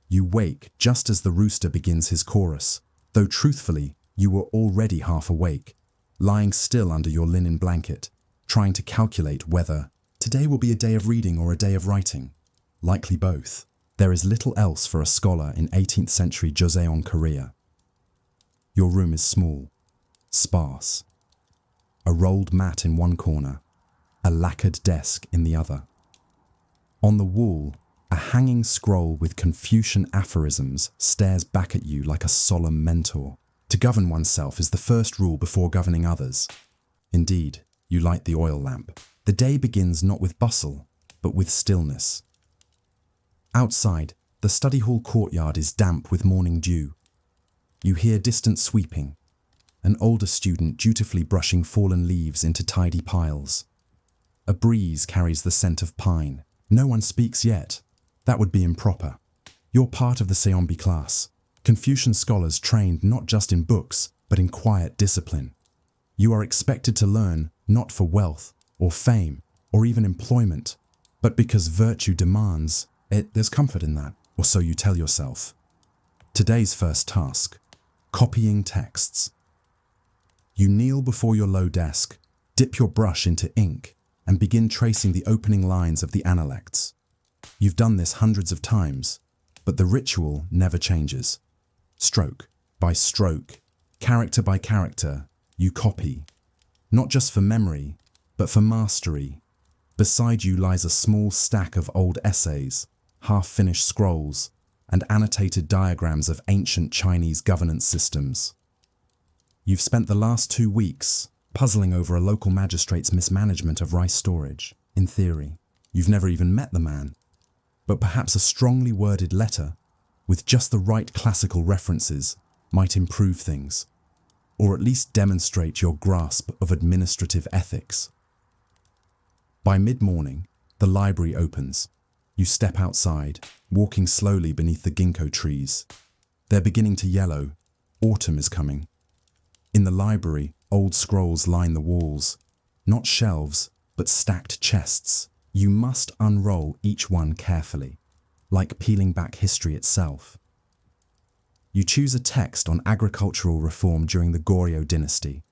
You wake just as the rooster begins his chorus, though truthfully, you were already half awake, lying still under your linen blanket, trying to calculate whether Today will be a day of reading or a day of writing. Likely both. There is little else for a scholar in 18th century José en Korea. Your room is small, sparse. A rolled mat in one corner, a lacquered desk in the other. On the wall, a hanging scroll with Confucian aphorisms stares back at you like a solemn mentor. To govern oneself is the first rule before governing others. Indeed, you light the oil lamp. The day begins not with bustle, but with stillness. Outside, the study hall courtyard is damp with morning dew. You hear distant sweeping, an older student dutifully brushing fallen leaves into tidy piles. A breeze carries the scent of pine. No one speaks yet. That would be improper. You're part of the Seonbi class, Confucian scholars trained not just in books, but in quiet discipline. You are expected to learn not for wealth, or fame, or even employment, but because virtue demands it. There's comfort in that, or so you tell yourself. Today's first task: copying texts. You kneel before your low desk, dip your brush into ink, and begin tracing the opening lines of the analects. You've done this hundreds of times, but the ritual never changes. Stroke by stroke, character by character, you copy, not just for memory, but for mastery. Beside you lies a small stack of old essays, half-finished scrolls, and annotated diagrams of ancient Chinese governance systems. You've spent the last 2 weeks puzzling over a local magistrate's mismanagement of rice storage. In theory, you've never even met the man, but perhaps a strongly worded letter with just the right classical references might improve things, or at least demonstrate your grasp of administrative ethics. By mid-morning, the library opens. You step outside, walking slowly beneath the ginkgo trees. They're beginning to yellow. Autumn is coming. In the library, old scrolls line the walls. Not shelves, but stacked chests. You must unroll each one carefully, like peeling back history itself. You choose a text on agricultural reform during the Goryeo dynasty.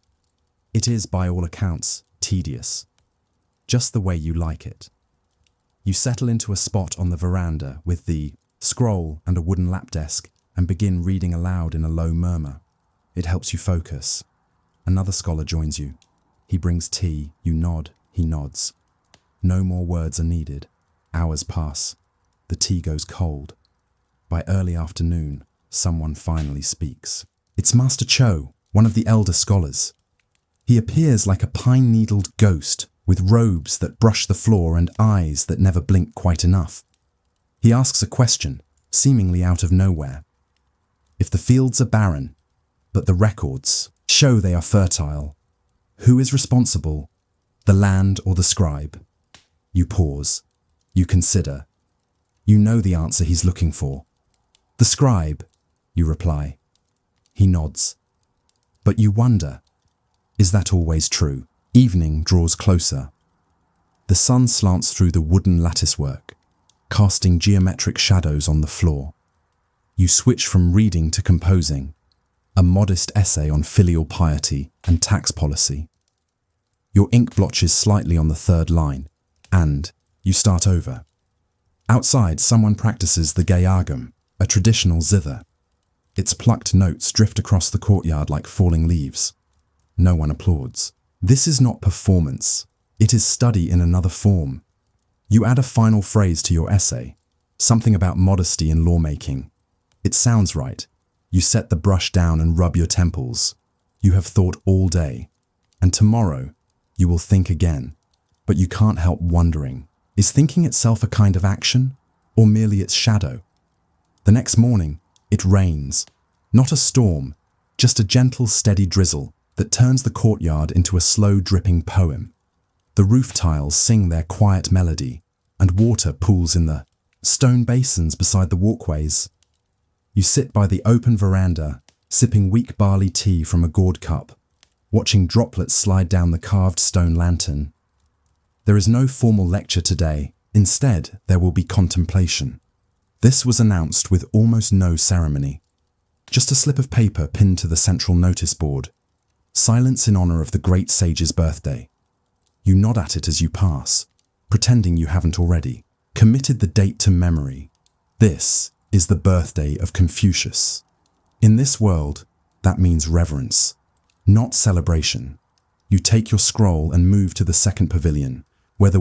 It is, by all accounts, tedious, just the way you like it. You settle into a spot on the veranda with the scroll and a wooden lap desk and begin reading aloud in a low murmur. It helps you focus. Another scholar joins you. He brings tea, you nod, he nods. No more words are needed. Hours pass. The tea goes cold. By early afternoon, someone finally speaks. It's Master Cho, one of the elder scholars. He appears like a pine-needled ghost with robes that brush the floor and eyes that never blink quite enough. He asks a question, seemingly out of nowhere. If the fields are barren, but the records show they are fertile, who is responsible, the land or the scribe? You pause. You consider. You know the answer he's looking for. The scribe, you reply. He nods. But you wonder, is that always true? Evening draws closer. The sun slants through the wooden latticework, casting geometric shadows on the floor. You switch from reading to composing, a modest essay on filial piety and tax policy. Your ink blotches slightly on the third line, and you start over. Outside, someone practices the gayagum, a traditional zither. Its plucked notes drift across the courtyard like falling leaves. No one applauds. This is not performance. It is study in another form. You add a final phrase to your essay, something about modesty in lawmaking. It sounds right. You set the brush down and rub your temples. You have thought all day, and tomorrow you will think again. But you can't help wondering, is thinking itself a kind of action, or merely its shadow? The next morning, it rains. Not a storm, just a gentle, steady drizzle that turns the courtyard into a slow dripping poem. The roof tiles sing their quiet melody, and water pools in the stone basins beside the walkways. You sit by the open veranda, sipping weak barley tea from a gourd cup, watching droplets slide down the carved stone lantern. There is no formal lecture today. Instead, there will be contemplation. This was announced with almost no ceremony. Just a slip of paper pinned to the central notice board. Silence in honor of the great sage's birthday. You nod at it as you pass. pretending you haven't already. Committed the date to memory. This is the birthday of Confucius. In this world, that means reverence, not celebration. You take your scroll and move to the second pavilion, where the